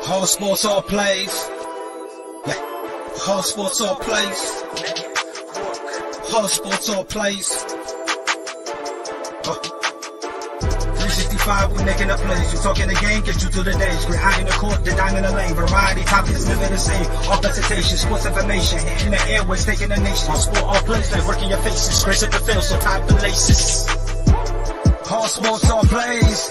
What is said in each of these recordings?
All sports, all plays. All sports, all plays. All sports, all plays. 365, we making up plays. You talking the game, get you to the days. We're high in the court, the dime in the lane. Variety topics, living the same. All presentation, sports information. In the airways, taking the nation. All sport, all plays, like working your faces. Grace at the field, so tie the laces. All sports, all plays.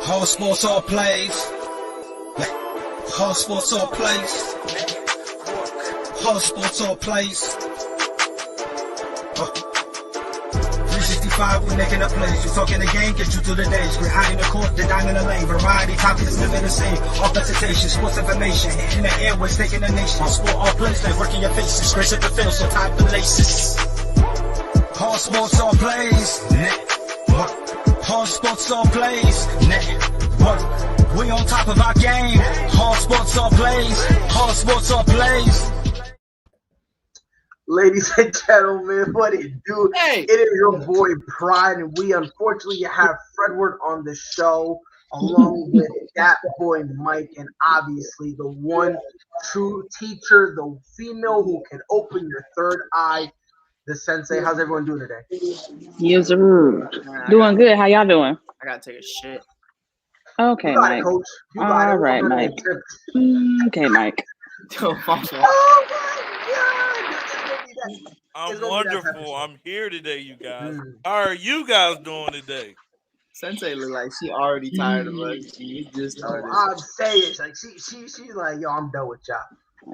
All sports, all plays. All sports, all plays. All sports, all plays. 365, we making up plays. You talking the game, get you to the days. We're high in the court, the dime in the lane. Variety topics, living the same. All presentation, sports information. In the airways, taking the nation. All sport, all plays, like working your faces. Grace at the field, so tie the laces. All sports, all plays. All sports, all plays. We on top of our game. All sports, all plays. All sports, all plays. Ladies and gentlemen, what it do? Hey. It is your boy Pride, and we unfortunately have Fredward on the show, along with that boy Mike, and obviously the one true teacher, the female who can open your third eye, the sensei. How's everyone doing today? Yes, sir. Doing good. How y'all doing? I gotta take a shit. Okay, You got Mike. it, coach. You got All it. right, Mike. Okay, Mike. Oh my God. I'm It's gonna be that wonderful. episode. I'm here today, you guys. Mm. How are you guys doing today? Sensei look like she already tired of us. She just started. I'm saying, like she's like, yo, I'm done with y'all.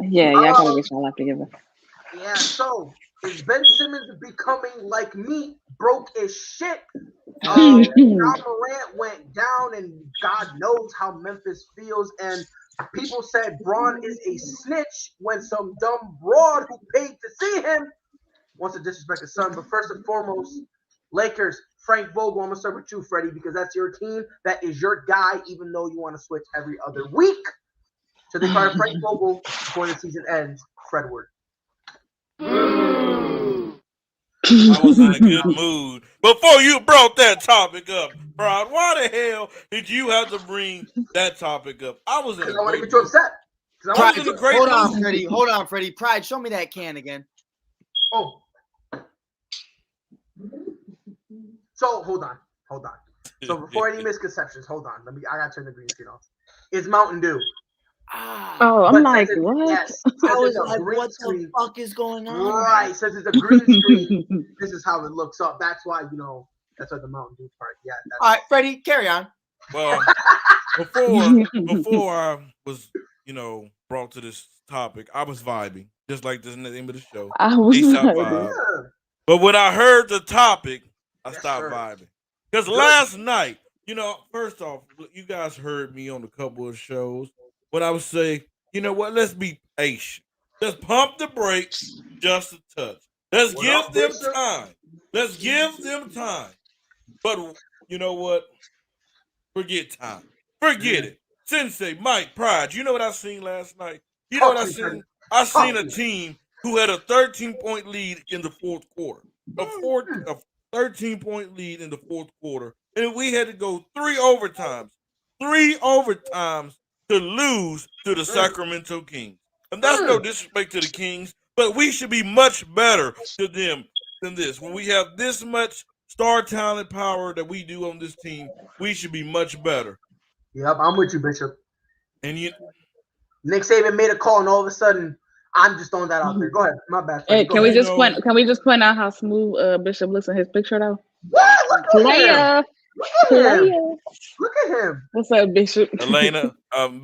Yeah, y'all gotta get y'all life together. Yeah, so is Ben Simmons becoming like me, broke as shit? John Morant went down, and God knows how Memphis feels. And people said Braun is a snitch when some dumb broad who paid to see him wants to disrespect his son. But first and foremost, Lakers, Frank Vogel. I'm gonna start with you, Freddie, because that's your team. That is your guy, even though you want to switch every other week. So they fired Frank Vogel before the season ends. Fredward. I was in a good mood. Before you brought that topic up, Brian, why the hell did you have to bring that topic up? I was in a Because I want to great get you mood. upset. 'Cause I Pride, want in to a get great Hold on, mood. Freddie. Hold on, Freddie. Pride, show me that can again. Oh. So hold on. So before any misconceptions, hold on. I gotta turn the green screen off. It's Mountain Dew. Oh, I'm But like, since what? Yes. I Since was it's a like, green what the screen. fuck is going on? Right. Since it's a green screen, this is how it looks up. That's why, that's why the Mountain Dew part. Yeah. All right, Freddie, carry on. Well, before I was, brought to this topic, I was vibing, just like this in the name of the show. I was ASAP like, vibe. Yeah. But when I heard the topic, I Yes, stopped sir. vibing. Because last night, first off, you guys heard me on a couple of shows when I would say, you know what, let's be patient. Let's pump the brakes just a touch. Let's What give up, them Bishop? time. Let's give them time. But you know what? Forget time. Forget it. Sensei, Mike, Pride, you know what I seen last night? You know what I seen? I seen a team who had a 13-point lead in the fourth quarter. A 13-point lead in the fourth quarter. And we had to go 3 overtimes. 3 overtimes to lose to the Sacramento Kings. And that's no disrespect to the Kings, but we should be much better to them than this. When we have this much star talent power that we do on this team, we should be much better. Yep, I'm with you, Bishop. And Nick Saban made a call, and all of a sudden, I'm just throwing that out there. Go ahead. My bad. Hey, Go can we ahead. just point out how smooth Bishop looks in his picture though? What? Look at him. Player. Look at him. What's up, Bishop? Elena,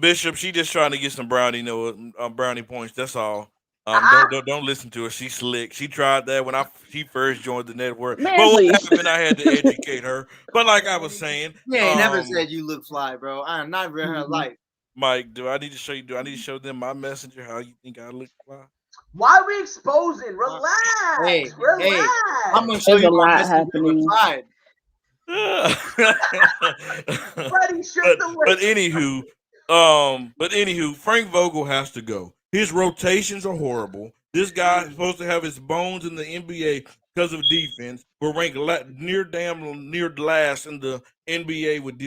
Bishop, she just trying to get some brownie points. That's all. Don't listen to her. She's slick. She tried that when she first joined the network. Man, but what please. happened? I had to educate her. But like I was saying, You ain't never said you look fly, bro. I am not in her life. Mike, do I need to show them my messenger how you think I look fly? Why are we exposing? Relax. Hey, Relax. I'm gonna show There's you a my lot messenger happening. side. Freddie, shoot the but list. anywho, Frank Vogel has to go. His rotations are horrible. This guy is supposed to have his bones in the NBA because of defense. We're ranked near last in the NBA with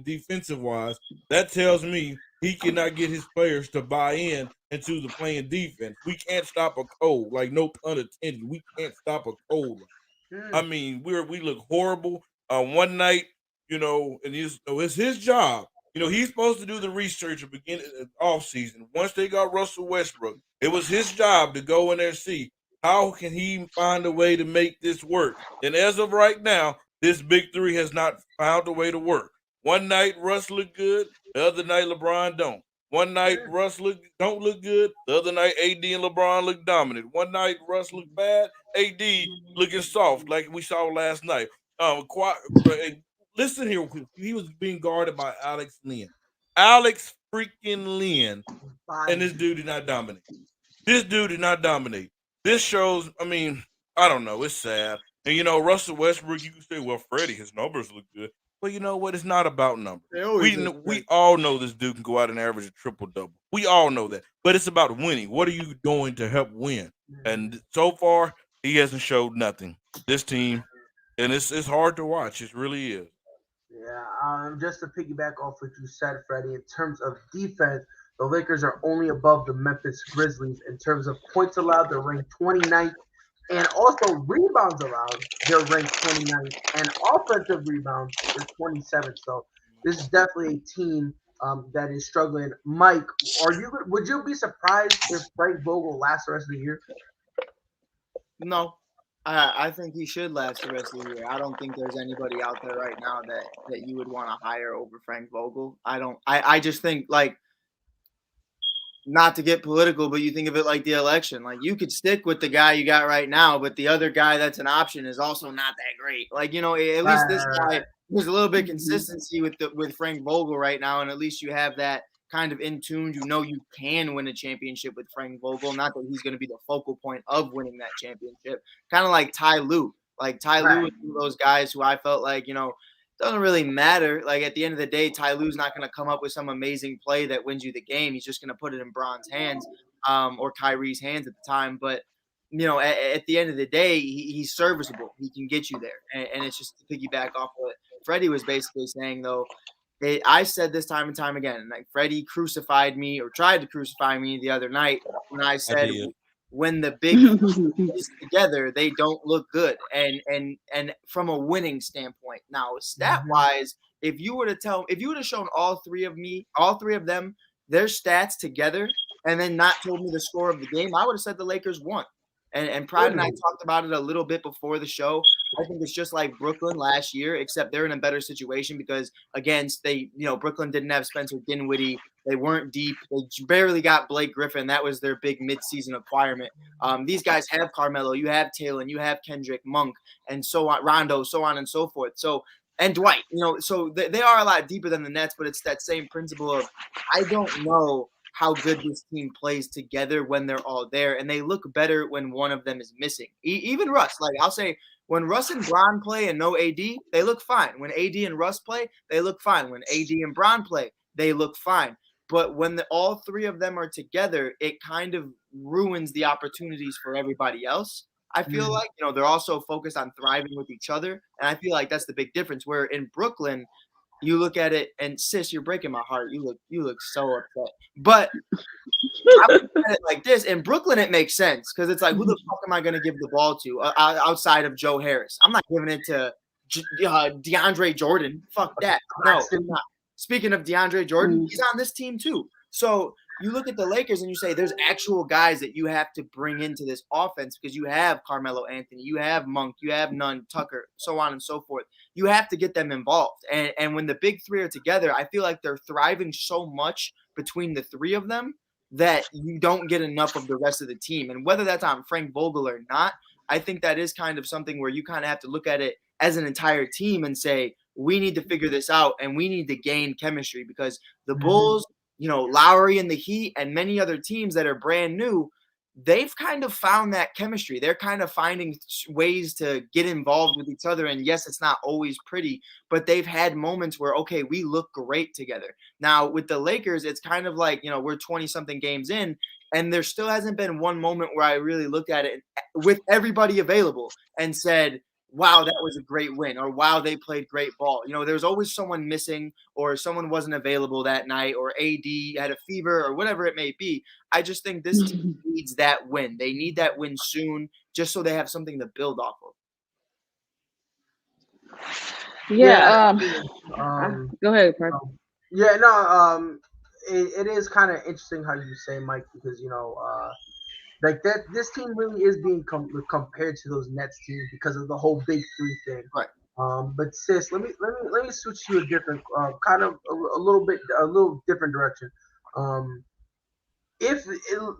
defensive wise. That tells me he cannot get his players to buy in into the playing defense. We can't stop a cold, like no pun intended. We can't stop a cold. I mean, we look horrible. One night, and it's his job. He's supposed to do the research at the beginning off season. Once they got Russell Westbrook, it was his job to go in there and see how can he find a way to make this work. And as of right now, this big three has not found a way to work. One night Russ looked good, the other night LeBron don't. One night Russ don't look good, the other night AD and LeBron look dominant. One night Russ looked bad, AD looking soft like we saw last night. Listen here, he was being guarded by Alex Lynn. Alex freaking Lynn, and this dude did not dominate. This shows, I don't know, it's sad. And Russell Westbrook, you can say, well, Freddie, his numbers look good. Well, you know what? It's not about numbers. We all know this dude can go out and average a triple-double. We all know that. But it's about winning. What are you doing to help win? And so far, he hasn't showed nothing. This team, and it's hard to watch. It really is. Yeah, just to piggyback off what you said, Freddie, in terms of defense, the Lakers are only above the Memphis Grizzlies. In terms of points allowed, they're ranked 29th. And also rebounds allowed, they're ranked 29th. And offensive rebounds, they're 27th. So this is definitely a team that is struggling. Mike, would you be surprised if Frank Vogel lasts the rest of the year? No. I think he should last the rest of the year. I don't think there's anybody out there right now that you would want to hire over Frank Vogel. I just think, like, not to get political, but you think of it like the election. Like, you could stick with the guy you got right now, but the other guy that's an option is also not that great. Like, at least this guy, there's a little bit of consistency with Frank Vogel right now, and at least you have that kind of in tune. You can win a championship with Frank Vogel. Not that he's going to be the focal point of winning that championship. Kind of like Ty Lue. Like, Ty Lue is one of those guys who I felt like, doesn't really matter. Like, at the end of the day, Ty Lue's not going to come up with some amazing play that wins you the game. He's just going to put it in Bron's hands, or Kyrie's hands at the time. But, at the end of the day, he's serviceable. He can get you there. And it's just to piggyback off what Freddie was basically saying, though. I said this time and time again, like, Freddie crucified me or tried to crucify me the other night when I said, when the big is together, they don't look good. And from a winning standpoint. Now, stat wise, if you would have shown all three of them, their stats together, and then not told me the score of the game, I would have said the Lakers won. And Pride and I talked about it a little bit before the show. I think it's just like Brooklyn last year, except they're in a better situation because, again, Brooklyn didn't have Spencer Dinwiddie. They weren't deep. They barely got Blake Griffin. That was their big midseason acquirement. These guys have Carmelo. You have Taylor. You have Kendrick, Monk, and so on, Rondo, so on and so forth. So, and Dwight, so they are a lot deeper than the Nets, but it's that same principle of, I don't know how good this team plays together when they're all there, and they look better when one of them is missing. Even Russ, like, I'll say, when Russ and Bron play and no AD, they look fine. When AD and Russ play, they look fine. When AD and Bron play, they look fine. But when all three of them are together, it kind of ruins the opportunities for everybody else. I feel like, they're also focused on thriving with each other, and I feel like that's the big difference. Where in Brooklyn, you look at it, and sis, you're breaking my heart. You look so upset. But I look at it like this. In Brooklyn, it makes sense because it's like, who the fuck am I going to give the ball to outside of Joe Harris? I'm not giving it to DeAndre Jordan. Fuck that. No, I'm not. Speaking of DeAndre Jordan, he's on this team too. So you look at the Lakers and you say there's actual guys that you have to bring into this offense because you have Carmelo Anthony, you have Monk, you have Nunn, Tucker, so on and so forth. You have to get them involved. And when the big three are together, I feel like they're thriving so much between the three of them that you don't get enough of the rest of the team. And whether that's on Frank Vogel or not, I think that is kind of something where you kind of have to look at it as an entire team and say, we need to figure this out and we need to gain chemistry because the Bulls, Lowry and the Heat and many other teams that are brand new, they've kind of found that chemistry. They're kind of finding ways to get involved with each other. And yes, it's not always pretty, but they've had moments where, okay, we look great together. Now with the Lakers, it's kind of like, we're 20 something games in, and there still hasn't been one moment where I really looked at it with everybody available and said, wow, that was a great win, or wow, they played great ball. There's always someone missing, or someone wasn't available that night, or AD had a fever, or whatever it may be. I just think this team needs that win. They need that win soon, just so they have something to build off of. Yeah. Go ahead, Park. Yeah, no. It is kind of interesting how you say, Mike, because like that, this team really is being compared to those Nets teams because of the whole big three thing. Right. But sis, let me switch to a different, kind of a little different direction.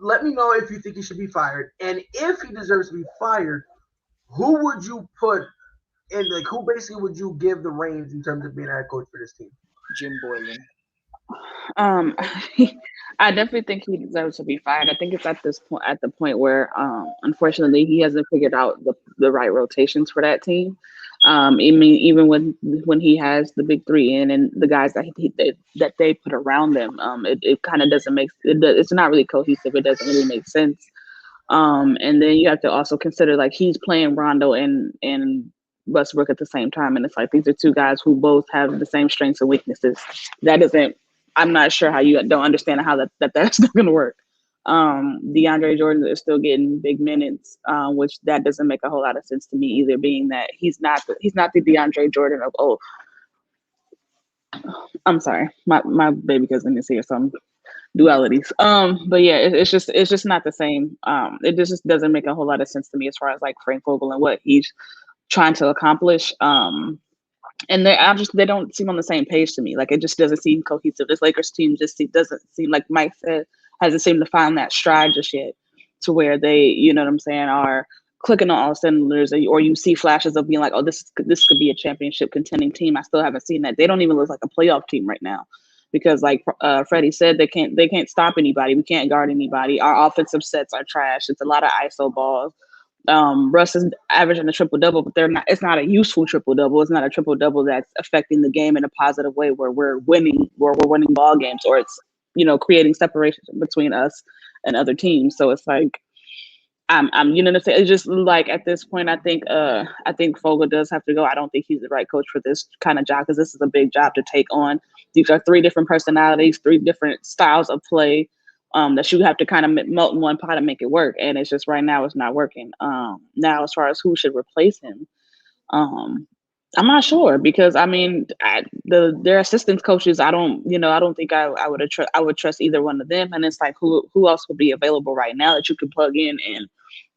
Let me know if you think he should be fired, and if he deserves to be fired, who would you put in? Like, who basically would you give the reins in terms of being a head coach for this team? Jim Boylan. I definitely think he deserves to be fired. I think it's at the point where, unfortunately, he hasn't figured out the right rotations for that team. I mean, even when he has the big three in and the guys that they put around them, it kind of doesn't make it's not really cohesive. It doesn't really make sense. And then you have to also consider, like, he's playing Rondo and Westbrook at the same time, and it's like these are two guys who both have the same strengths and weaknesses. That doesn't. I'm not sure how you don't understand how that's not going to work. DeAndre Jordan is still getting big minutes, which that doesn't make a whole lot of sense to me either. Being that he's not the DeAndre Jordan of old. I'm sorry, my baby cousin is here, so I'm dualities. But yeah, it's just not the same. It just doesn't make a whole lot of sense to me as far as like Frank Vogel and what he's trying to accomplish. And they don't seem on the same page to me. Like, it just doesn't seem cohesive. This Lakers team doesn't seem, like Mike said, hasn't seemed to find that stride just yet, to where they, you know what I'm saying, are clicking on all cylinders, or you see flashes of being like, oh, this could be a championship contending team. I still haven't seen that. They don't even look like a playoff team right now, because like Freddie said, they can't stop anybody. We can't guard anybody. Our offensive sets are trash. It's a lot of ISO balls. Russ is averaging a triple double, but it's not a useful triple double. It's not a triple double that's affecting the game in a positive way, where we're winning ball games, or it's creating separation between us and other teams. So it's like I'm it's just like, at this point, I think Vogel does have to go. I don't think he's the right coach for this kind of job, because this is a big job to take on. These are three different personalities, three different styles of play. That you have to kind of melt in one pot and make it work. And it's just, right now, it's not working. Now, as far as who should replace him, I'm not sure, because I mean, their assistant coaches, I don't think I would trust either one of them. And it's like, who else would be available right now that you could plug in and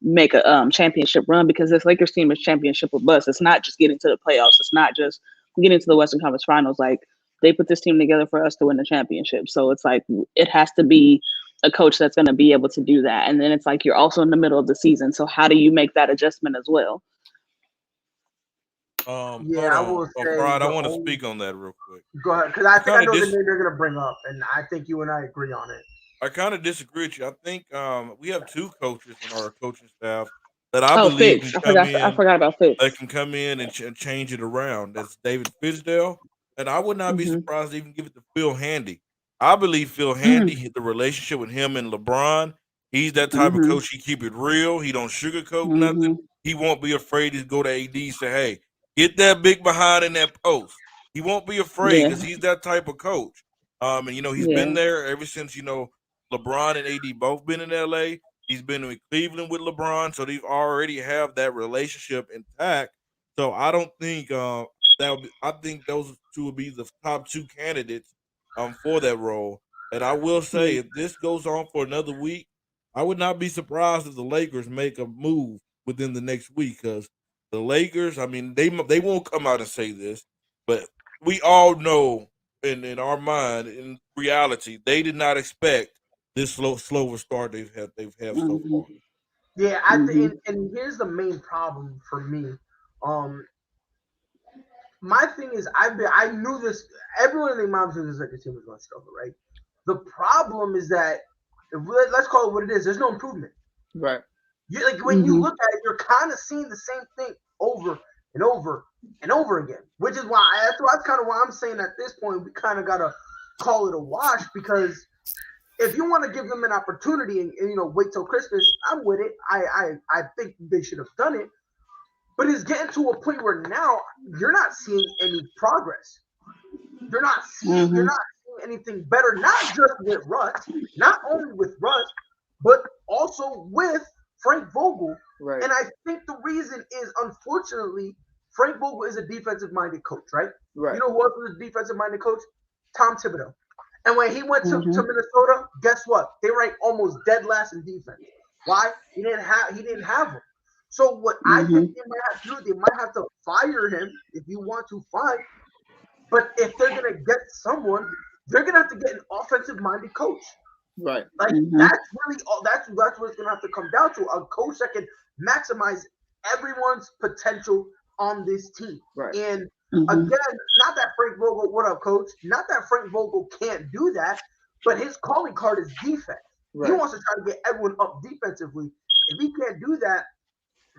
make a championship run? Because this Lakers team is championship or bust. It's not just getting to the playoffs. It's not just getting to the Western Conference Finals. Like, they put this team together for us to win the championship. So it's like, it has to be a coach that's going to be able to do that. And then it's like, you're also in the middle of the season. So how do you make that adjustment as well? I will say, Rod, I want to speak on that real quick. Go ahead, because I think I know the name you're going to bring up, and I think you and I agree on it. I kind of disagree with you. I think we have two coaches on our coaching staff that I believe Fitz. can come in. I forgot about Fitz. They can come in and change it around. That's David Fizdale, and I would not be surprised to even give it to Phil Handy. I believe Phil Handy, the relationship with him and LeBron, he's that type of coach. He keep it real. He don't sugarcoat nothing. He won't be afraid to go to AD and say, hey, get that big behind in that post. He won't be afraid, because he's that type of coach. And he's been there ever since, LeBron and AD both been in LA. He's been in Cleveland with LeBron, so they already have that relationship intact. So I don't think I think those two would be the top two candidates for that role. And I will say, if this goes on for another week, I would not be surprised if the Lakers make a move within the next week, because the Lakers, I mean, they won't come out and say this, but we all know in our mind, in reality, they did not expect this slower start they've had so far. Yeah, I think, and here's the main problem for me. My thing is, I knew this. Everyone in the moms knew this Lakers team was going to struggle, right? The problem is that, let's call it what it is. There's no improvement. Right. Like when you look at it, you're kind of seeing the same thing over and over and over again, which is why that's kind of why I'm saying at this point we kind of gotta call it a wash, because if you want to give them an opportunity and wait till Christmas, I'm with it. I think they should have done it, but it's getting to a point where now you're not seeing any progress. You're not seeing anything better, not just with Russ, not only with Russ, but also with Frank Vogel. Right. And I think the reason is, unfortunately, Frank Vogel is a defensive-minded coach, right? Right. You know who else was a defensive-minded coach? Tom Thibodeau. And when he went to Minnesota, guess what? They ranked almost dead last in defense. Why? He didn't have him. So what I think they might have to do, they might have to fire him if you want to fire. But if they're gonna get someone, they're gonna have to get an offensive-minded coach. Right. Like that's really all. That's what it's gonna have to come down to. A coach that can maximize everyone's potential on this team. Right. And again, not that Frank Vogel, what up, coach? Not that Frank Vogel can't do that, but his calling card is defense. Right. He wants to try to get everyone up defensively. If he can't do that,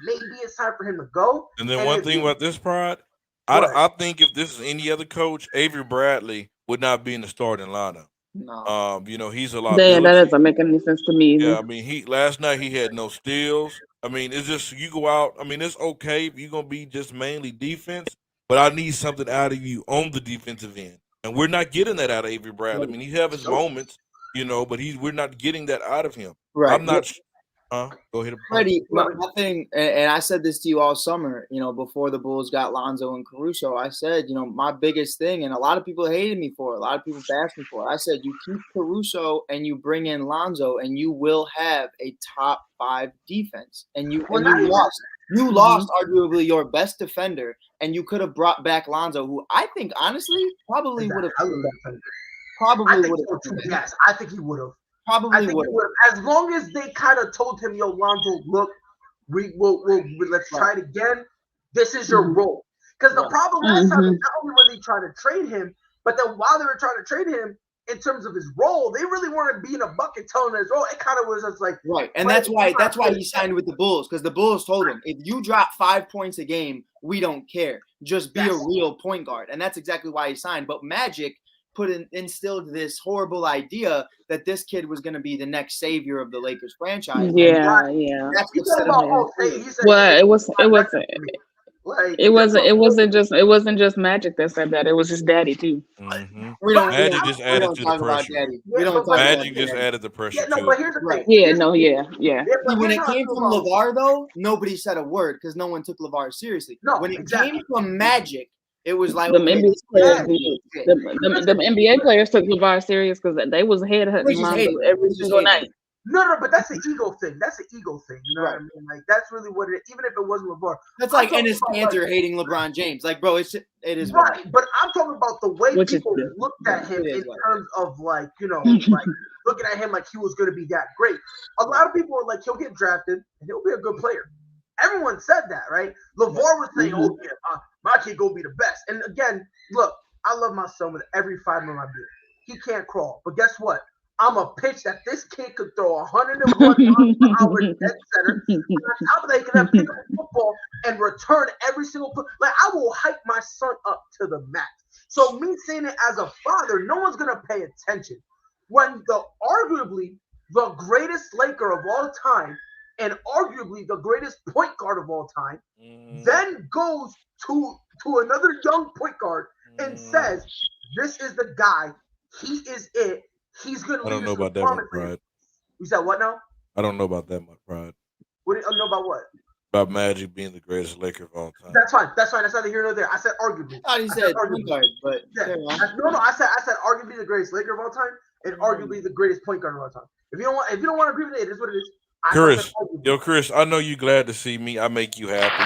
maybe it's time for him to go. And then one thing about this, Pride, I think if this is any other coach, Avery Bradley would not be in the starting lineup. No. He's a lot. That doesn't make any sense to me. Yeah, I mean, last night he had no steals. I mean, it's just you go out. I mean, it's okay if you're gonna be just mainly defense, but I need something out of you on the defensive end, and we're not getting that out of Avery Bradley. I mean, he have his moments, but we're not getting that out of him. Right. I'm not. Go ahead. Freddie, my thing, and I said this to you all summer, before the Bulls got Lonzo and Caruso, I said, my biggest thing, and a lot of people hated me for it, a lot of people bashed me for it. I said, you keep Caruso and you bring in Lonzo, and you will have a top 5 defense. And you lost. You lost arguably your best defender, and you could have brought back Lonzo, who I think, honestly, probably would have. Yes, I think he would have. Probably would. As long as they kind of told him, yo, Lonzo, look, let's try it again. This is your role. Because the problem last time is not only were they trying to trade him, but then while they were trying to trade him, in terms of his role, they really weren't being a bucket telling his role. It kind of was just like right, and that's why he signed with the Bulls, because the Bulls told him, if you drop 5 points a game, we don't care. Just be a real point guard, and that's exactly why he signed. But Magic instilled this horrible idea that this kid was going to be the next savior of the Lakers franchise. Yeah. That's it wasn't just Magic that said that. It was his daddy too. Magic just added to the pressure. Magic just added the pressure. But here's the thing. When it came from LeVar, though, nobody said a word because no one took LeVar seriously. No, when it came from Magic, it was like the NBA players took LeVar serious because they was headhunting Lonzo every single night. No, but that's an ego thing. That's an ego thing. You know what I mean? Like that's really what it is. Even if it wasn't LeVar, that's like Enes Kanter hating LeBron James. Like, bro, it is right. But I'm talking about the way people looked at him in terms of like like looking at him like he was going to be that great. A lot of people were like, he'll get drafted and he'll be a good player. Everyone said that, right? LeVar was saying, "Oh yeah, my kid gonna be the best." And again, look, I love my son with every fiber of my being. He can't crawl, but guess what? I'm a pitch that this kid could throw 101 miles per hour dead center. On top of that, he can have pick up football and return every single play. Like I will hype my son up to the max. So me saying it as a father, no one's gonna pay attention when arguably the greatest Laker of all time and arguably the greatest point guard of all time then goes to another young point guard and says, "This is the guy. He is it. He's going to lead." I don't know about that much, Pride. You said what now? I don't know about that much, Pride. What do you know about what? About Magic being the greatest Laker of all time. That's fine. That's neither here nor there. I said arguably. I said point guard, but I said arguably the greatest Laker of all time and arguably the greatest point guard of all time. If you don't want to agree with it, it is what it is. Chris, I know you glad to see me. I make you happy.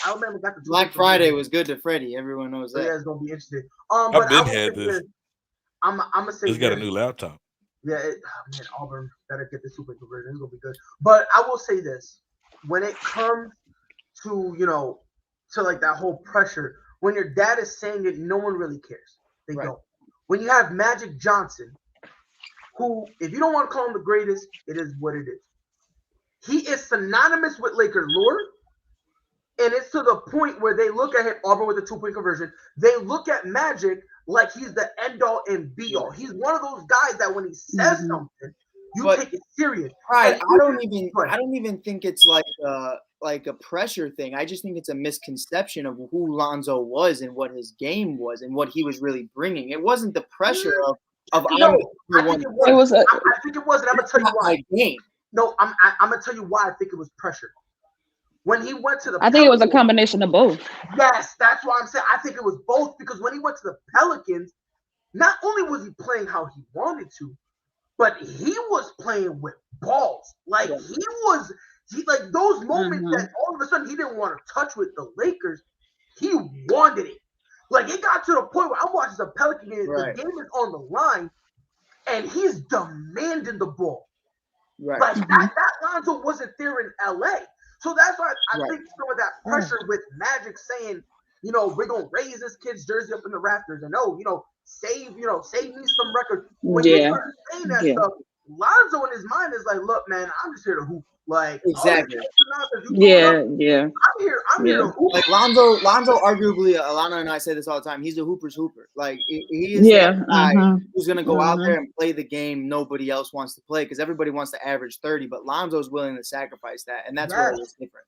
Alabama got the Black Friday was good to Freddie. Everyone knows that. Yeah, it's gonna be interesting. I've been had this. I'm gonna say he's got a new laptop. Yeah, man, Auburn better get the super conversion. It's gonna be good. But I will say this: when it comes to to like that whole pressure, when your dad is saying it, no one really cares. They Right. don't. When you have Magic Johnson, who, if you don't want to call him the greatest, it is what it is. He is synonymous with Laker lore, and it's to the point where they look at him, Auburn with a 2-point conversion, they look at Magic like he's the end-all and be-all. He's one of those guys that when he says something, you But- take it serious. Right. And I don't even Right. think it's like a pressure thing. I just think it's a misconception of who Lonzo was and what his game was and what he was really bringing. It wasn't the pressure of No, I'm I the think one. it was. It was a, I think it was, and I'm gonna tell you Not why. my game. No, I'm gonna tell you why I think it was pressure. When he went to the I think it was a Pelicans- combination of both. Yes, that's why I'm saying I think it was both, because when he went to the Pelicans, not only was he playing how he wanted to, but he was playing with balls. Like Yeah. he like those moments that all of a sudden he didn't want to touch with the Lakers, he wanted it. Like it got to the point where I'm watching the Pelican game, Right. the game is on the line, and he's demanding the ball. Right. Like that Lonzo wasn't there in LA. So that's why I Right. think some of that pressure with Magic saying, you know, we're gonna raise this kid's jersey up in the rafters, and save me some records. When he Yeah. started saying that Yeah. stuff, Lonzo in his mind is like, look, man, I'm just here to hoop. Like Exactly. all this nonsense you throwing up, Yeah. I'm here to hoop. Like Lonzo arguably, Alana and I say this all the time. He's a hooper's hooper. Like he is Yeah. that guy mhm. who's gonna go out there and play the game nobody else wants to play, because everybody wants to average 30, but Lonzo's willing to sacrifice that, and that's where it was different.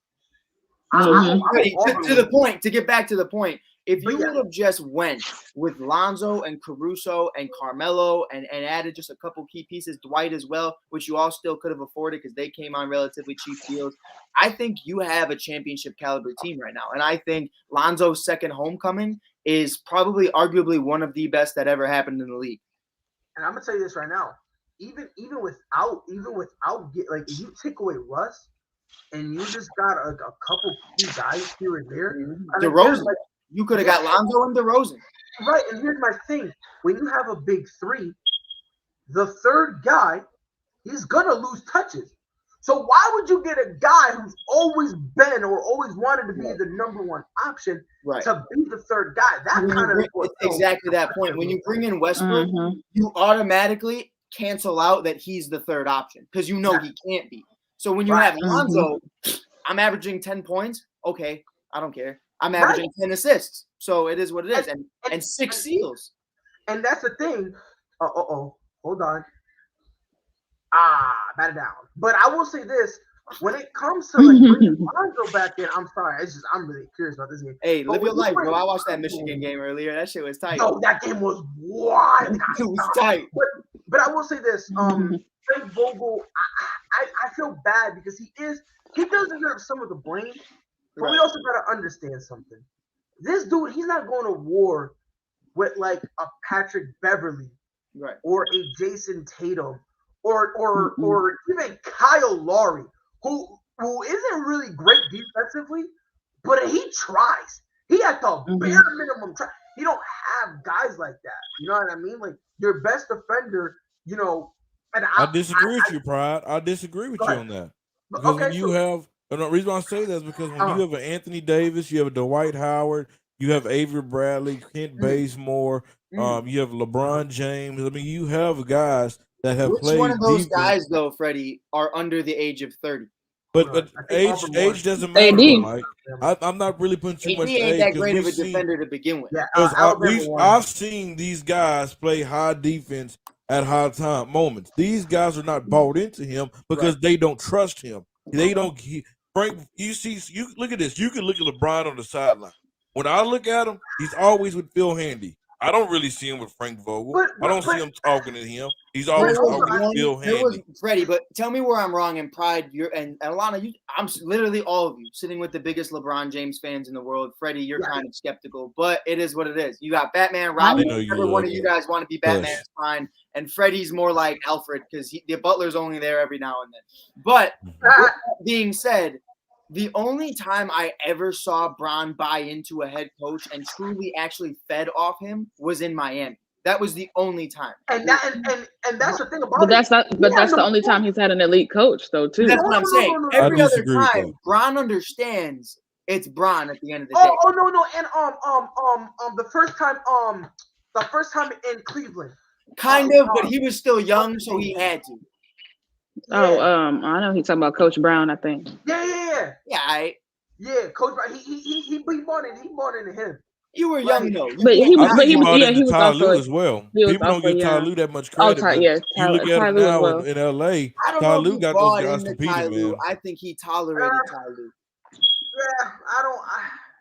So Mhm. Freddie, to the point, to get back to the point, if you But yeah. would have just went with Lonzo and Caruso and Carmelo and added just a couple key pieces, Dwight as well, which you all still could have afforded because they came on relatively cheap deals, I think you have a championship caliber team right now. And I think Lonzo's second homecoming is probably arguably one of the best that ever happened in the league. And I'm gonna tell you this right now. Even without like if you take away Russ and you just got a couple key guys here and there. I mean, DeRozan. like, You could have got Lonzo and DeRozan. right, and here's my thing. When you have a big three, the third guy, he's gonna lose touches. So why would you get a guy who's always been or always wanted to be the number one option Right. to be the third guy? That kind of It's exactly that point. When you bring in Westbrook, Mhm. you automatically cancel out that he's the third option because you know he can't be. So when you Right. have Lonzo, I'm averaging 10 points. Okay, I don't care. I'm averaging 10 assists. So it is what it is. And 6 steals. And that's the thing. Hold on. Bat it down. But I will say this: when it comes to like bringing Lonzo back in, I'm sorry. I'm really curious about this game. Hey, But live your when you life, bro. bring I watched that Lonzo- Michigan game earlier. That shit was tight. No, that game was wild. It was tight. But I will say this: Frank Vogel, I feel bad because he does deserve some of the blame. But we Right. also gotta understand something. This dude, he's not going to war with like a Patrick Beverly Right. or a Jason Tatum or even Kyle Lowry, who isn't really great defensively, but he tries. He at the bare minimum try. You don't have guys like that. You know what I mean? Like your best defender, you know. And I disagree with you, Pride. I disagree with Go you ahead. on that. Because when you have, and the reason why I say that is because when you have an Anthony Davis, you have a Dwight Howard, you have Avery Bradley, Kent Bazemore, you have LeBron James. I mean, you have guys that have Which played one of those defense. guys, though, Freddie, are under the age of 30? But I think Auburn won. age doesn't matter, AD. though, Mike. I'm not really putting too much AD to ain't age that 'cause great of a we've seen- defender to begin with. Yeah, Because Alabama won. I've seen these guys play high defense at high time moments. These guys are not bought into him because they don't trust him. They don't. Frank, you look at this. You can look at LeBron on the sideline. When I look at him, he's always with Phil Handy. I don't really see him with Frank Vogel. I don't see him talking to him. He's always also, talking to Phil Handy. Freddie, but tell me where I'm wrong in Pride. And Alana, I'm literally all of you sitting with the biggest LeBron James fans in the world. Freddie, you're kind of skeptical, but it is what it is. You got Batman, Robin. know you Every love one of you that. guys want to be Batman, it's fine. And Freddie's more like Alfred because the Butler's only there every now and then. But with that being said, the only time I ever saw Bron buy into a head coach and truly actually fed off him was in Miami. That was the only time. And that's the thing about But it. that's the only time he's had an elite coach, though, too. That's what I'm saying. No. Every I other disagree with time, that. Bron understands it's Bron at the end of the day. Oh no, and the first time The first time in Cleveland. Kind of, but he was still young, so he had to. Oh, I know he's talking about Coach Brown, I think. Yeah. Yeah, Coach Brown. He more than him. you were young though. But he was, I but think he was, bought yeah, into he was Ty also. Lue as well. He was People don't also, give Ty yeah. Lue that much Oh, credit, but you look at Ty him Lue as now well. in LA. I don't Ty know if Lue he got those bought guys into Ty competing, Lue. man. I think he tolerated Ty Lue. Yeah, I don't.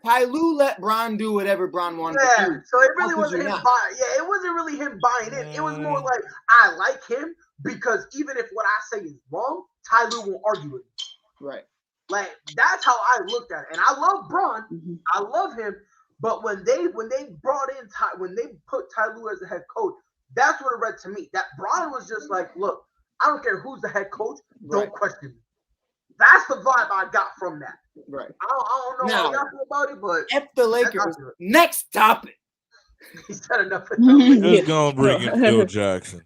Ty Lue let Bron do whatever Bron wanted to do. So it really How could wasn't you him not? buying. Yeah, it wasn't really him buying in. It was more like I like him because even if what I say is wrong, Ty Lue won't argue with me. Right. Like that's how I looked at it. And I love Bron. Mhm. I love him. But when they brought in when they put Ty Lue as the head coach, that's what it read to me. That Bron was just like, look, I don't care who's the head coach, don't question me. That's the vibe I got from that. Right. I don't know how y'all feel about it, but F the Lakers. Next topic. he said enough. Just gonna bring in Phil Jackson.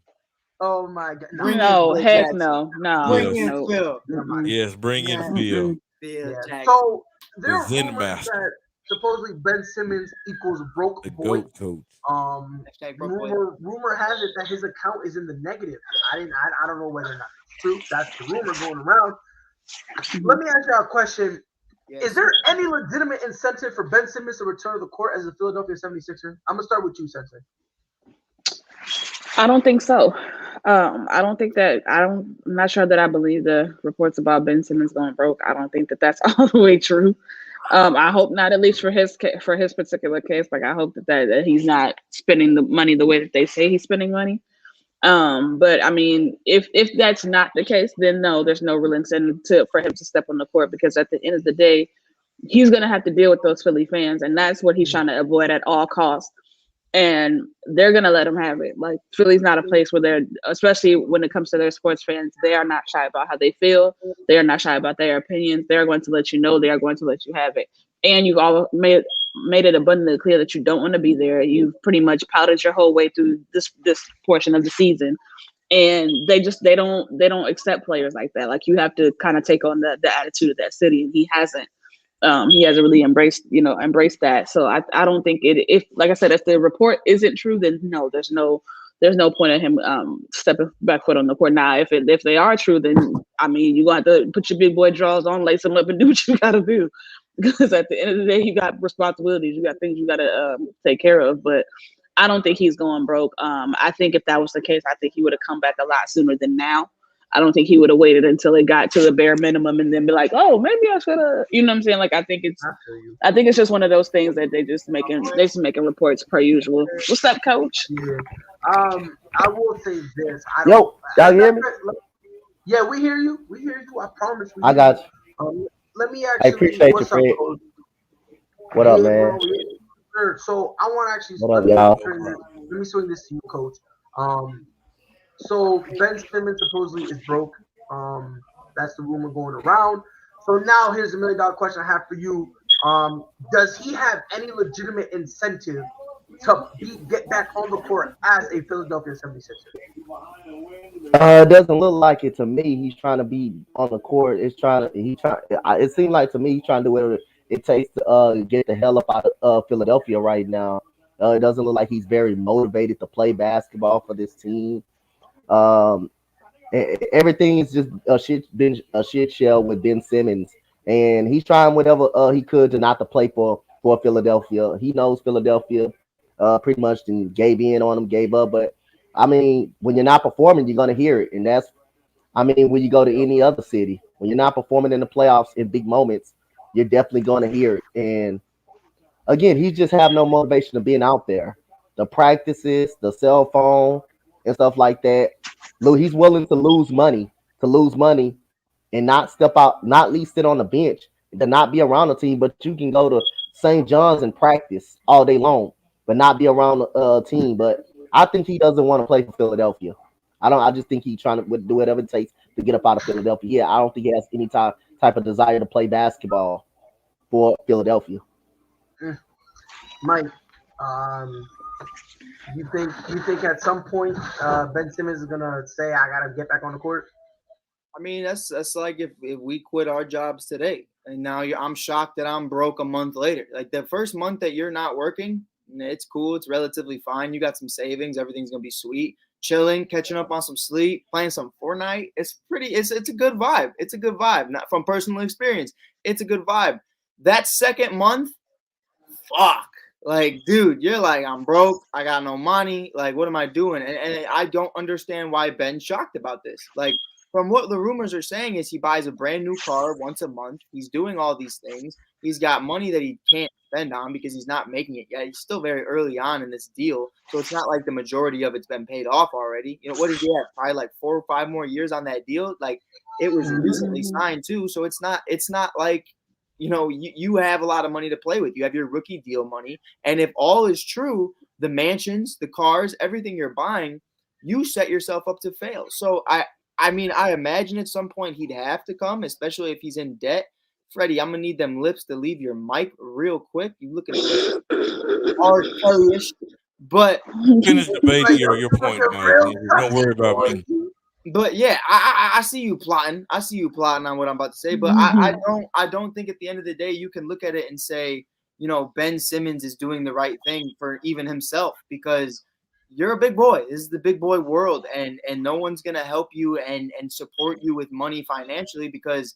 Oh my God! No, heck no. Bring in No. Phil. Yes, bring in Phil. Phil Jackson. So there are The Zen rumors master. that supposedly Ben Simmons equals broke The boy. GOAT coach. Hashtag broke boy. Rumor has it that his account is in the negative. I don't know whether or not it's true. That's the rumor going around. Let me ask you a question. Yes. Is there any legitimate incentive for Ben Simmons to return to the court as a Philadelphia 76er? I'm going to start with you, Sensei. I don't think so. I don't think that. I'm not sure that I believe the reports about Ben Simmons going broke. I don't think that that's all the way true. I hope not, at least for his particular case. Like I hope that he's not spending the money the way that they say he's spending money. But I mean, if that's not the case, then no, there's no real incentive for him to step on the court because at the end of the day, he's gonna have to deal with those Philly fans, and that's what he's trying to avoid at all costs. And they're gonna let him have it. Like Philly's not a place where they're, especially when it comes to their sports fans, they are not shy about how they feel. They are not shy about their opinions. They're going to let you know. They are going to let you have it. And you've all made it abundantly clear that you don't want to be there. You've pretty much pouted your whole way through this portion of the season, and they don't accept players like that. Like you have to kind of take on the attitude of that city, and he hasn't. He hasn't really embraced that. So I don't think if like I said, if the report isn't true, then no, there's no point in him stepping back foot on the court. Now, if they are true, then I mean, you got to put your big boy drawers on, lace them up, and do what you got to do. Because at the end of the day, you got responsibilities, you got things you got to take care of. But I don't think he's going broke. I think if that was the case, I think he would have come back a lot sooner than now. I don't think he would have waited until it got to the bare minimum and then be like, oh, maybe I should have. You know what I'm saying? Like I think it's just one of those things that they're just making reports per usual. What's up, Coach? Yeah. I will say this. Yo, y'all hear me? Yeah, we hear you. We hear you. I promise. I got you. Let me I appreciate you, Fred. What up, man? Sure. So I want to actually. What up, y'all? Let me swing this to you, Coach. So Ben Simmons supposedly is broke. That's the rumor going around. So now here's $1 million question I have for you. Does he have any legitimate incentive to get back on the court as a Philadelphia 76er? It doesn't look like it to me. He's trying to be on the court. It seems like to me he's trying to do whatever it takes to get the hell up out of Philadelphia right now. It doesn't look like he's very motivated to play basketball for this team. Everything is just a shit shell with Ben Simmons, and he's trying whatever he could to not to play for Philadelphia. He knows Philadelphia pretty much gave in on him, gave up. But I mean, when you're not performing, you're gonna hear it, and that's, I mean, when you go to any other city, when you're not performing in the playoffs in big moments, you're definitely gonna hear it. And again, he just have no motivation of being out there. The practices, the cell phone, and stuff like that. He's willing to lose money and not step out, not at least sit on the bench, to not be around the team. But you can go to St. John's and practice all day long, but not be around the team. But I think he doesn't want to play for Philadelphia. I just think he's trying to do whatever it takes to get up out of Philadelphia. Yeah, I don't think he has any type of desire to play basketball for Philadelphia. Mike, you think at some point Ben Simmons is gonna say, I gotta get back on the court? I mean, that's like if we quit our jobs today and now I'm shocked that I'm broke a month later. Like the first month that you're not working, It's cool. It's relatively fine. You got some savings. Everything's gonna be sweet. Chilling, catching up on some sleep, playing some Fortnite. It's a good vibe. It's a good vibe. Not from personal experience. It's a good vibe. That second month, fuck. Like, dude, you're like, I'm broke. I got no money. Like, what am I doing? And I don't understand why Ben's shocked about this. Like, from what the rumors are saying is he buys a brand new car once a month. He's doing all these things. He's got money that he can't spend on because he's not making it yet. He's still very early on in this deal. So it's not like the majority of it's been paid off already. You know, what did he have? Probably like 4 or 5 more years on that deal. Like, it was recently signed too. So it's not like, you know, you have a lot of money to play with. You have your rookie deal money. And if all is true, the mansions, the cars, everything you're buying, you set yourself up to fail. So I mean, I imagine at some point he'd have to come, especially if he's in debt. Freddie, I'm gonna need them lips to leave your mic real quick. You looking hard Kelly-ish, but Finish debating your point, man. Don't worry about me. But yeah, I see you plotting. I see you plotting on what I'm about to say. But I don't think at the end of the day you can look at it and say, you know, Ben Simmons is doing the right thing for even himself, because you're a big boy. This is the big boy world, and no one's gonna help you and support you with money financially, because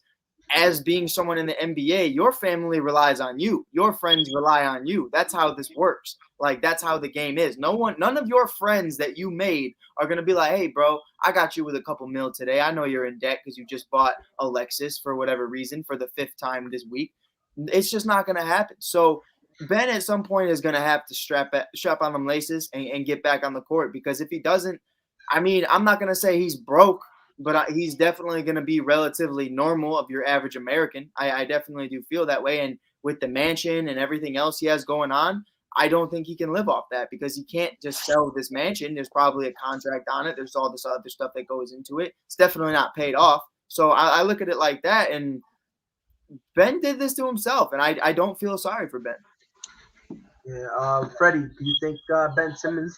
as being someone in the NBA, your family relies on you. Your friends rely on you. That's how this works. Like, that's how the game is. None of your friends that you made are going to be like, hey, bro, I got you with a couple mil today. I know you're in debt because you just bought a Lexus for whatever reason for the 5th time this week. It's just not going to happen. So Ben at some point is going to have to strap on them laces and get back on the court, because if he doesn't, I mean, I'm not going to say he's broke, but he's definitely going to be relatively normal of your average American. I definitely do feel that way. And with the mansion and everything else he has going on, I don't think he can live off that, because he can't just sell this mansion. There's probably a contract on it. There's all this other stuff that goes into it. It's definitely not paid off. So I look at it like that. And Ben did this to himself, and I don't feel sorry for Ben. Yeah, Freddie, do you think Ben Simmons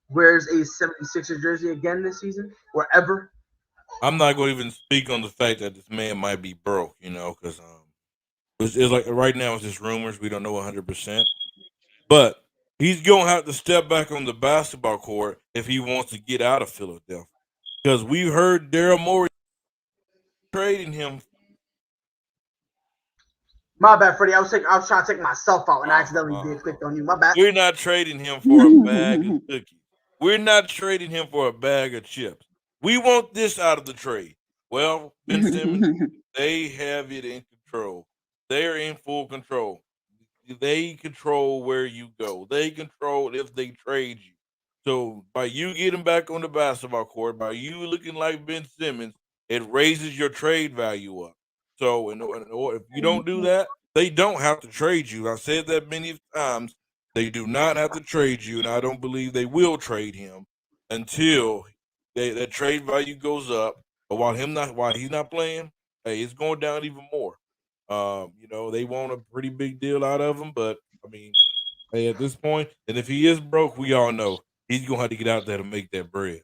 wears a 76ers jersey again this season or ever? I'm not going to even speak on the fact that this man might be broke, you know, because it's like right now it's just rumors. We don't know 100%. But he's going to have to step back on the basketball court if he wants to get out of Philadelphia. Because we've heard Daryl Morey trading him. My bad, Freddie. I was trying to take myself out and I accidentally clicked on you. My bad. We're not trading him for a bag of cookies. We're not trading him for a bag of chips. We want this out of the trade. Well, Ben Simmons, they have it in control. They're in full control. They control where you go. They control if they trade you. So by you getting back on the basketball court, by you looking like Ben Simmons, it raises your trade value up. So if you don't do that, they don't have to trade you. I've said that many times. They do not have to trade you, and I don't believe they will trade him until that trade value goes up. But while he's not playing, hey, it's going down even more. You know, they want a pretty big deal out of him, but I mean, hey, at this point, and if he is broke, we all know he's gonna have to get out there to make that bread.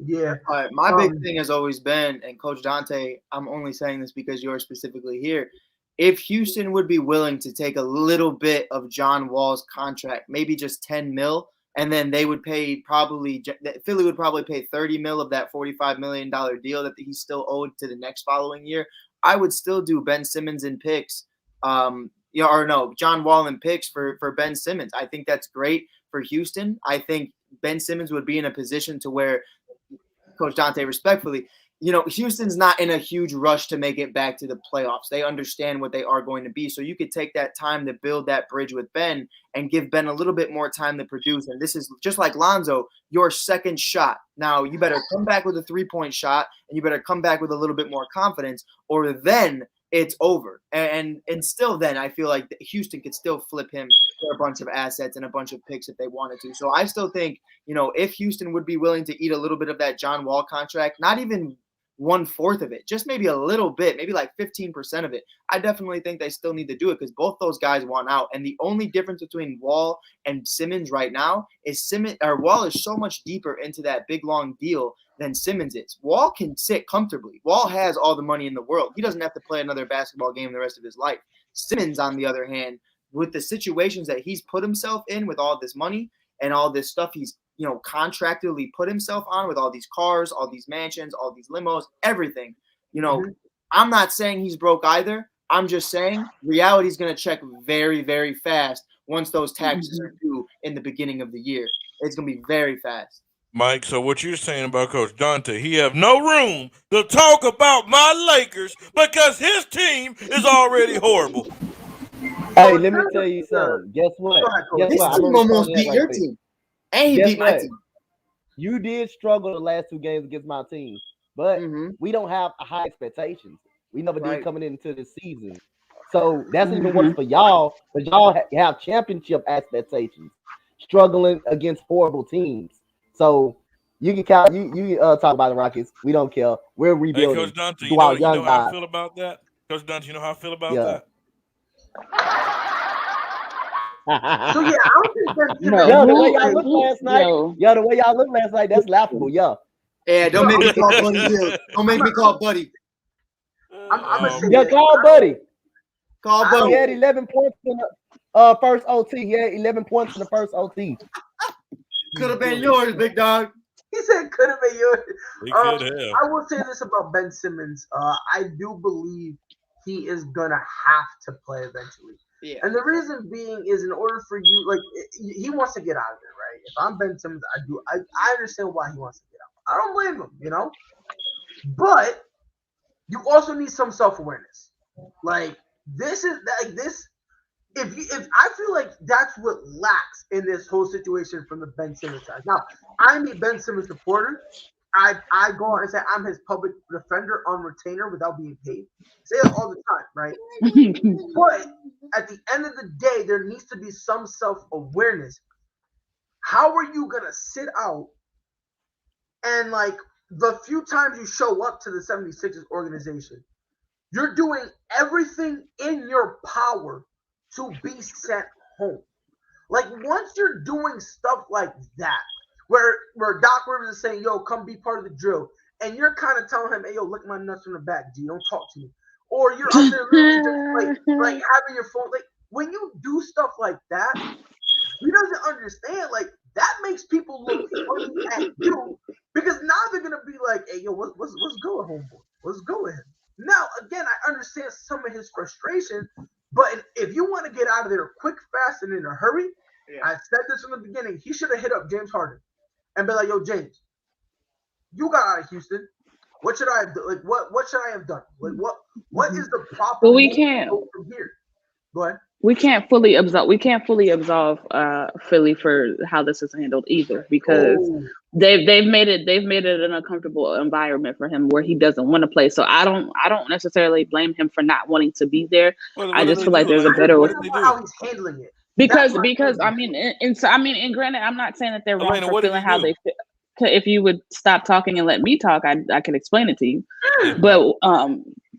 Yeah. My big thing has always been, and Coach Dante, I'm only saying this because you're specifically here. If Houston would be willing to take a little bit of John Wall's contract, maybe just 10 mil, and then they would pay Philly would probably pay 30 mil of that $45 million deal that he's still owed to the next following year, I would still do Ben Simmons and picks, John Wall and picks for Ben Simmons. I think that's great for Houston. I think Ben Simmons would be in a position to where, Coach Dante, respectfully, you know, Houston's not in a huge rush to make it back to the playoffs. They understand what they are going to be. So you could take that time to build that bridge with Ben and give Ben a little bit more time to produce. And this is just like Lonzo, your second shot. Now you better come back with a 3-point shot, and you better come back with a little bit more confidence, or then it's over. And still then I feel like Houston could still flip him for a bunch of assets and a bunch of picks if they wanted to. So I still think, you know, if Houston would be willing to eat a little bit of that John Wall contract, not even 1/4 of it, just maybe a little bit, maybe like 15% of it, I definitely think they still need to do it, because both those guys want out. And the only difference between Wall and Simmons right now is Wall is so much deeper into that big long deal than Simmons is. Wall can sit comfortably. Wall has all the money in the world. He doesn't have to play another basketball game the rest of his life. Simmons, on the other hand, with the situations that he's put himself in with all this money and all this stuff he's, contractually put himself on with all these cars, all these mansions, all these limos, everything, I'm not saying he's broke either. I'm just saying reality is going to check very, very fast once those taxes are due in the beginning of the year. It's going to be very fast. Mike, so what you're saying about Coach Dante, he have no room to talk about my Lakers because his team is already horrible. Hey, let me tell you something. Guess what? This team almost beat your team. And he beat my team. You did struggle the last 2 games against my team, but we don't have high expectations. We never did coming into the season. So that's even worse for y'all, because y'all have championship expectations, struggling against horrible teams. So you can count. You talk about the Rockets. We don't care. We're rebuilding. Hey, Coach Dante, you know how I feel about that? Coach Dante, you know how I feel about that? So yeah, I don't think the way y'all looked last night. The way y'all looked last night, that's laughable. Yeah, don't make me call Buddy Hill. Don't make me call Buddy. Call Buddy. Call Buddy. He had 11 points in the first OT. He had 11 points in the first OT. Could have been yours, big dog. He said could have been yours. He could have. I will say this about Ben Simmons. I do believe he is gonna have to play eventually. Yeah. And the reason being is in order for you, he wants to get out of there, right? If I'm Ben Simmons, I understand why he wants to get out. I don't blame him, But you also need some self-awareness. If I feel like that's what lacks in this whole situation from the Ben Simmons side. Now, I'm a Ben Simmons supporter. I go on and say I'm his public defender on retainer without being paid. Say it all the time, right? But at the end of the day, there needs to be some self-awareness. How are you gonna sit out and the few times you show up to the 76ers organization, you're doing everything in your power to be sent home? Once you're doing stuff like that, where Doc Rivers is saying, yo, come be part of the drill, and you're kind of telling him, hey, yo, lick my nuts from the back, G, don't talk to me. Or you're out there literally just having your phone. When you do stuff like that, he doesn't understand. That makes people look funny at you, because now they're gonna be like, hey, yo, what's going, homeboy? What's going? Now, again, I understand some of his frustration, but if you want to get out of there quick, fast, and in a hurry, I said this from the beginning, he should have hit up James Harden and be like, yo, James, you got out of Houston. What should I have done? What should I have done? What is the proper? But we can't. From here? Go ahead. We can't fully absolve Philly for how this is handled either, because they've made it an uncomfortable environment for him where he doesn't want to play. So I don't necessarily blame him for not wanting to be there. I just feel like there's a better way. How he's handling it. Because and granted, I'm not saying that they're wrong for feeling how they feel. If you would stop talking and let me talk, I could explain it to you. But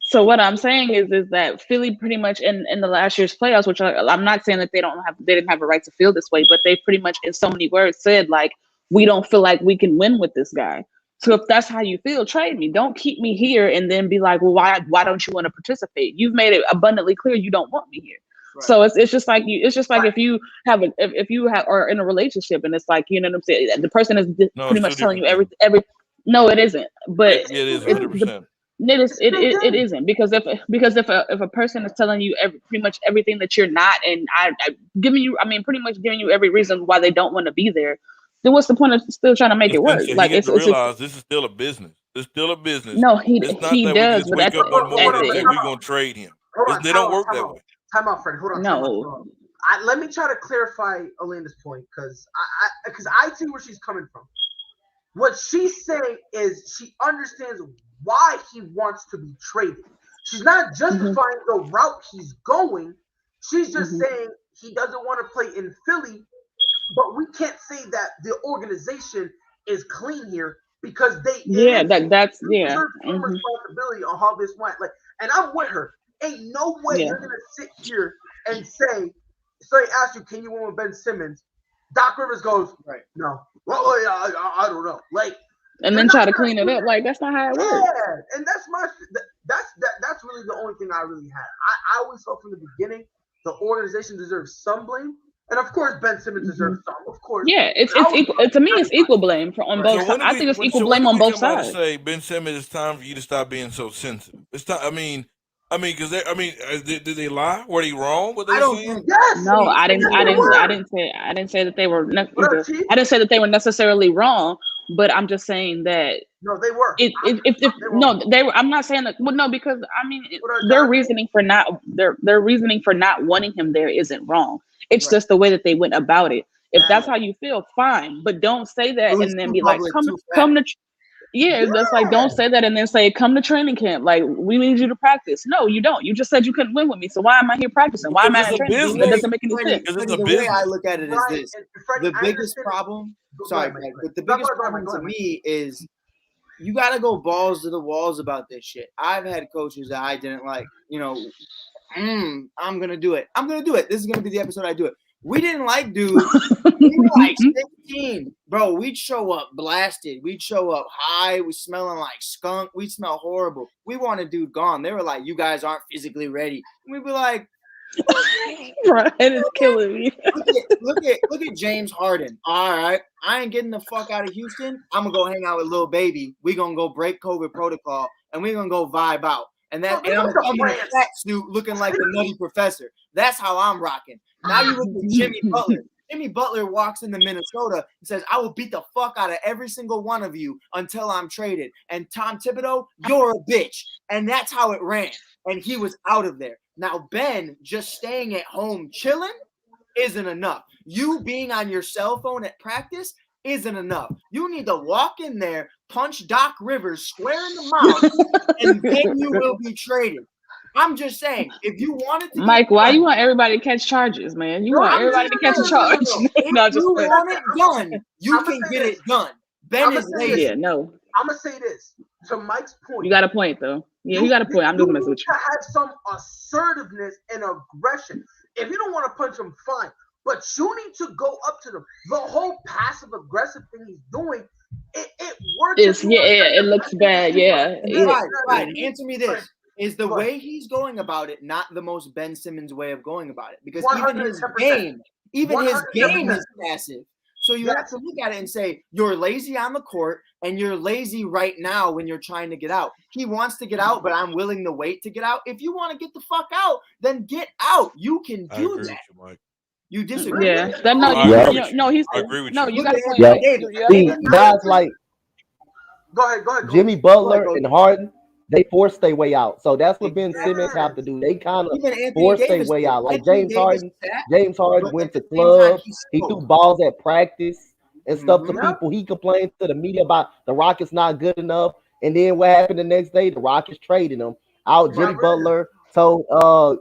so what I'm saying is that Philly pretty much in the last year's playoffs, which I'm not saying that they didn't have a right to feel this way, but they pretty much in so many words said we don't feel like we can win with this guy. So if that's how you feel, trade me. Don't keep me here and then be like, well, why don't you want to participate? You've made it abundantly clear you don't want me here. Right. So it's just like if you are in a relationship and it's like, you know what I'm saying, the person is pretty much telling you every. No, it isn't. But it is 100%. It isn't, because if a person is telling you pretty much everything that you're not, and pretty much giving you every reason why they don't want to be there, then what's the point of still trying to make it work? Realize this is still a business. It's still a business. No, he does. But wake up one morning and we're gonna trade him. They don't work that way. Time out, Freddie. Hold on. No. Let me try to clarify Elena's point, because I see where she's coming from. What she's saying is she understands why he wants to be traded. She's not justifying the route he's going. She's just saying he doesn't want to play in Philly, but we can't say that the organization is clean here, because that's some responsibility on how this went. And I'm with her. Ain't no way you're gonna sit here and say, ask you, can you win with Ben Simmons? Doc Rivers goes, no. Well, I don't know. And then try to clean it up. That's not how it works. Yeah, and that's really the only thing I really had. I always thought from the beginning the organization deserves some blame, and of course Ben Simmons deserves some, of course. Yeah, it's But I would equal. love To me, it's everybody. equal blame on both So sides. I think it's equal when blame do on we both come out and sides. say, Ben Simmons, it's time for you to stop being so sensitive? It's time. Because did they lie? Were they wrong? What they I don't saying? think. Yes, No, I yes, didn't. they were. I didn't say that they were. What up, Chief? I didn't say that they were necessarily wrong. But I'm just saying that No, they were. if They were. no, they were. I'm not saying that. Well, no, because What up, their Jonathan? reasoning for not wanting him there isn't wrong. It's Right. just the way that they went about it. If that's Yeah. how you feel, fine. But don't say It that was and then too be like, public, come too come fast. to. Yeah, that's like, don't say that and then say, come to training camp. Like, we need you to practice. No, you don't. You just said you couldn't win with me. So why am I here practicing? Why am I Because at it's a training camp? That business. doesn't make any Freddie, sense. Because it's Freddie, a the way I business. look at it is Right. this: And Freddie, the I biggest understand. problem. Go Sorry, ahead, Mike, Mike. but the No, biggest go ahead, problem Mike. to me is you got to go balls to the walls about this shit. I've had coaches that I didn't like. I'm gonna do it. I'm gonna do it. This is gonna be the episode I do it. We didn't like dudes. We were like 16. Bro, we'd show up blasted. We'd show up high. We smelling like skunk. We'd smell horrible. We want a dude gone. They were like, you guys aren't physically ready. And we'd be like, Right, it's killing me. look at James Harden. All right. I ain't getting the fuck out of Houston. I'm gonna go hang out with Lil Baby. We gonna go break COVID protocol and we gonna go vibe out. And I'm gonna come in a fat suit looking like the Nutty Professor. That's how I'm rocking. Now you look at Jimmy Butler. Jimmy Butler walks into Minnesota and says, I will beat the fuck out of every single one of you until I'm traded. And Tom Thibodeau, you're a bitch. And that's how it ran. And he was out of there. Now, Ben just staying at home chilling isn't enough. You being on your cell phone at practice isn't enough. You need to walk in there, punch Doc Rivers square in the mouth, and then you will be traded. I'm just saying, if you wanted to, Mike, why you want everybody to catch charges, man? You want everybody to catch a charge. If No, you just want it done, you I'ma can say get this. it done. Ben I'ma is say lazy. this. yeah, no. I'm gonna say this to Mike's point. You got a point though. Yeah, you got a point. I'm just messing with you. To have some assertiveness and aggression. If you don't want to punch him, fine. But you need to go up to them. The whole passive aggressive thing he's doing, it works. It looks bad. Yeah. Right. Answer me this. Is the Go way he's going about it not the most Ben Simmons way of going about it? Because 110%. even his game 110%. is passive. So you have to look at it and say, you're lazy on the court and you're lazy right now when you're trying to get out. He wants to get out, but I'm willing to wait to get out. If you want to get the fuck out, then get out. You can I do agree that. with you, Mike. You disagree? Yeah. with it? That, no, he's I agree with no, you. you got a point. Yeah. Mike. See, guys like Go ahead. Jimmy Butler Go ahead. and Harden, they force their way out. So that's what Ben Simmons have to do. They kind of Even Anthony force their Davis way did. out. Like Anthony James Davis Harden. did that, James Harden but went at to the same time, clubs. He spoke. threw balls at practice and stuff to Mhm. people. He complained to the media about the Rockets not good enough. And then what happened the next day? The Rockets traded him out. Jimmy Butler told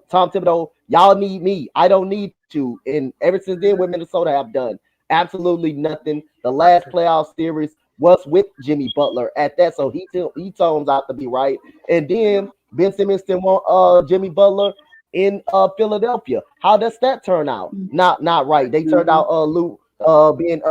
Tom Thibodeau, y'all need me. I don't need you. And ever since then, what Minnesota have done? Absolutely nothing. The last playoff series was with Jimmy Butler at that. So he told him out to be right. And then Ben Simmons didn't want Jimmy Butler in Philadelphia. How does that turn out? Not right. They turned out Luke being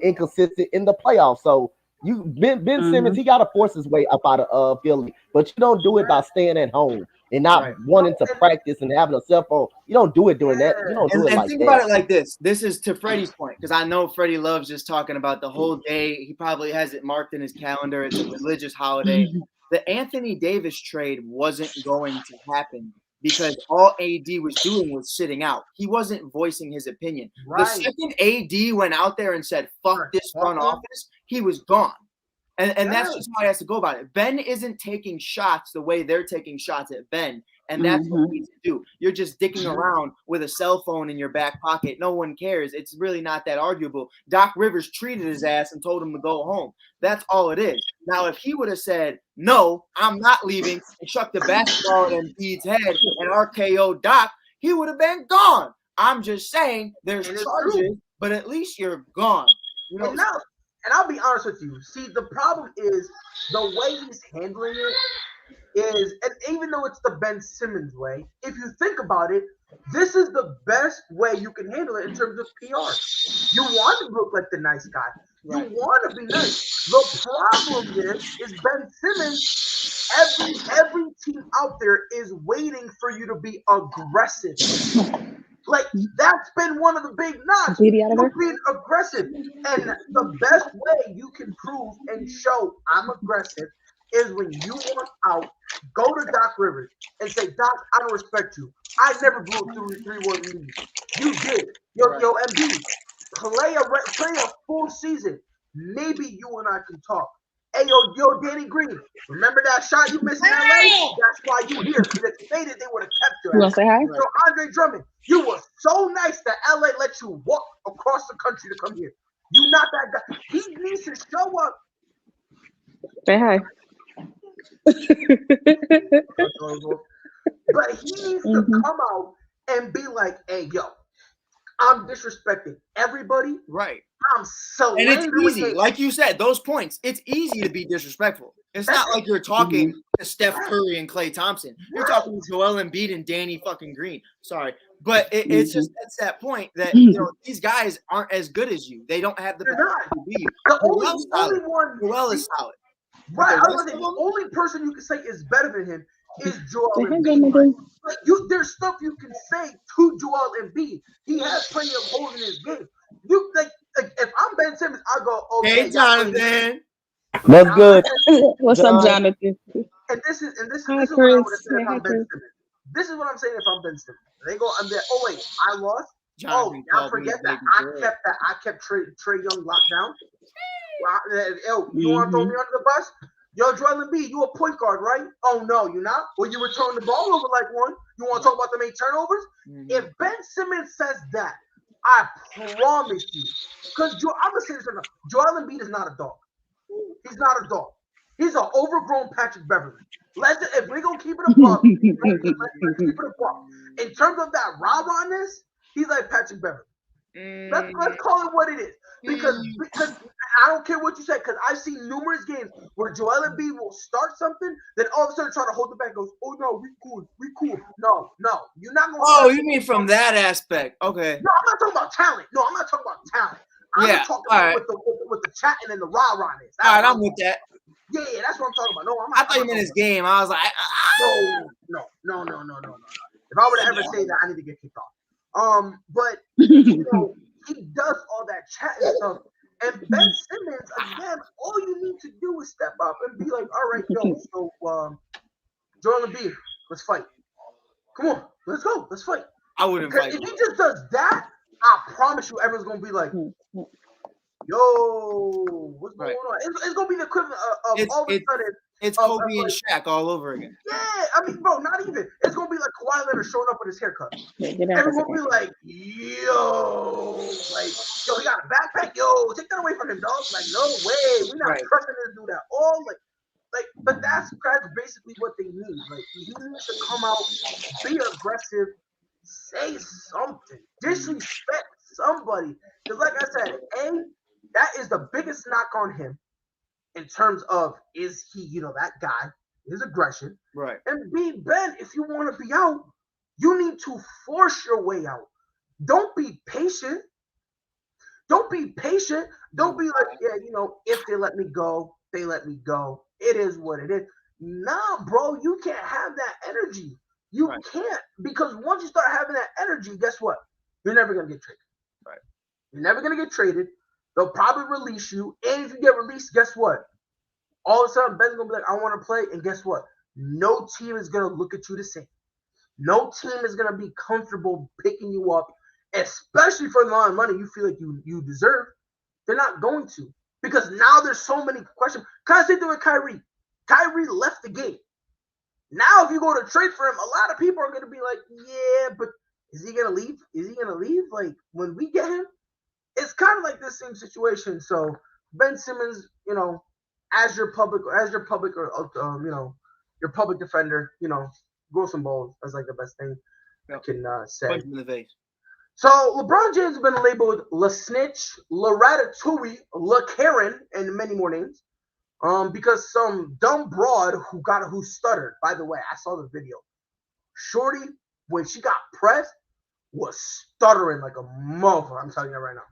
inconsistent in the playoffs. So Ben Simmons, he gotta force his way up out of Philly, but you don't do it by staying at home and not wanting to practice and having a cell phone. You don't do it during that. You don't do it And like think that. about it like this. This is to Freddie's point, because I know Freddie loves just talking about the whole day. He probably has it marked in his calendar. It's a religious holiday. The Anthony Davis trade wasn't going to happen because all AD was doing was sitting out. He wasn't voicing his opinion. The second AD went out there and said, fuck this front office, he was gone. And that's just how he has to go about it. Ben isn't taking shots the way they're taking shots at Ben. And that's what we need to do. You're just dicking around with a cell phone in your back pocket. No one cares. It's really not that arguable. Doc Rivers treated his ass and told him to go home. That's all it is. Now, if he would have said, no, I'm not leaving, and chucked the basketball at Embiid's head and RKO Doc, he would have been gone. I'm just saying there's charges, but at least you're gone. You know, and I'll be honest with you. See, the problem is the way he's handling it is, and even though it's the Ben Simmons way, if you think about it, this is the best way you can handle it in terms of PR. You want to look like the nice guy. You want to be nice. The problem is Ben Simmons. Every team out there is waiting for you to be aggressive. Like that's been one of the big knocks. You're being aggressive, and the best way you can prove and show I'm aggressive is when you want out. Go to Doc Rivers and say, Doc, I don't respect you. I never blew a 3-1 lead. You did. Yo, MB, play a full season. Maybe you and I can talk. Hey, yo, Danny Green, remember that shot you missed in LA? That's why you here. Because if you made it, they would have kept you. You want to say hi? So Andre Drummond, you were so nice that LA let you walk across the country to come here. You not that guy. He needs to show up. Say hi. But he needs to come out and be like, hey, yo, I'm disrespecting everybody. Right. I'm so and it's easy. Like you said, those points, it's easy to be disrespectful. It's not like you're talking to Steph Curry and Klay Thompson. You're talking to Joel Embiid and Danny fucking Green. Sorry. But it's just it's that point that these guys aren't as good as you. They don't have the potential to be you. Joel is solid. Right. The only person you can say is better than him is Joel Embiid. Like there's stuff you can say to Joel Embiid. He has plenty of holes in his game. You like if I'm Ben Simmons, I go, okay. Hey, Jonathan. That's good. What's up, Jonathan? And this is what I would have said if I'm Ben Simmons. This is what I'm saying if I'm Ben Simmons. They go, I'm there. Oh wait, I lost. Jonathan I forget that. I kept Trae Young locked down. Yo, you want to throw me under the bus? Yo, Joel Embiid, you a point guard, right? Oh no, you not? Well, you return the ball over like one. You want to talk about the main turnovers? If Ben Simmons says that, I promise you, because I'm gonna say this right now. Joel Embiid is not a dog. He's not a dog. He's an overgrown Patrick Beverly. If we're gonna keep it above, let's keep it above. In terms of that rah-rahness, he's like Patrick Beverly. Let's call it what it is. Because I don't care what you say, because I've seen numerous games where Joel Embiid will start something, then all of a sudden try to hold it back and goes, oh no, we cool. No, you're not gonna. Oh, you mean from that aspect? Okay. No, I'm not talking about talent. No, I'm not talking about talent. I'm talking about with the chatting and the rah-rahness. All right, I'm with that. Yeah, that's what I'm talking about. No, I thought you meant his game. I was like, no. If I were to ever say that, I need to get kicked off. But he does all that chatting stuff. And Ben Simmons, again, all you need to do is step up and be like, all right, yo, so Joel Embiid, let's fight. Come on, let's go, let's fight. I wouldn't fight. If he just does that, I promise you, everyone's gonna be like, yo, what's going on? It's gonna be the equivalent of all of a sudden. It's Kobe and Shaq all over again. Yeah, I mean, bro, not even. It's gonna be like Kawhi Leonard showing up with his haircut. Everyone will be like, yo, he got a backpack. Yo, take that away from him, dog. Like, no way, we're not trusting this dude at all. But that's basically what they need. Like, he needs to come out, be aggressive, say something, disrespect somebody. Because, like I said, that is the biggest knock on him. In terms of, is he, that guy, his aggression. Right. And B, Ben, if you want to be out, you need to force your way out. Don't be patient. Don't be patient. Don't be like, if they let me go, they let me go. It is what it is. Nah, bro, you can't have that energy. You can't. Because once you start having that energy, guess what? You're never going to get traded. Right. You're never going to get traded. They'll probably release you. And if you get released, guess what? All of a sudden, Ben's going to be like, I want to play. And guess what? No team is going to look at you the same. No team is going to be comfortable picking you up, especially for the amount of money you feel like you deserve. They're not going to. Because now there's so many questions. Kind of same thing with Kyrie. Kyrie left the game. Now, if you go to trade for him, a lot of people are going to be like, yeah, but is he going to leave? Is he going to leave? Like, when we get him? It's kind of like this same situation. So Ben Simmons, as your public or your public defender, grow some balls. That's like the best thing I can say. Punch him in the face. So LeBron James has been labeled La Snitch, La Ratatouille, La Karen, and many more names. Because some dumb broad who stuttered. By the way, I saw the video. Shorty, when she got pressed, was stuttering like a motherfucker. I'm telling you right now.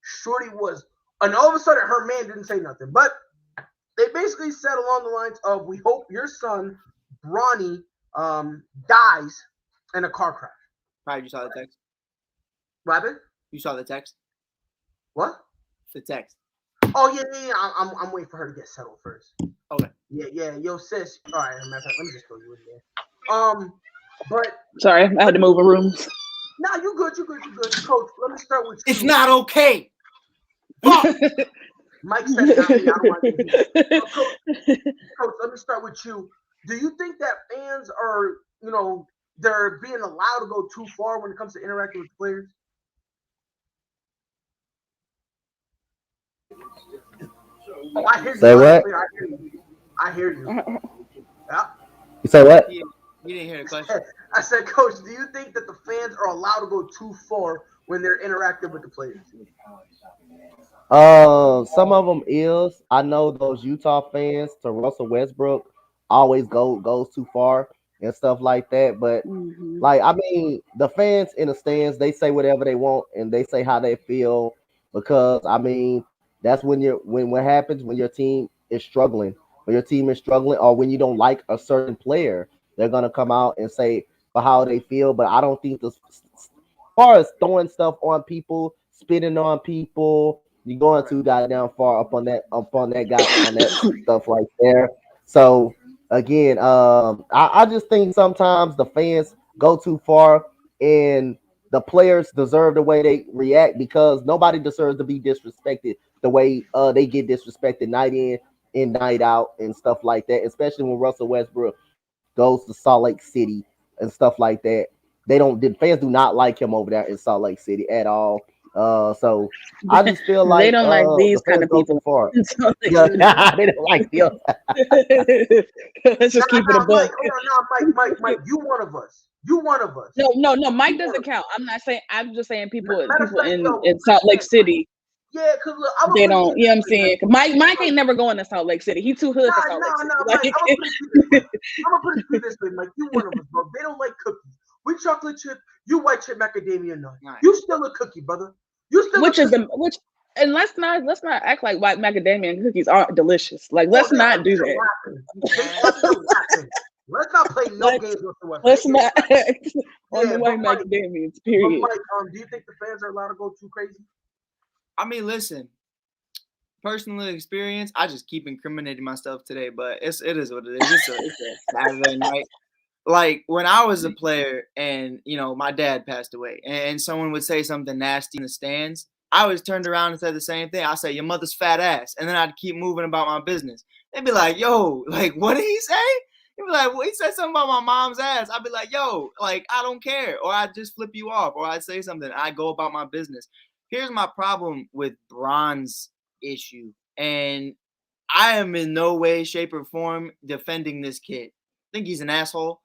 Shorty was And all of a sudden, her man didn't say nothing. But they basically said along the lines of, "We hope your son, Bronny, dies in a car crash." Pride, you saw the text. What happened? You saw the text. What? The text. Oh yeah. I'm waiting for her to get settled first. Okay. Yeah. Yo, sis. All right. Let me just throw you in there. But Sorry, I had to move rooms. nah, you good. Coach, let me start with you. It's not okay. Mike said it. I don't want to do it. Coach, let me start with you. Do you think that fans are, they're being allowed to go too far when it comes to interacting with players? Oh, I hear you. Say what? I hear you. Yeah. You say what? You didn't hear the question. I said, Coach, do you think that the fans are allowed to go too far when they're interacting with the players? Some of them is. I know those Utah fans to Russell Westbrook always goes too far and stuff like that. But like, I mean, the fans in the stands, they say whatever they want and they say how they feel, because I mean, that's when what happens when your team is struggling. When your team is struggling, or when you don't like a certain player, they're gonna come out and say for how they feel. But I don't think as far as throwing stuff on people, spitting on people, you're going too goddamn far up on that guy on that stuff right there. So again, I just think sometimes the fans go too far, and the players deserve the way they react, because nobody deserves to be disrespected the way they get disrespected night in and night out and stuff like that. Especially when Russell Westbrook goes to Salt Lake City and stuff like that. The fans do not like him over there in Salt Lake City at all. So I just feel like they don't like these the kind of fans go people. too far. So Yeah, they don't like them. let's just keep it a buck. Mike, you one of us. You one of us. No, Mike doesn't count. I'm not saying. I'm just saying people Matter of fact, in Salt Lake City. Yeah, because They don't. You know what I'm saying? Mike ain't never going to Salt Lake City. He too hood for Salt Lake City. Mike, I'm gonna put it this way, Mike. You one of us, bro. They don't like cookies. We chocolate chip. You white chip macadamia nut. Right. You still a cookie, brother. You still and let's not act like white macadamia and cookies aren't delicious. Like, let's not do that. Let's not play no games whatsoever. Let's not act on the white macadamias. Period. But Mike, do you think the fans are allowed to go too crazy? I mean, listen. Personal experience, I just keep incriminating myself today, but it is what it is. It's a Saturday night. Like, when I was a player and, my dad passed away and someone would say something nasty in the stands, I always turned around and said the same thing. I say, your mother's fat ass. And then I'd keep moving about my business. They'd be like, yo, like, what did he say? He'd be like, well, he said something about my mom's ass. I'd be like, yo, like, I don't care. Or I'd just flip you off. Or I'd say something. I go about my business. Here's my problem with Bron's issue. And I am in no way, shape, or form defending this kid. I think he's an asshole.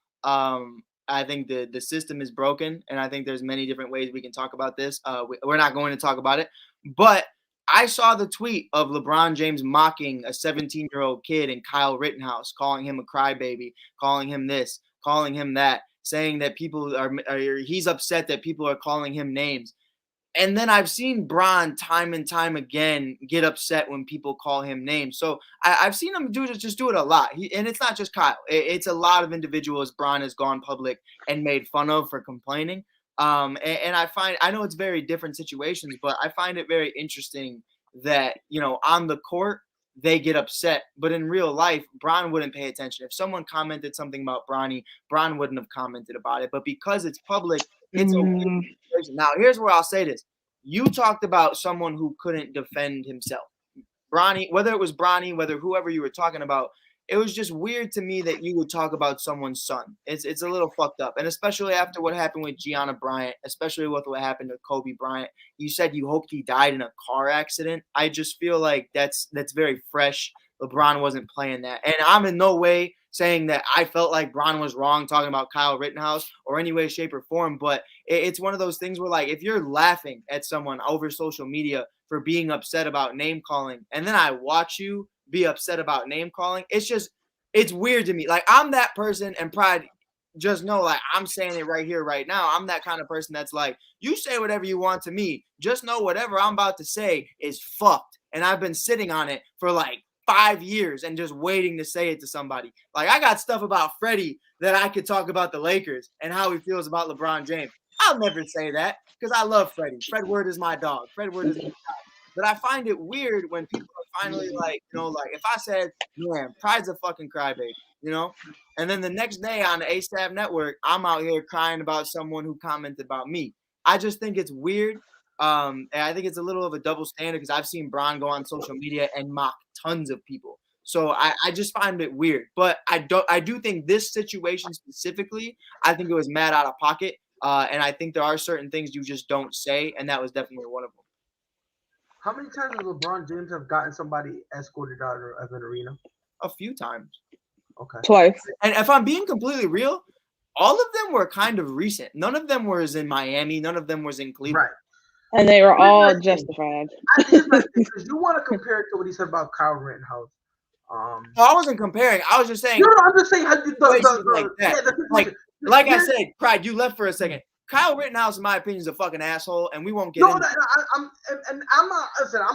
I think the system is broken, and I think there's many different ways we can talk about this. We're not going to talk about it, but I saw the tweet of LeBron James mocking a 17-year-old kid in Kyle Rittenhouse, calling him a crybaby, calling him this, calling him that, saying that he's upset that people are calling him names. And then I've seen Bron time and time again get upset when people call him names. So I've seen him do it a lot. And it's not just Kyle. It's a lot of individuals Bron has gone public and made fun of for complaining. And I know it's very different situations, but I find it very interesting that, on the court, they get upset. But in real life, Bron wouldn't pay attention. If someone commented something about Bronny, Bron wouldn't have commented about it. But because it's public, it's okay. Now, here's where I'll say this. You talked about someone who couldn't defend himself. Bronny, whether it was Bronny, whether whoever you were talking about, it was just weird to me that you would talk about someone's son. It's a little fucked up. And especially after what happened with Gianna Bryant, especially with what happened to Kobe Bryant. You said you hoped he died in a car accident. I just feel like that's very fresh. LeBron wasn't playing that. And I'm in no way saying that I felt like Bron was wrong talking about Kyle Rittenhouse or any way, shape, or form. But it's one of those things where, like, if you're laughing at someone over social media for being upset about name calling, and then I watch you be upset about name calling, it's weird to me. Like, I'm that person, and Pride, just know, like, I'm saying it right here, right now. I'm that kind of person that's like, you say whatever you want to me. Just know whatever I'm about to say is fucked. and I've been sitting on it for like 5 years and just waiting to say it to somebody. Like I got stuff about Freddie that I could talk about the Lakers and how he feels about LeBron James. I'll never say that because I love Freddie. Fred Word is my dog. Fred Word is my dog. But I find it weird when people are finally like, like if I said, man, Pride's a fucking crybaby, and then the next day on the ASAP network, I'm out here crying about someone who commented about me. I just think it's weird. And I think it's a little of a double standard because I've seen Bron go on social media and mock tons of people. So I just find it weird. But I do think this situation specifically, I think it was mad out of pocket. And I think there are certain things you just don't say, and that was definitely one of them. How many times has LeBron James have gotten somebody escorted out of an arena? A few times. Okay. Twice. And if I'm being completely real, all of them were kind of recent. None of them was in Miami. None of them was in Cleveland. Right. And they were all justified. Because you want to compare it to what he said about Kyle Rittenhouse. No, I wasn't comparing. I was just saying. No, I'm just saying how you like I said, Pride, you left for a second. Kyle Rittenhouse, in my opinion, is a fucking asshole, and we won't get into I'm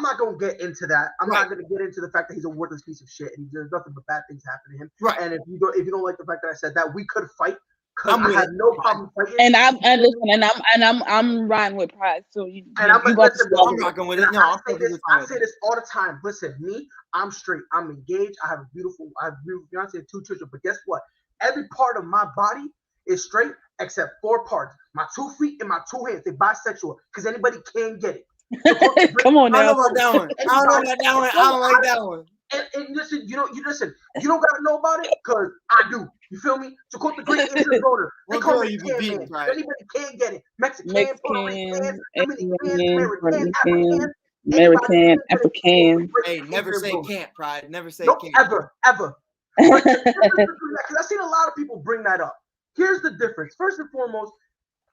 not gonna get into that. I'm not gonna get into the fact that he's a worthless piece of shit and there's nothing but bad things happen to him. Right. And if you don't like the fact that I said that, we could fight. I had no problem fighting. And I'm riding with Pride. So I'm rocking with it. No, I say this all the time. Listen, me, I'm straight. I'm engaged. I have a beautiful fiance and 2 children. But guess what? Every part of my body is straight except 4 parts. My 2 feet and my 2 hands. They're bisexual because anybody can get it. Come on now. I don't know about that one. I don't like that one. And listen, you don't gotta know about it because I do. You feel me? To quote the great Asian voter, they call me Can Man. Right? Anybody can get it. Mexican, American, African. Hey, never say can't, Pride. Never say nope, can't. Ever. Because I've seen a lot of people bring that up. Here's the difference. First and foremost,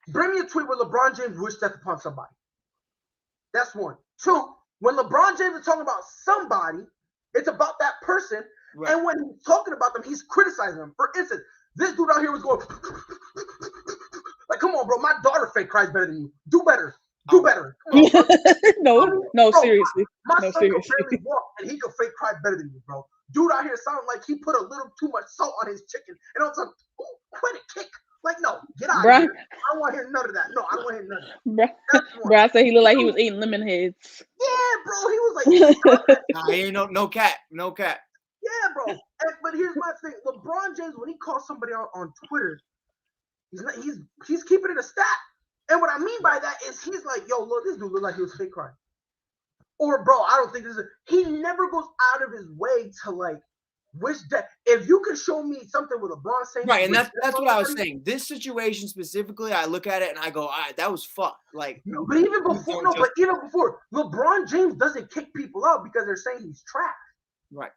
bring me a tweet where LeBron James wished death upon somebody. That's one. 2, when LeBron James is talking about somebody, it's about that person. Right. And when he's talking about them, he's criticizing them. For instance, this dude out here was going, like, come on, bro. My daughter fake cries better than you. Do better. Do better. Come on, no, seriously. My son can barely walk, and he can fake cry better than you, bro. Dude out here sounding like he put a little too much salt on his chicken. And all of a sudden, quit it, kick. Like, no, get out of here. I don't want to hear none of that. No, I don't want to hear none of that. Bro, I said he looked like he was eating lemon heads. Yeah, bro. He was like, nah, he ain't no cat. No cat. Yeah, bro. But here's my thing. LeBron James, when he calls somebody out on Twitter, he's keeping it a stat. And what I mean by that is he's like, yo, look, this dude looked like he was fake crying. Or, bro, I don't think this is. He never goes out of his way to like wish that. If you can show me something with LeBron saying, right, and that's what I was saying. This situation specifically, I look at it and I go, all right, that was fucked. Like, but even before, LeBron James doesn't kick people out because they're saying he's trash. Right.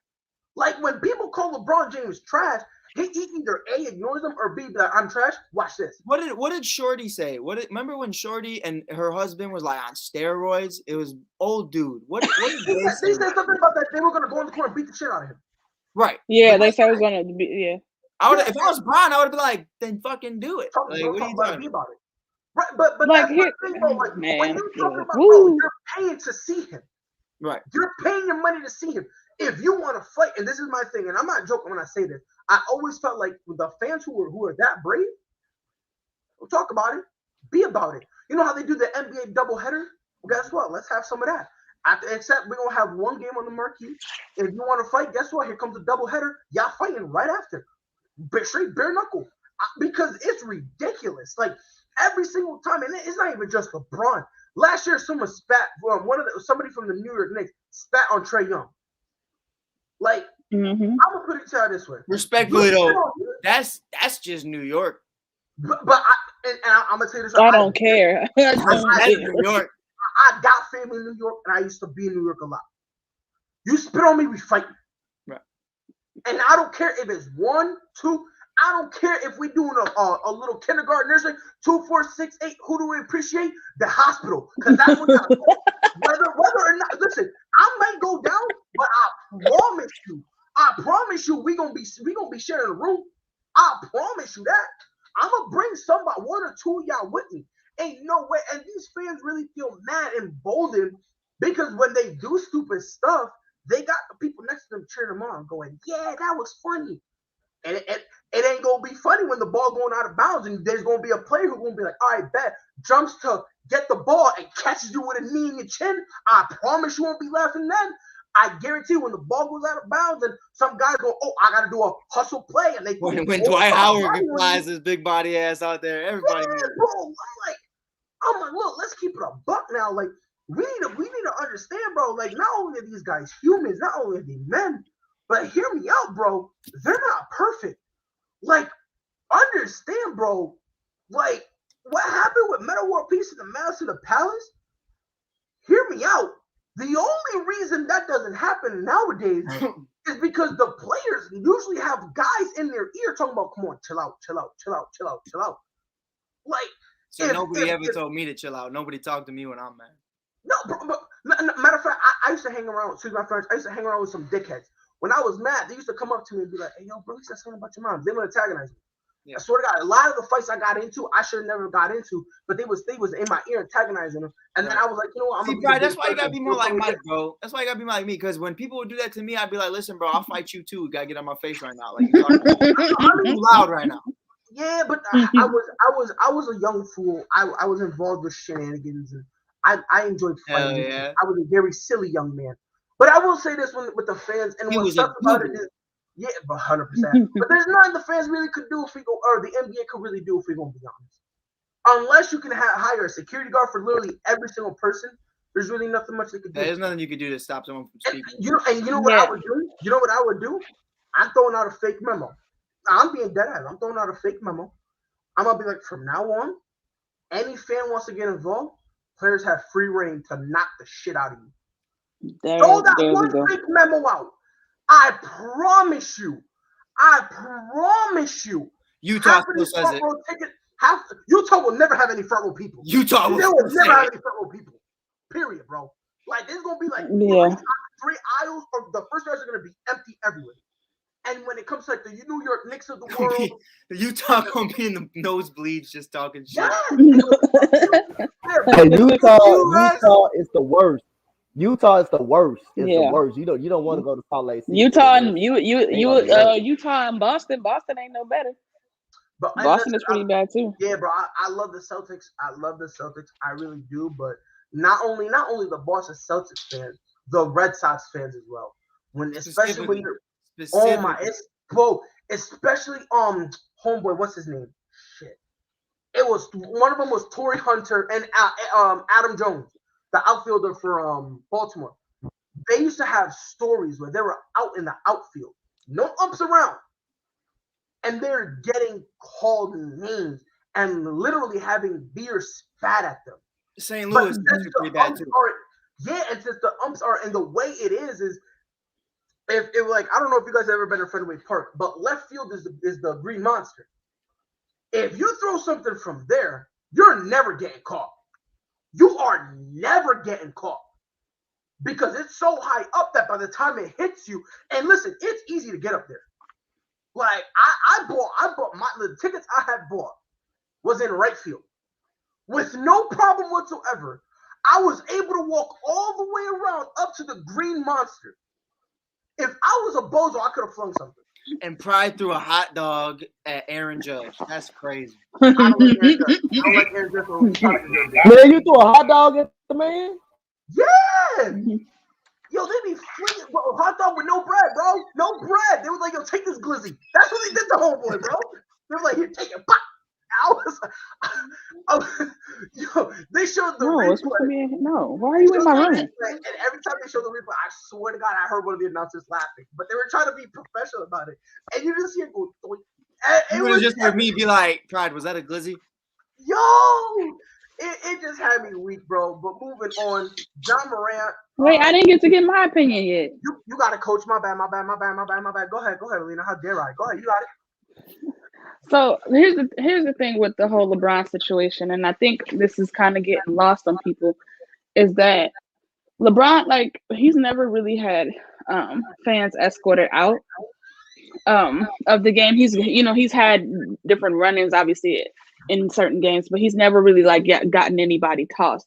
Like when people call LeBron James trash, he either A, ignores them, or B, like, I'm trash. Watch this. What did Shorty say? Remember when Shorty and her husband was like on steroids? It was old dude. What did they say? They said something about that they were gonna go in the corner and beat the shit out of him. Right. Yeah, they said it was gonna be. Yeah. If I was Bron, I would be like, then fucking do it. Like, what are you talking about? Right, but like, that's here, the thing, though. Like, man, when you're talking about, bro, you're paying to see him. Right. You're paying your money to see him. If you want to fight, and this is my thing, and I'm not joking when I say this, I always felt like with the fans who are that brave, we'll talk about it, be about it. You know how they do the NBA doubleheader? Well, guess what? Let's have some of that. Except we're gonna have one game on the marquee. If you want to fight, guess what? Here comes a doubleheader. Y'all fighting right after, straight bare knuckle, because it's ridiculous. Like every single time, and it's not even just LeBron. Last year, someone spat somebody from the New York Knicks spat on Trae Young. Like, I'm gonna put it to you this way. Respectfully, though, that's just New York. But I'm gonna say this. I don't care. That's New York. I got family in New York, and I used to be in New York a lot. You spit on me, we fight. Right. And I don't care if it's 1, 2. I don't care if we're doing a little kindergarten nursery, 2, 4, 6, 8. Who do we appreciate? The hospital, because that's what whether or not. Listen, I might go down, but I promise you, we gonna be sharing a room. I promise you that. I'm gonna bring somebody, 1 or 2 of y'all with me. Ain't no way. And these fans really feel mad and emboldened Because when they do stupid stuff, they got the people next to them cheering them on, going, "Yeah, that was funny." And it ain't gonna be funny when the ball going out of bounds, and there's gonna be a player who's gonna be like, "All right, bet," jumps to get the ball and catches you with a knee in your chin. I promise you won't be laughing then. I guarantee when the ball goes out of bounds and some guys go, "Oh, I gotta do a hustle play," and they When go, Dwight "Oh, Howard body flies his big body ass out there, everybody yeah, knows. bro. I'm like, look, let's keep it a buck now. Like, we need to understand, bro. Like, not only are these guys humans, not only are they men, but hear me out, bro. They're not perfect. Like, understand, bro. Like, what happened with Metal World Peace and the Malice of the Palace? Hear me out. The only reason that doesn't happen nowadays is because the players usually have guys in their ear talking about, "Come on, chill out, chill out, chill out, chill out, chill out." Like, So nobody ever told me to chill out. Nobody talked to me when I'm mad. No, bro, matter of fact, I used to hang around, excuse my friends, I used to hang around with some dickheads. When I was mad, they used to come up to me and be like, "Hey, yo, bro, he said something about your mom." They would antagonize me. Yeah. I swear to God, a lot of the fights I got into, I should have never got into, but they was in my ear antagonizing them. And then I was like, you know what? See, bro, that's why you gotta be more like Mike, bro. That's why you gotta be like me. Because when people would do that to me, I'd be like, "Listen, bro, I'll fight you too. You gotta get on my face right now. Like, I'm too loud right now." Yeah, but I was a young fool. I was involved with shenanigans, and I enjoyed fighting. Yeah. I was a very silly young man. But I will say this with the fans, and He what was sucks a about it goober. is, yeah, but 100%. But there's nothing the fans really could do if we go, or the NBA could really do if we're gonna be honest. Unless you can hire a security guard for literally every single person, there's really nothing much they could do. There's nothing you could do to stop someone from speaking. You know what I would do? You know what I would do? I'm throwing out a fake memo. I'm being dead ass. I'm throwing out a fake memo. I'm gonna be like, from now on, any fan wants to get involved, players have free reign to knock the shit out of you. Throw that one fake memo out. I promise you. Utah still says it. Utah will never have any front row people. Utah will never have any front row people. Period, bro. Like, there's gonna be like 3 aisles, or the first aisles are gonna be empty everywhere. And when it comes to like the New York Knicks of the world, Utah gonna be in the nosebleeds just talking shit. Hey, Utah is the worst. Utah is the worst. It's the worst. You don't want to go to Salt Lake City. Utah and Utah and Boston. Boston ain't no better. But Boston is pretty bad too. Yeah, bro. I love the Celtics. I really do. But not only the Boston Celtics fans, the Red Sox fans as well. Especially when you're especially homeboy, what's his name? Shit. It was one of them was Torrey Hunter and Adam Jones, the outfielder for Baltimore. They used to have stories where they were out in the outfield, no umps around, and they're getting called names and literally having beer spat at them. St. Louis is pretty bad too. And since the umps are, and the way it is if it like, I don't know if you guys have ever been to Fenway Park, but left field is the Green Monster. If you throw something from there, you're never getting caught. You are never getting caught because it's so high up that by the time it hits you, and listen, it's easy to get up there. Like I bought the tickets I had bought was in right field with no problem whatsoever. I was able to walk all the way around up to the Green Monster. If I was a bozo, I could have flung something. And Pride threw a hot dog at Aaron Judge. That's crazy. I don't like Aaron Judge. Man, you threw a hot dog at the man? Yeah. Yo, they be flinging hot dog with no bread, bro. No bread. They was like, "Yo, take this glizzy." That's what they did to homeboy, bro. They were like, "Here, take it." Pop. I was, yo, they showed the replay. No, why are you in my room? And every time they showed the replay, I swear to God, I heard one of the announcers laughing. But they were trying to be professional about it, and you just see it go. It was just heard me be like, "Pride, was that a glizzy?" Yo, it just had me weak, bro. But moving on, John Morant. Wait, I didn't get to get my opinion yet. You got to coach. My bad. Go ahead, Alina. How dare I? Go ahead, you got it. So here's the thing with the whole LeBron situation, and I think this is kind of getting lost on people, is that LeBron, like, he's never really had fans escorted out of the game. He's had different run-ins, obviously, in certain games, but he's never really like gotten anybody tossed.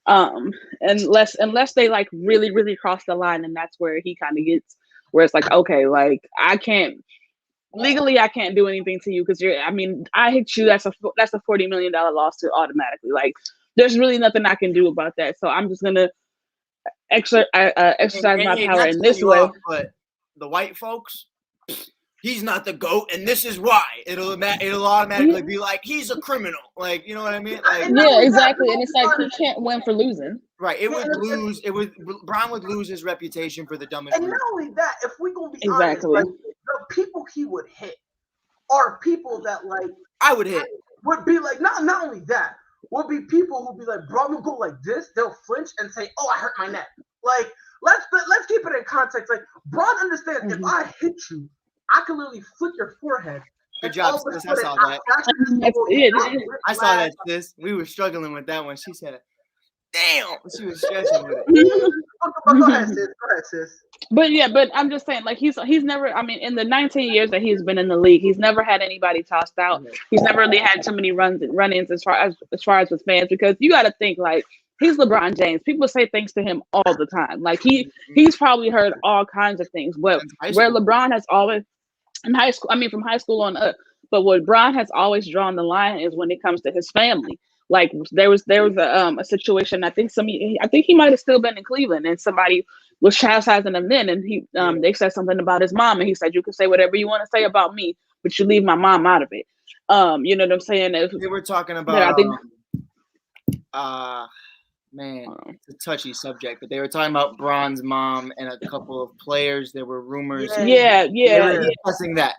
Unless they like really, really cross the line, and that's where he kind of gets where it's like, okay, like I can't legally, I can't do anything to you because I mean, I hit you. That's a $40 million lawsuit automatically. Like, there's really nothing I can do about that. So I'm just gonna exercise my power not to in cut this you way. off, but the white folks, he's not the GOAT, and this is why. It'll automatically be like he's a criminal. Like, you know what I mean? Like, Yeah, exactly. And it's like he can't win for losing. right. Brown would lose his reputation for the dumbest. And not only that, if we gonna be Exactly. honest, like, the people he would hit are people that like I would hit. Would be like not only that, would be people who be like, bro, I'm gonna go like this. They'll flinch and say, "Oh, I hurt my neck." Like, let's keep it in context. Like, Braun understands if I hit you, I can literally flick your forehead. Good job, sis. I saw that. I saw that, sis. We were struggling with that one. She said, "Damn," she was stressing with it. Go ahead, sis. But I'm just saying, like he's never. I mean, in the 19 years that he's been in the league, he's never had anybody tossed out. He's never really had too many run-ins as far as with fans, because you got to think like he's LeBron James. People say things to him all the time. Like he's probably heard all kinds of things. But where LeBron has always in high school, I mean from high school on up. But what Bron has always drawn the line is when it comes to his family. Like there was a situation. I think he might have still been in Cleveland, and somebody was chastising him then, and they said something about his mom, and he said, "You can say whatever you want to say about me, but you leave my mom out of it." You know what I'm saying? They were talking about. Man, it's a touchy subject, but they were talking about Bron's mom and a couple of players. There were rumors. Yeah. Discussing that.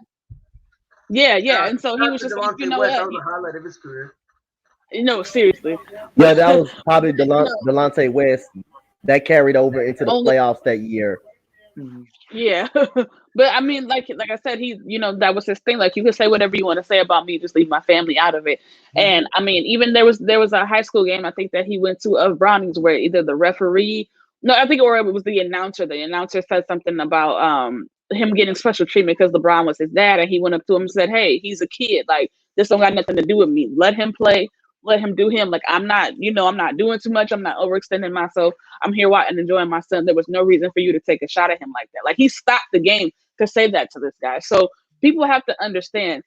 Yeah. And so he was just like, you know what? That was a highlight of his career. No, seriously. Yeah, that was probably Delonte West that carried over into the playoffs that year. Yeah, but I mean, like I said, that was his thing. Like, you can say whatever you want to say about me, just leave my family out of it. And I mean, even there was a high school game I think that he went to of Brownies where either the referee, or it was the announcer. The announcer said something about him getting special treatment because LeBron was his dad, and he went up to him and said, "Hey, he's a kid. Like, this don't got nothing to do with me. Let him play. Let him do him. Like, I'm not doing too much. I'm not overextending myself. I'm here watching, enjoying my son. There was no reason for you to take a shot at him like that." Like, he stopped the game to say that to this guy. So people have to understand,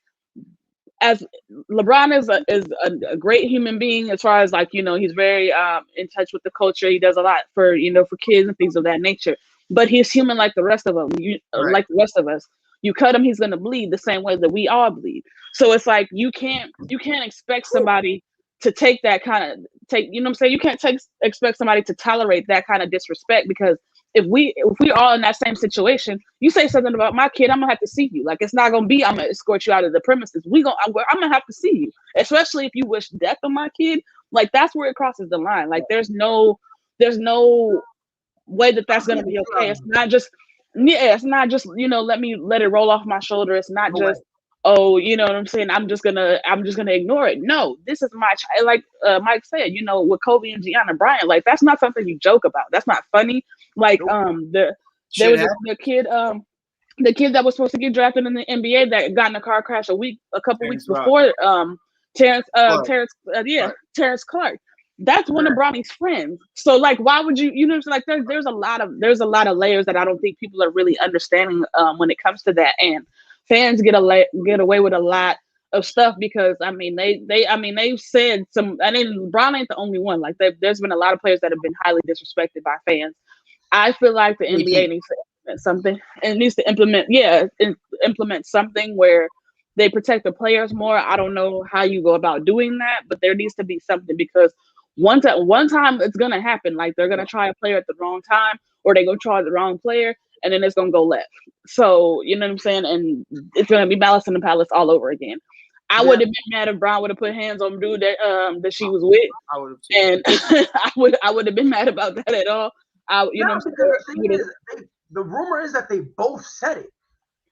as LeBron is a great human being as far as like, he's very in touch with the culture. He does a lot for kids and things of that nature. But he's human like the rest of them. Like the rest of us. You cut him, he's gonna bleed the same way that we all bleed. So it's like you can't expect somebody to take that kind of you know what I'm saying? You can't expect somebody to tolerate that kind of disrespect, because if we all in that same situation, you say something about my kid, I'm gonna have to see you. Like, it's not gonna be I'm gonna escort you out of the premises. I'm gonna have to see you, especially if you wish death on my kid. Like, that's where it crosses the line. Like, there's no way that's gonna be okay. It's not just let it roll off my shoulder. It's not just you know what I'm saying, I'm just gonna ignore it. No, this is my child. Like Mike said, with Kobe and Gianna Bryant, like, that's not something you joke about. That's not funny. Like, there was the kid that was supposed to get drafted in the NBA that got in a car crash a couple weeks before Terrence Clark. That's one of Bronny's friends. So, like, why would you like, there's a lot of layers that I don't think people are really understanding when it comes to that. And fans get away with a lot of stuff because they've said some. I mean, Bron ain't the only one. Like, there's been a lot of players that have been highly disrespected by fans. I feel like the NBA needs to implement something. It needs to implement something where they protect the players more. I don't know how you go about doing that, but there needs to be something, because one time it's gonna happen. Like, they're gonna try a player at the wrong time, or they go try the wrong player, and then it's gonna go left. So, you know what I'm saying? And it's gonna be Malice in the Palace all over again. I would have been mad if Brown would have put hands on dude that she was with. I would have too. And I would have been mad about that at all. The rumor is that they both said it.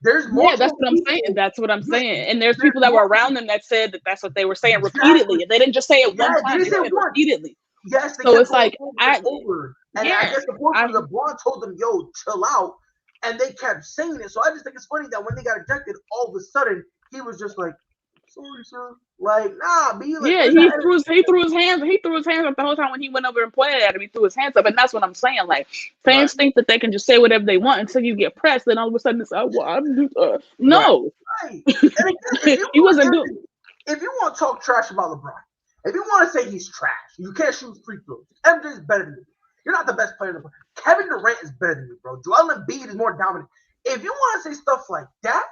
There's more. Yeah, that's what I'm saying. That's what I'm saying. And there's people that were around them that said that that's what they were saying repeatedly. They didn't just say it one time. They said it repeatedly. Yes. So it's like I guess the point was LeBron told them, "Yo, chill out," and they kept saying it. So I just think it's funny that when they got ejected, all of a sudden he was just like, sorry, sir. Like, nah, be like, Yeah, he threw his hands up the whole time when he went over and pointed at him. He threw his hands up, and that's what I'm saying. Like, fans think that they can just say whatever they want until you get pressed, then all of a sudden it's no. Right. And again, He wasn't doing. If you want to talk trash about LeBron, if you want to say he's trash, you can't shoot free throws. MJ's better than you. You're not the best player in the world. Kevin Durant is better than you, bro. Joel Embiid is more dominant. If you want to say stuff like that,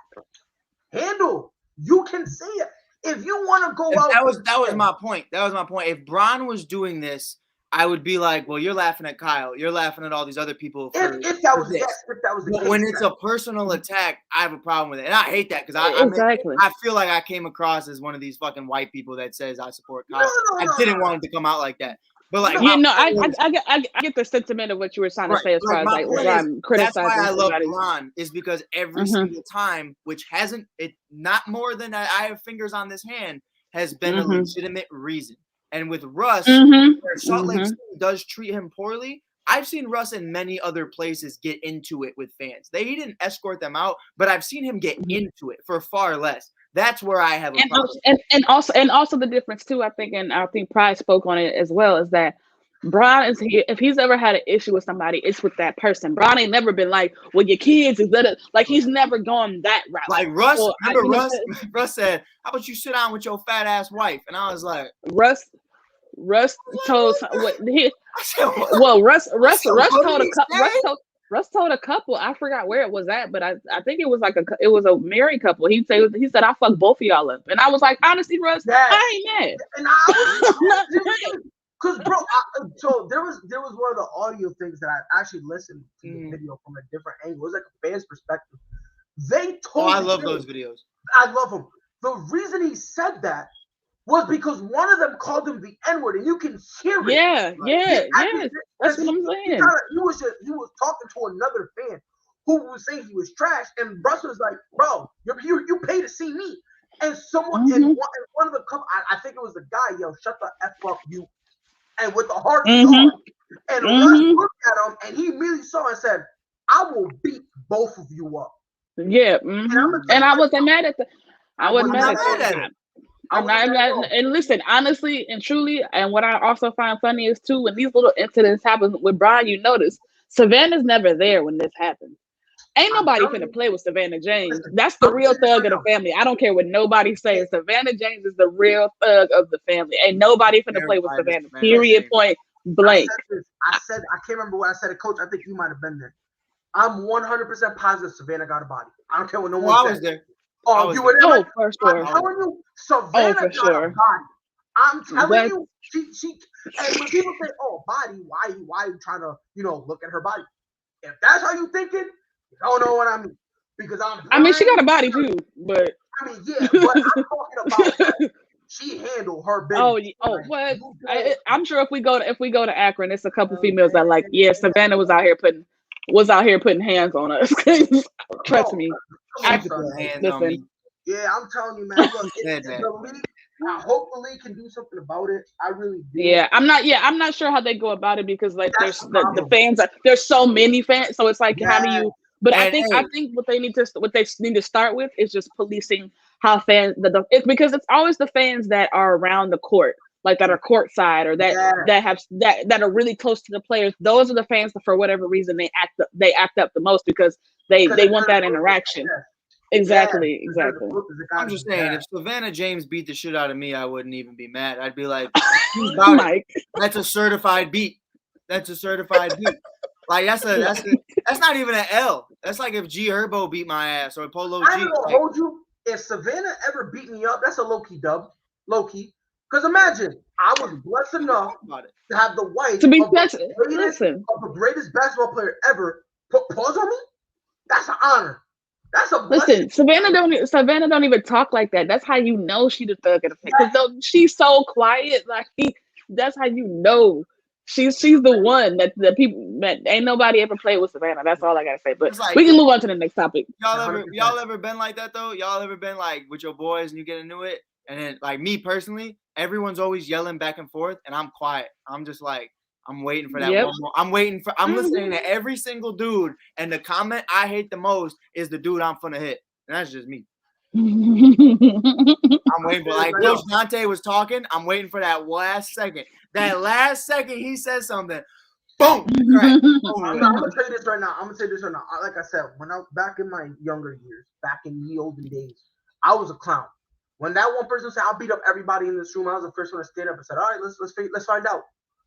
handle. You can say it. If you want to go out, that was my point. That was my point. If Bron was doing this, I would be like, well, you're laughing at Kyle. You're laughing at all these other people. If that was the case, when it's a personal attack, I have a problem with it, and I hate that because I feel like I came across as one of these fucking white people that says I support Kyle. I didn't want it to come out like that. But like, I get the sentiment of what you were trying to say as far as like I'm criticizing. That's why I love Bron is because every single time, which hasn't not more than I have fingers on this hand, has been a legitimate reason. And with Russ, where Salt Lake City does treat him poorly, I've seen Russ in many other places get into it with fans. He didn't escort them out, but I've seen him get into it for far less. That's where I have a problem. And also the difference too, I think Pride spoke on it as well, is that Bron is if he's ever had an issue with somebody, it's with that person. Bron ain't never been like, well, your kids is that like he's never gone that route. Like Russ, Russ said, how about you sit down with your fat ass wife? And I was like, Russ told what he well Russ told a couple, I forgot where it was at, but I think it was like it was a married couple. He said I fucked both of y'all up, and I was like, honestly, Russ, I ain't mad. And I was because bro, so there was one of the audio things that I actually listened to the video from a different angle. It was like a fan's perspective. They told I love those videos. I love them. The reason he said that was because one of them called him the N-word, and you can hear it. Yeah. That's what I'm saying. He was talking to another fan who was saying he was trash, and Russ was like, "Bro, you pay to see me." And someone in one of the couple, I think it was the guy, yelled, "Shut the F up, you!" And with the heart on, and Russ looked at him, and he immediately saw and said, "I will beat both of you up." Yeah, and I wasn't mad at I wasn't mad at it. And listen, honestly and truly, and what I also find funny is too, when these little incidents happen with Brian, you notice Savannah's never there when this happens. Ain't nobody finna play with Savannah James. That's the real thug of the family. I don't care what nobody says. Savannah James is the real thug of the family. Ain't nobody finna play with Savannah. Period. Point blank. I can't remember what I said to Coach. I think you might have been there. I'm 100% positive Savannah got a body. I don't care what no one says. I was there. Oh, you were there? Oh, for sure. I'm telling you, Savannah got a body. I'm telling you, she. And when people say, "Oh, body," why are you trying to, look at her body? If that's how you thinking, you don't know what I mean. Because I mean, she got a body too, but I mean, yeah, but I'm talking about she handled her business. What? I'm sure if we go to Akron, it's a couple females that like, yeah, Savannah was out here putting hands on us. Trust me. Listen. Yeah, I'm telling you, man. Look, the league, I hope the league can do something about it. I really do. Yeah, I'm not sure how they go about it because like there's the fans there's so many fans, so it's like how do you? But I think what they need to start with is just policing how fans because it's always the fans that are around the court, like that are courtside or that are really close to the players. Those are the fans that for whatever reason they act up the most because they want that interaction. Exactly. I'm just saying, if Savannah James beat the shit out of me, I wouldn't even be mad. I'd be like, that's a certified beat. That's a certified beat. Like that's not even an L. That's like if G Herbo beat my ass or Polo G. I don't hold you. If Savannah ever beat me up, that's a low-key dub. Low-key. Because imagine, I was blessed enough to have the wife to be of the greatest basketball player ever put pause on me. That's an honor. That's a blessing. Listen, Savannah don't even talk like that. That's how you know she the thug of the family. Because she's so quiet. Like that's how you know she's the one that the people that ain't nobody ever played with Savannah. That's all I gotta say. But like, we can move on to the next topic. Y'all ever been like that though? Y'all ever been like with your boys and you get into it, and then like me personally, everyone's always yelling back and forth, and I'm quiet. I'm just like. I'm waiting for that one more. I'm listening to every single dude, and the comment I hate the most is the dude I'm finna hit. And that's just me. I'm waiting for, like Coach Dante was talking. I'm waiting for that last second. That last second he says something. Boom. Right. I'm gonna tell you this right now. Like I said, when I was back in my younger years, back in the olden days, I was a clown. When that one person said, "I'll beat up everybody in this room," I was the first one to stand up and said, "All right, let's find out.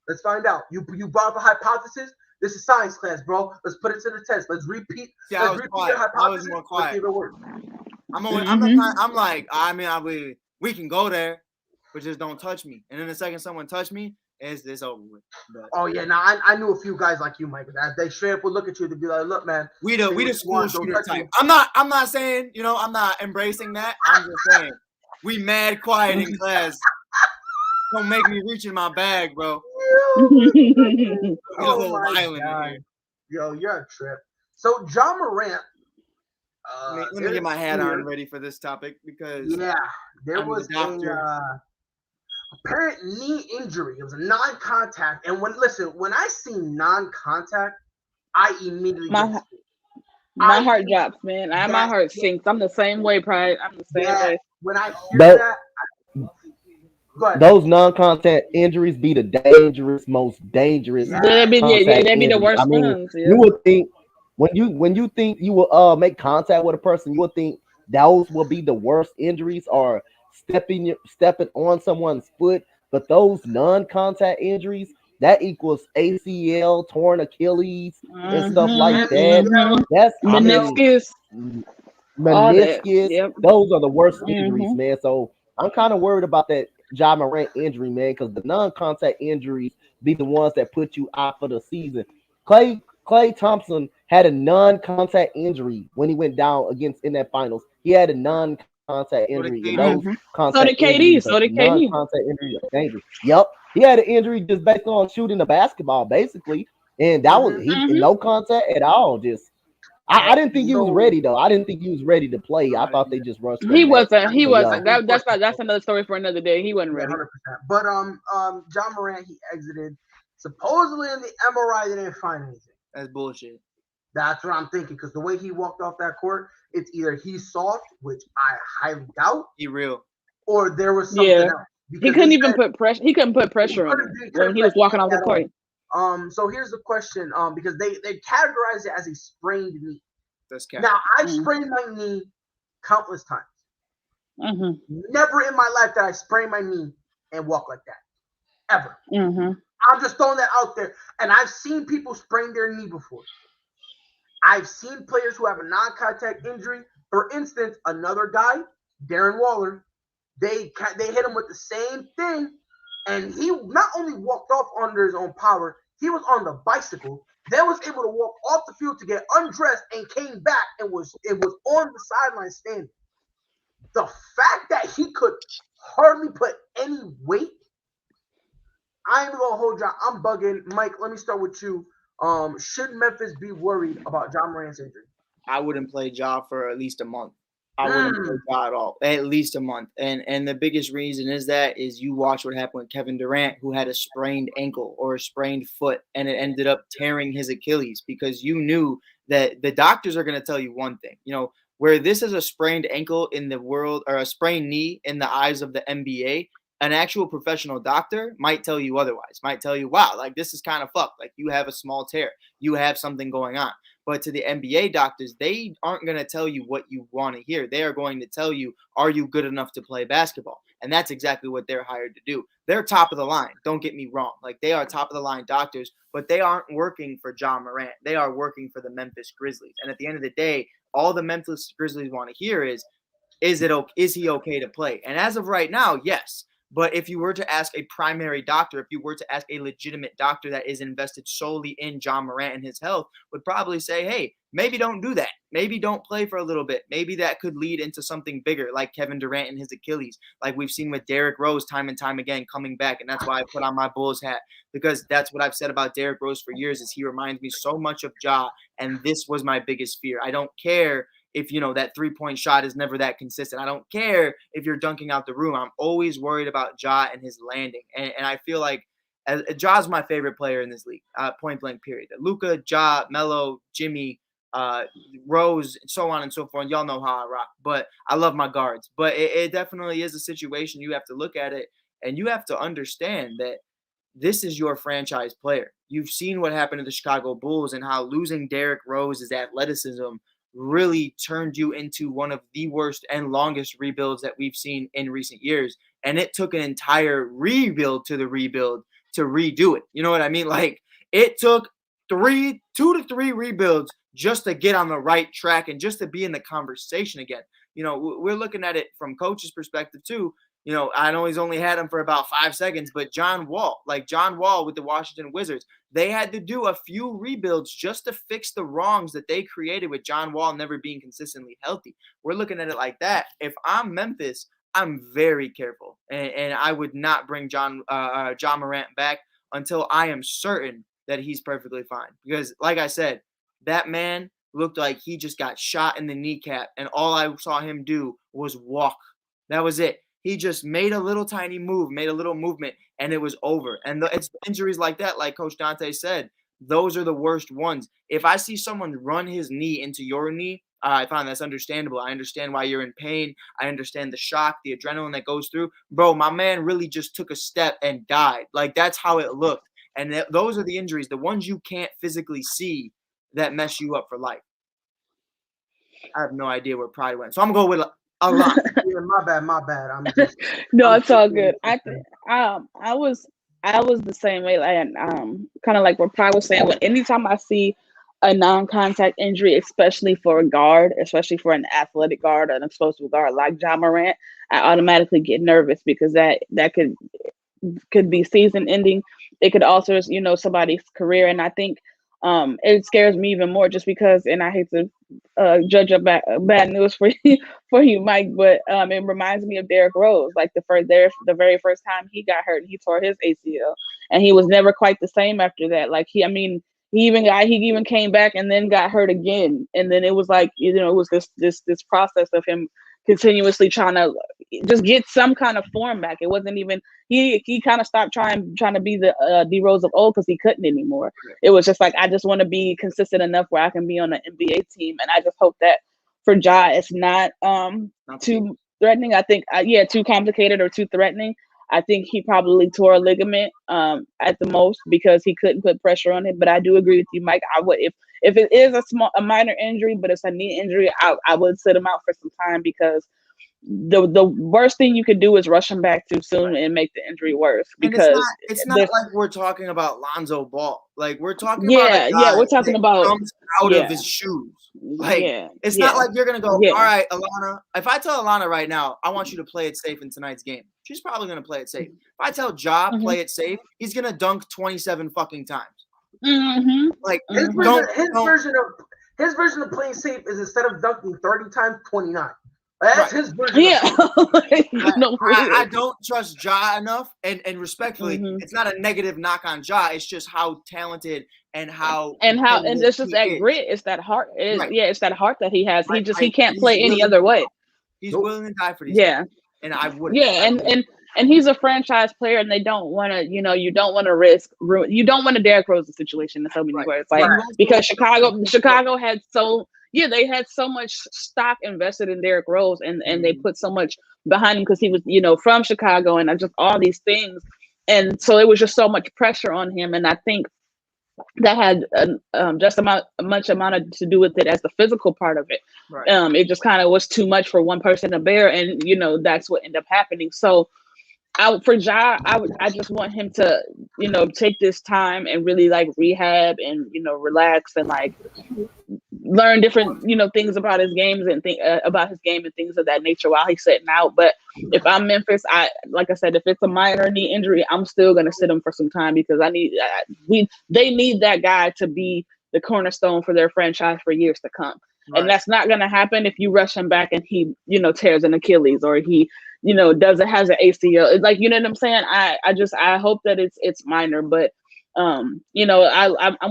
Let's find out. You brought up a hypothesis. This is science class, bro. Let's put it to the test. Let's repeat. Yeah, let's repeat your hypothesis. I was more quiet. Let's see if it works." I'm like, I mean, we can go there, but just don't touch me. And then the second someone touch me, it's over with. But, oh yeah, now I knew a few guys like you, Mike. That they straight up would look at you to be like, "Look, man, we the school shooter type." I'm not saying, I'm not embracing that. I'm just saying we mad quiet in class. Don't make me reach in my bag, bro. Oh my God. Yo, you're a trip. So Ja Morant. Let me get my hat on ready for this topic because there was a apparent knee injury. It was a non-contact, and when I see non-contact, I immediately my heart drops, man. My heart sinks. I'm the same way, Pride. I'm the same way. When I hear that. Those non-contact injuries be the most dangerous. That'd be the worst ones. Yeah. You would think when you think you will make contact with a person, you would think those will be the worst injuries, or stepping on someone's foot. But those non-contact injuries, that equals ACL, torn Achilles, and stuff like that. That's meniscus. Yep. Those are the worst injuries, man. So I'm kind of worried about that Ja Morant injury, man, because the non-contact injuries be the ones that put you out for the season. Klay Thompson had a non-contact injury when he went down in that finals. He had a non-contact injury. So did KD. Non-contact injury are dangerous. Yep. He had an injury just based on shooting the basketball, basically. And that was no contact at all. Just I didn't think he was ready though. I didn't think he was ready to play. I thought they just rushed him. He wasn't. That's another story for another day. He wasn't ready. 100%. But Ja Morant, he exited. Supposedly in the MRI, they didn't find anything. That's bullshit. That's what I'm thinking, because the way he walked off that court, it's either he's soft, which I highly doubt. He real. Or there was something else. He couldn't even put pressure. He couldn't put pressure on him when he was walking off the court. So here's the question. Because they categorize it as a sprained knee. Now I've sprained my knee countless times. Never in my life did I sprain my knee and walk like that. Ever. I'm just throwing that out there. And I've seen people sprain their knee before. I've seen players who have a non-contact injury. For instance, another guy, Darren Waller, they hit him with the same thing, and he not only walked off under his own power, he was on the bicycle, then was able to walk off the field to get undressed and came back and was on the sideline standing. The fact that he could hardly put any weight, I ain't gonna hold you. I'm bugging. Mike, let me start with you. Should Memphis be worried about Ja Morant's injury? I wouldn't play Ja for at least a month. I wouldn't play Ja at all. At least a month. And the biggest reason is you watch what happened with Kevin Durant, who had a sprained ankle or a sprained foot, and it ended up tearing his Achilles, because you knew that the doctors are going to tell you one thing. Where this is a sprained ankle in the world, or a sprained knee in the eyes of the NBA, an actual professional doctor might tell you otherwise, might tell you, wow, like this is kind of fucked. Like you have a small tear, you have something going on. But to the NBA doctors, they aren't going to tell you what you want to hear. They are going to tell you, are you good enough to play basketball? And that's exactly what they're hired to do. They're top of the line. Don't get me wrong. Like they are top of the line doctors, but they aren't working for Ja Morant. They are working for the Memphis Grizzlies. And at the end of the day, all the Memphis Grizzlies want to hear is he okay to play? And as of right now, yes. But if you were to ask a primary doctor, if you were to ask a legitimate doctor that is invested solely in Ja Morant and his health, would probably say, hey, maybe don't do that. Maybe don't play for a little bit. Maybe that could lead into something bigger, like Kevin Durant and his Achilles, like we've seen with Derrick Rose time and time again coming back. And that's why I put on my Bulls hat, because that's what I've said about Derrick Rose for years, is he reminds me so much of Ja. And this was my biggest fear. I don't care if, that 3-point shot is never that consistent. I don't care if you're dunking out the room. I'm always worried about Ja and his landing. And I feel like Ja's my favorite player in this league, point blank period. Luka, Ja, Melo, Jimmy, Rose, so on and so forth. Y'all know how I rock, but I love my guards. But it definitely is a situation you have to look at it, and you have to understand that this is your franchise player. You've seen what happened to the Chicago Bulls and how losing Derrick Rose's athleticism really turned you into one of the worst and longest rebuilds that we've seen in recent years. And it took an entire rebuild to the rebuild to redo it. You know what I mean? Like, it took 2 to 3 rebuilds just to get on the right track and just to be in the conversation again. You know, we're looking at it from coach's perspective too. You know, I know he's only had him for about 5 seconds, but John Wall with the Washington Wizards, they had to do a few rebuilds just to fix the wrongs that they created with John Wall never being consistently healthy. We're looking at it like that. If I'm Memphis, I'm very careful, and I would not bring John Morant back until I am certain that he's perfectly fine. Because, like I said, that man looked like he just got shot in the kneecap, and all I saw him do was walk. That was it. He just made a little tiny move, made a little movement, and it was over. And it's injuries like that, like Coach Dante said, those are the worst ones. If I see someone run his knee into your knee, I find that's understandable. I understand why you're in pain. I understand the shock, the adrenaline that goes through. Bro, my man really just took a step and died. Like, that's how it looked. And those are the injuries, the ones you can't physically see, that mess you up for life. I have no idea where Pride went. So I'm going to go with Alana. Yeah, my bad. No, it's all good. I was the same way, and kind of like what Pride was saying. When anytime I see a non-contact injury, especially for a guard, especially for an athletic guard, an explosive guard like John Morant, I automatically get nervous because that could be season ending. It could alter, somebody's career, and I think it scares me even more just because, and I hate to judge up bad news for you, Mike, but it reminds me of Derrick Rose. Like the very first time he got hurt, he tore his ACL, and he was never quite the same after that. Like he even came back and then got hurt again, and then it was like it was this process of him continuously trying to just get some kind of form back. It wasn't even he kind of stopped trying to be the D Rose of old because he couldn't anymore. It was just like, I just want to be consistent enough where I can be on an NBA team, and I just hope that for Ja it's not too threatening. I think too complicated or too threatening. I think he probably tore a ligament at the most because he couldn't put pressure on it. But I do agree with you, Mike. I would if it is a minor injury, but it's a knee injury, I would sit him out for some time because the worst thing you could do is rush him back too soon and make the injury worse. Because it's not like we're talking about Lonzo Ball. Like we're talking about a guy we're talking about comes out of his shoes. Like it's not like you're gonna go, all right, Alana. If I tell Alana right now, I want you to play it safe in tonight's game, she's probably gonna play it safe. If I tell Ja play it safe, he's gonna dunk 27 fucking times. Mm-hmm. Like his version of playing safe is instead of dunking 30 times, 29. That's his version. Yeah. I don't trust Ja enough, and respectfully, it's not a negative knock on Ja. It's just how talented and it's just that grit. It's that heart. It's that heart that he has. He can't play any other way. He's willing to die for these. Yeah. Guys, and I would. Yeah, and he's a franchise player, and they don't want to. You don't want to risk. You don't want a Derrick Rose situation in so many words, like because Chicago had so. Yeah, they had so much stock invested in Derrick Rose, and they put so much behind him because he was, from Chicago and just all these things. And so it was just so much pressure on him. And I think that had just much amount to do with it as the physical part of it. Right. It just kind of was too much for one person to bear. And, that's what ended up happening. So I just want him to, take this time and really like rehab and, relax and like learn different, things about his games and about his game and things of that nature while he's sitting out. But if I'm Memphis, like I said, if it's a minor knee injury, I'm still going to sit him for some time because they need that guy to be the cornerstone for their franchise for years to come. Right. And that's not going to happen if you rush him back and he, tears an Achilles or he, has an ACL. It's like, you know what I'm saying? I hope that it's minor, but I'm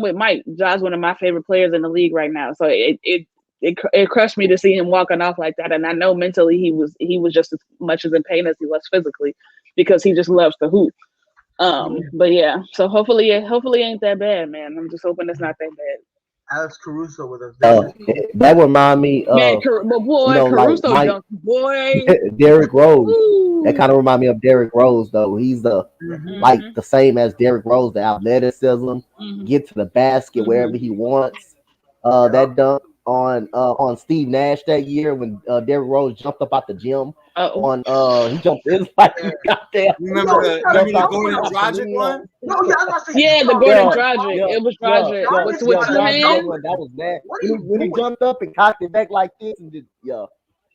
with Mike. Ja's one of my favorite players in the league right now. So it crushed me to see him walking off like that. And I know mentally he was just as much as in pain as he was physically because he just loves to hoop. But yeah, so hopefully it ain't that bad, man. I'm just hoping it's not that bad. Alex Caruso with us. That remind me Man, of boy, like Caruso Mike dunk, boy. Derrick Rose. Ooh. That kind of remind me of Derrick Rose though. He's like the same as Derrick Rose, the athleticism, get to the basket wherever he wants. That dunk on Steve Nash that year when Derrick Rose jumped up out the gym. He jumped in like he got there. Remember the Goran Dragic one? No, yeah, I'm not saying. Yeah, the Goran Dragic. It was Dragic. With two hands. That was bad. When he jumped up and cocked it back like this and just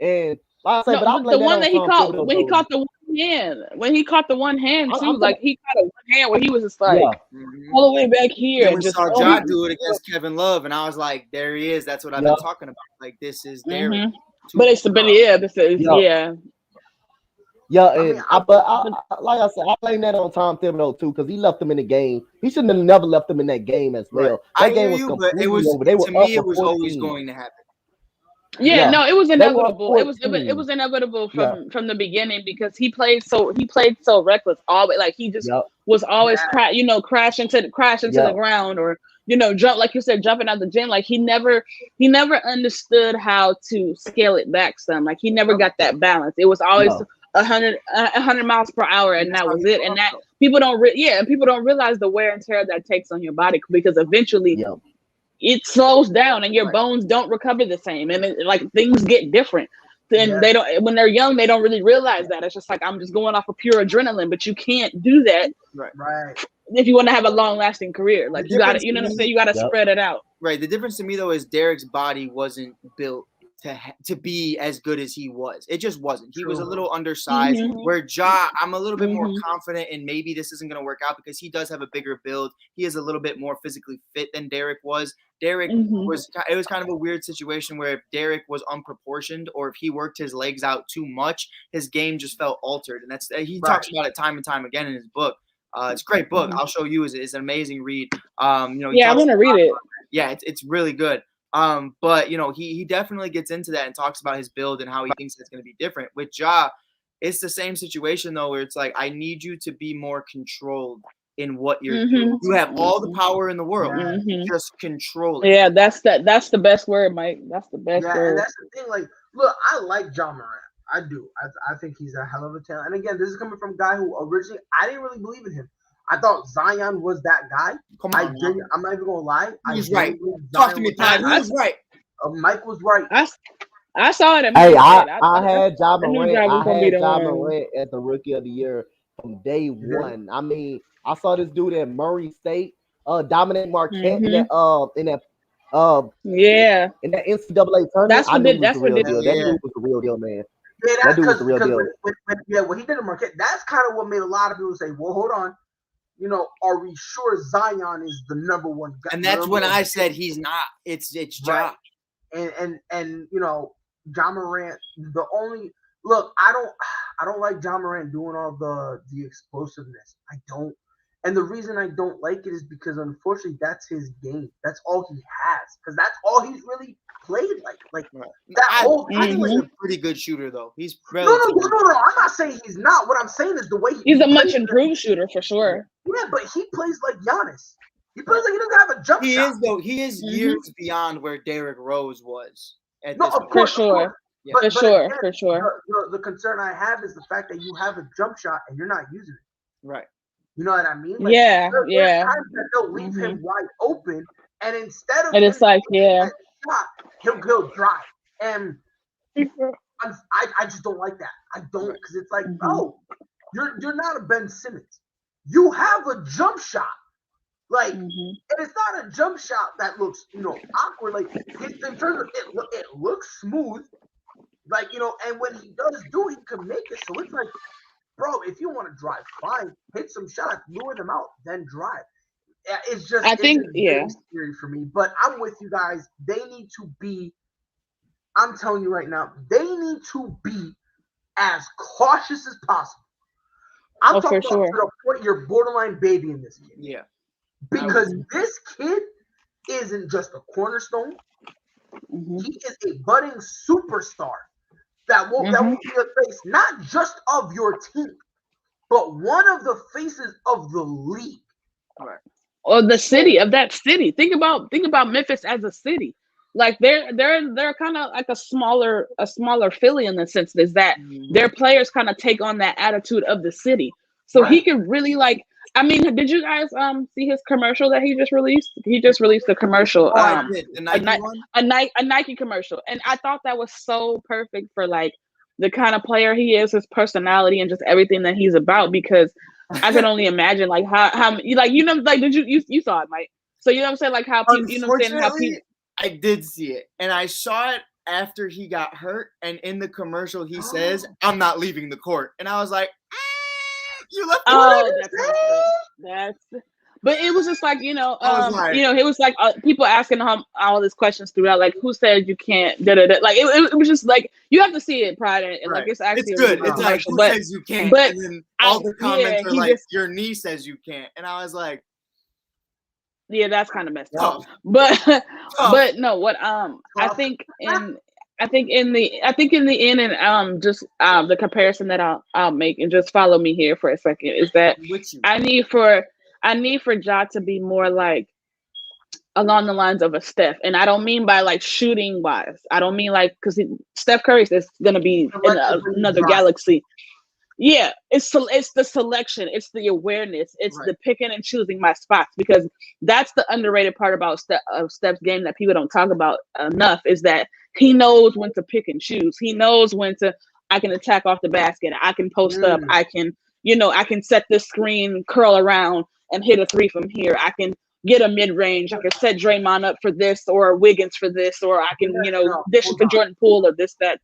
and like I say, but I'm the one that he caught when he caught the one hand. When he caught the one hand too, like he caught a one hand where he was just like all the way back here. And we saw Ja do it against Kevin Love, and I was like, there he is. That's what I've been talking about. Like this is Derrick. But it's this is Yeah, and like I said, I blame that on Tom Thibodeau too, because he left them in the game. He shouldn't have never left them in that game as well. Right. That game was completely over. To me, it was always going to happen. No, it was inevitable. It was inevitable from the beginning because he played so reckless. Always like he just was always crash into the ground or jump like you said, jumping out the gym. Like he never understood how to scale it back some. Like he never got that balance. It was always 100 miles per hour, and that was it. And that people don't realize the wear and tear that takes on your body because eventually it slows down and your bones don't recover the same, and like things get different. And they don't, when they're young, they don't really realize that. It's just like I'm just going off of pure adrenaline, but you can't do that. Right. If you want to have a long-lasting career, like you got to, what I'm saying, you got to spread it out. Right. The difference to me though is Derrick's body wasn't built to be as good as he was. It just wasn't. He was a little undersized. Where Ja, I'm a little bit more confident, and maybe this isn't going to work out because he does have a bigger build. He is a little bit more physically fit than Derrick was. Derrick it was kind of a weird situation where if Derrick was unproportioned or if he worked his legs out too much, his game just felt altered. And he talks about it time and time again in his book. It's a great book. I'll show you. It's an amazing read. I want to read it. Yeah, it's really good. But he definitely gets into that and talks about his build and how he thinks it's going to be different. With Ja, it's the same situation though, where it's like, I need you to be more controlled in what you're doing. You have all the power in the world. Just control it. Yeah, that's the best word, Mike. That's the best word. And that's the thing. Like, look, I like Ja Morant. I do. I think he's a hell of a talent. And again, this is coming from a guy who originally I didn't really believe in him. I thought Zion was that guy. I'm not even gonna lie. He's right. Talk to me, Pat. Who's right? Mike was right. I saw it. I had Ja Morant. I had Ja Morant as the Rookie of the Year from day one. I mean, I saw this dude at Murray State dominate Marquette in that NCAA tournament. That's what did. That dude was the real deal, man. Yeah, that dude was the real deal. When he did at Marquette, that's kind of what made a lot of people say, "Well, hold on, are we sure Zion is the number one guy?" And that's when I said he's not. It's Ja. And Ja Morant. The only look, I don't like Ja Morant doing all the explosiveness. I don't. And the reason I don't like it is because, unfortunately, that's his game. That's all he has. Because that's all he's really played like. That whole I think he's a pretty good shooter, though. He's no. I'm not saying he's not. What I'm saying is the way he's a much improved shooter for sure. Yeah, but he plays like Giannis. He plays like he doesn't have a jump shot. He is, though. He is years beyond where Derrick Rose was. Of course. For sure. The concern I have is the fact that you have a jump shot and you're not using it. Right. You know what I mean? There's times that they'll leave him wide open, and instead of it's like shot, he'll drive. And I just don't like that. I don't, because it's like, no, you're not a Ben Simmons. You have a jump shot. Like, and it's not a jump shot that looks, awkward. Like, in terms of it looks smooth. Like, and when he does do it, he can make it. So it's like, bro, if you want to drive, fine. Hit some shots, lure them out, then drive. It's just, scary for me. But I'm with you guys. They need to be, I'm telling you right now, they need to be as cautious as possible. I'm talking about to the point you're borderline baby in this kid. Yeah. Because this kid isn't just a cornerstone. He is a budding superstar that will be the face, not just of your team, but one of the faces of the league. Right. or the city of that city. Think about Memphis as a city. Like they're kind of like a smaller Philly in the sense is that their players kind of take on that attitude of the city. So he could really like. I mean, did you guys see his commercial that he just released? He just released a commercial, I did. The Nike one? a Nike commercial, and I thought that was so perfect for like the kind of player he is, his personality, and just everything that he's about. Because I can only imagine like how like did you saw it, Mike? So you know what I'm saying, like how people, you know what I'm saying, how people. I did see it, and I saw it after he got hurt. And in the commercial, he says, "I'm not leaving the court," and I was like, "You left the court." That's. But it was just like like, it was like people asking him all these questions throughout, like who said you can't, da da da. Like it was just like you have to see it, Pride, and like it's actually it's good. It's like who says you can't, but and then all the comments are like your knee says you can't, and I was like. Yeah, that's kind of messed up. But no, what I think in the end, and just the comparison that I'll make, and just follow me here for a second, is that I need for Ja to be more like along the lines of a Steph, and I don't mean by like shooting wise. I don't mean like because Steph Curry is gonna be in another galaxy. Yeah, it's the selection, it's the awareness, it's the picking and choosing my spots, because that's the underrated part about Steph's game that people don't talk about enough, is that he knows when to pick and choose. He knows when to, I can attack off the basket, I can post up, I can, I can set this screen, curl around and hit a three from here. I can get a mid-range. I can set Draymond up for this, or Wiggins for this, or I can, dish it to Jordan Poole or this, that.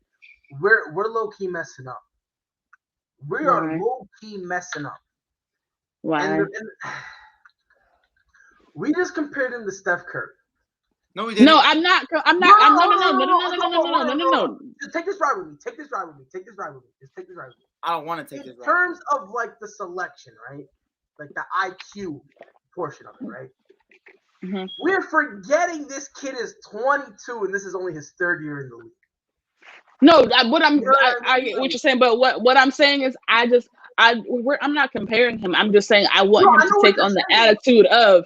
We're low-key messing up. We are low-key messing up. Why? And we just compared him to Steph Curry. No, we didn't. No, I'm not. No. Just take this ride with me. Just take this ride with me. I don't want to take this ride. In terms of like the selection, right? Like the IQ portion of it, right? Mm-hmm. We're forgetting this kid is 22 and this is only his third year in the league. No, I get what you're saying, but what I'm saying is I'm not comparing him. I'm just saying I want him to take on the attitude of,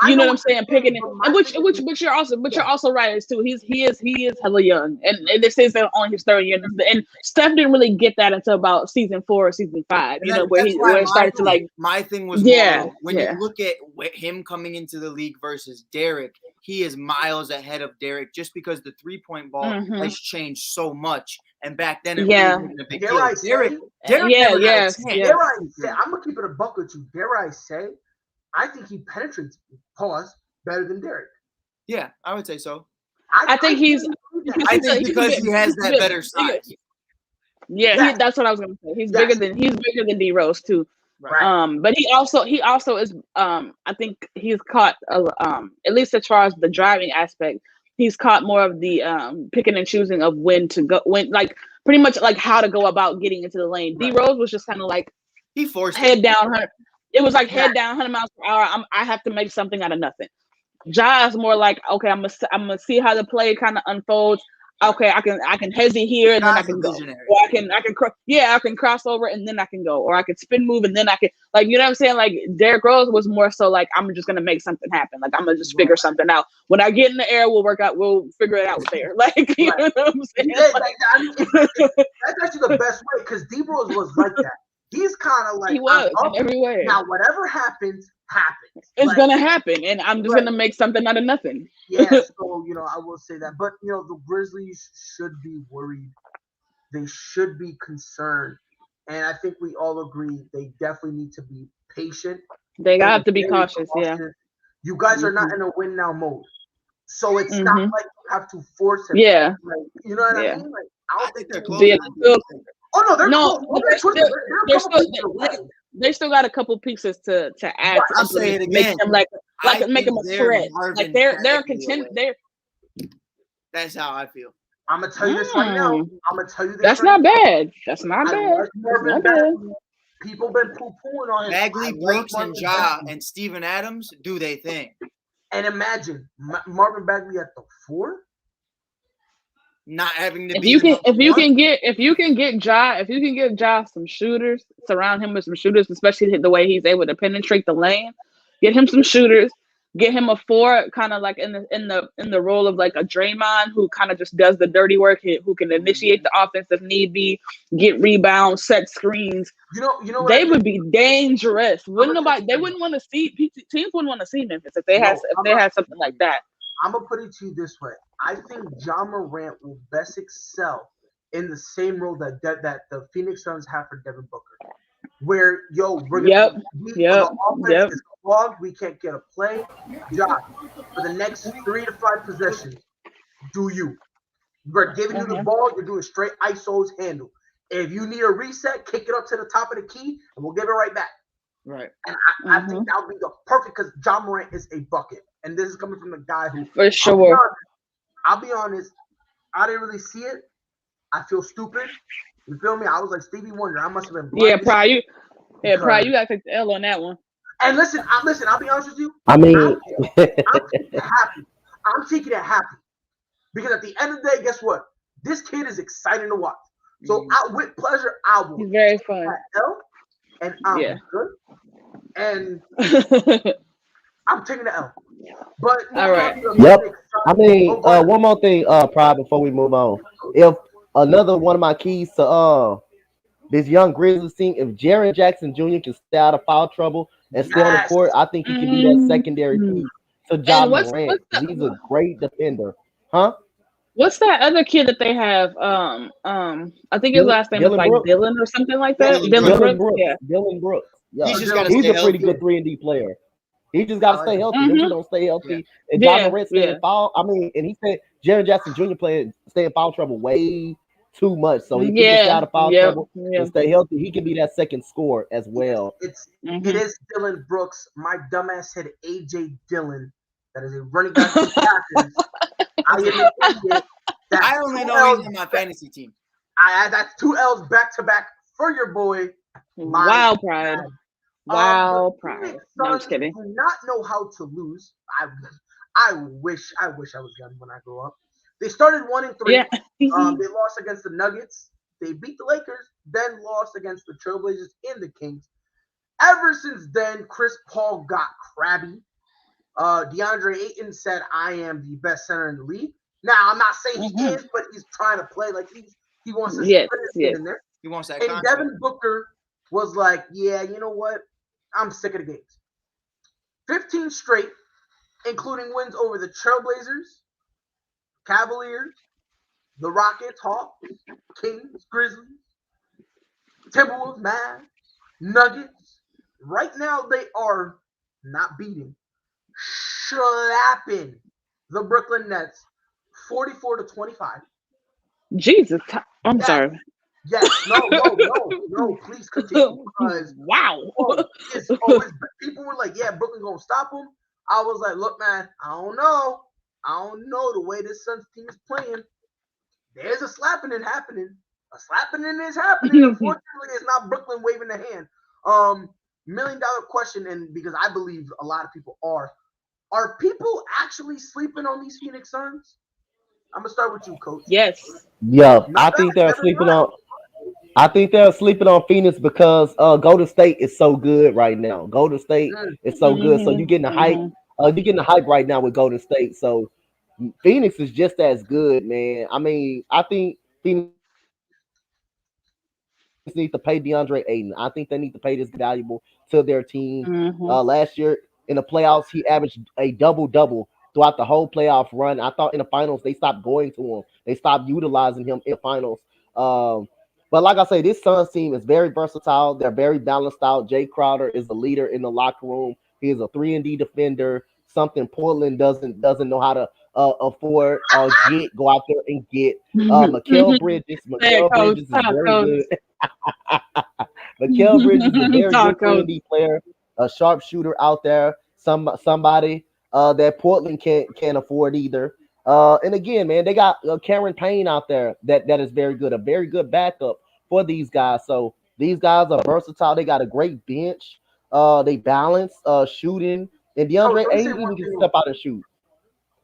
you know what I'm saying, picking it. And which you're also right as too. He is hella young, and this is on his third year. And Steph didn't really get that until about season 4 or season 5. Where it started to like. My thing was when you look at him coming into the league versus Derek, he is miles ahead of Derek just because the 3-point ball has changed so much. And back then, it wasn't a big deal. Derek I'm gonna keep it a buck with you. Dare I say, I think he penetrates better than Derek. Yeah, I would say so. I think he's because he has that better size. Yeah, that's what I was gonna say. He's bigger than D Rose too. Right. But he also is I think he's caught at least as far as the driving aspect, he's caught more of the picking and choosing of when like pretty much like how to go about getting into the lane. D Rose was just kind of like he forced head down. It was like head down 100 miles per hour. I have to make something out of nothing. Ja is more like, okay, I'm gonna see how the play kind of unfolds. Okay, I can hesitate here and then I can go. Or I can cross over and then I can go. Or I can spin move and then I can, like, you know what I'm saying? Like Derrick Rose was more so like, I'm just gonna make something happen. Like I'm gonna just figure something out. When I get in the air, we'll figure it out there. Like you know what I'm saying? That's actually the best way, because D Rose was like that. He's kind of like, he was in every way. Now whatever happens. It's gonna happen, and I'm just gonna make something out of nothing. Yeah, so I will say that, but the Grizzlies should be worried. They should be concerned, and I think we all agree they definitely need to be patient. They have to be cautious. Yeah, you guys are not in a win now mode, so it's not like you have to force it. Yeah, like, you know what I mean? Like I don't think they're close. They still got a couple pieces to add. I'll say it again. Make them a threat. Like they're content. That's how I feel. I'm gonna tell you this right now. I'm gonna tell you this. That's not bad. That's not bad. People been poo-pooing on him. Bagley, Brooks, and Ja and Steven Adams do they thing. And imagine Marvin Bagley at the 4. Not having to if you can get Ja some shooters, surround him with some shooters, especially the way he's able to penetrate the lane, Get him some shooters. Get him a 4, kind of like in the role of like a Draymond, who kind of just does the dirty work, who can initiate the offense if need be, get rebounds, set screens. You know what They I would think? be dangerous. Wouldn't gonna nobody? tell They you wouldn't want to see teams wouldn't want to see Memphis if they No, had something like that. I'm gonna put it to you this way. I think Ja Morant will best excel in the same role that the Phoenix Suns have for Devin Booker, where we're Yep, gonna be yep, the offense yep. is clogged, we can't get a play. Ja, for the next 3 to 5 possessions, do you? We're giving you the Mhm. ball, you're doing straight ISOs handle. If you need a reset, kick it up to the top of the key, and we'll give it right back. Right. And I think that would be the perfect, because Ja Morant is a bucket. And this is coming from the guy who, For sure. I'll be honest, I didn't really see it. I feel stupid. You feel me? I was like Stevie Wonder. I must have been blind. Pryor, because- you gotta take the L on that one. And listen, I'll be honest with you. I mean, I'm taking it happy. I'm taking it happy. Because at the end of the day, guess what? This kid is exciting to watch. So with pleasure, I will He's very fun. that L, and I'm Yeah. good. And I'm taking the L. But All right. Yep. I mean, one more thing, Pride, before we move on. If another one of my keys to this young Grizzlies team, if Jaren Jackson Jr. can stay out of foul trouble and stay on the court, I think he can be that secondary piece to Ja Morant. He's a great defender. Huh? What's that other kid that they have? I think his last name is like Brooks. Dylan or something like that. Dylan Brooks. Yeah. Dylan Brooks. Yeah. He's just gotta He's stay a pretty healthy. good 3-and-D player. He just got to stay healthy. If he don't stay healthy, and Yeah, Ja Morant stay in foul. I mean, and he said Jaren Jackson Jr. stay in foul trouble way too much. So he can stay out of foul trouble and stay healthy. He can be that second scorer as well. It is Dylan Brooks. My dumbass said AJ Dillon. That is a running back for the Packers. I am an idiot. I only know he's on my fantasy team. That's 2 L's back to back for your boy. Wow, Pride. Wow, the Pride. Phoenix No, I'm Suns just kidding. do not know how to lose. I wish I was young when I grew up. They started 1-3. Yeah. They lost against the Nuggets. They beat the Lakers, then lost against the Trailblazers and the Kings. Ever since then, Chris Paul got crabby. DeAndre Ayton said, "I am the best center in the league." Now, I'm not saying he is, but he's trying to play like he wants to Yes, put his yes. in there. He wants that And contract. Devin Booker was like, "Yeah, you know what? I'm sick of the games." 15 straight, including wins over the Trailblazers, Cavaliers, the Rockets, Hawks, Kings, Grizzlies, Timberwolves, Mavs, Nuggets. Right now, they are not beating, slapping the Brooklyn Nets 44-25. Jesus. I'm sorry. Yes, no, please continue. Because Wow. it's always, people were like, "Yeah, Brooklyn gonna stop them." I was like, "Look, man, I don't know the way this Suns team is playing. There's a slapping happening. A slapping is happening. Unfortunately, it's not Brooklyn waving the hand." $1 million question, and because I believe a lot of people are people actually sleeping on these Phoenix Suns? I'm gonna start with you, Coach. Yes. Yeah, I think they're sleeping on. I think they're sleeping on Phoenix because Golden State is so good right now. Golden State is so good, so you're getting the hype. You're getting the hype right now with Golden State. So Phoenix is just as good, man. I mean, I think Phoenix need to pay DeAndre Ayton. I think they need to pay this valuable to their team. Last year in the playoffs, he averaged a double-double throughout the whole playoff run. I thought in the finals they stopped going to him. They stopped utilizing him in the finals. But like I say, this Suns team is very versatile. They're very balanced out. Jay Crowder is the leader in the locker room. He is a 3-and-D defender, something Portland doesn't know how to afford or go out there and get. Mikal Bridges is very good. Mikal Bridges is a very good 3-and-D player, a sharpshooter out there. Somebody that Portland can't afford either. And again, man, they got Cameron Payne out there that is very good, a very good backup for these guys. So these guys are versatile. They got a great bench. They balance shooting, and DeAndre Ayton even can step out and shoot.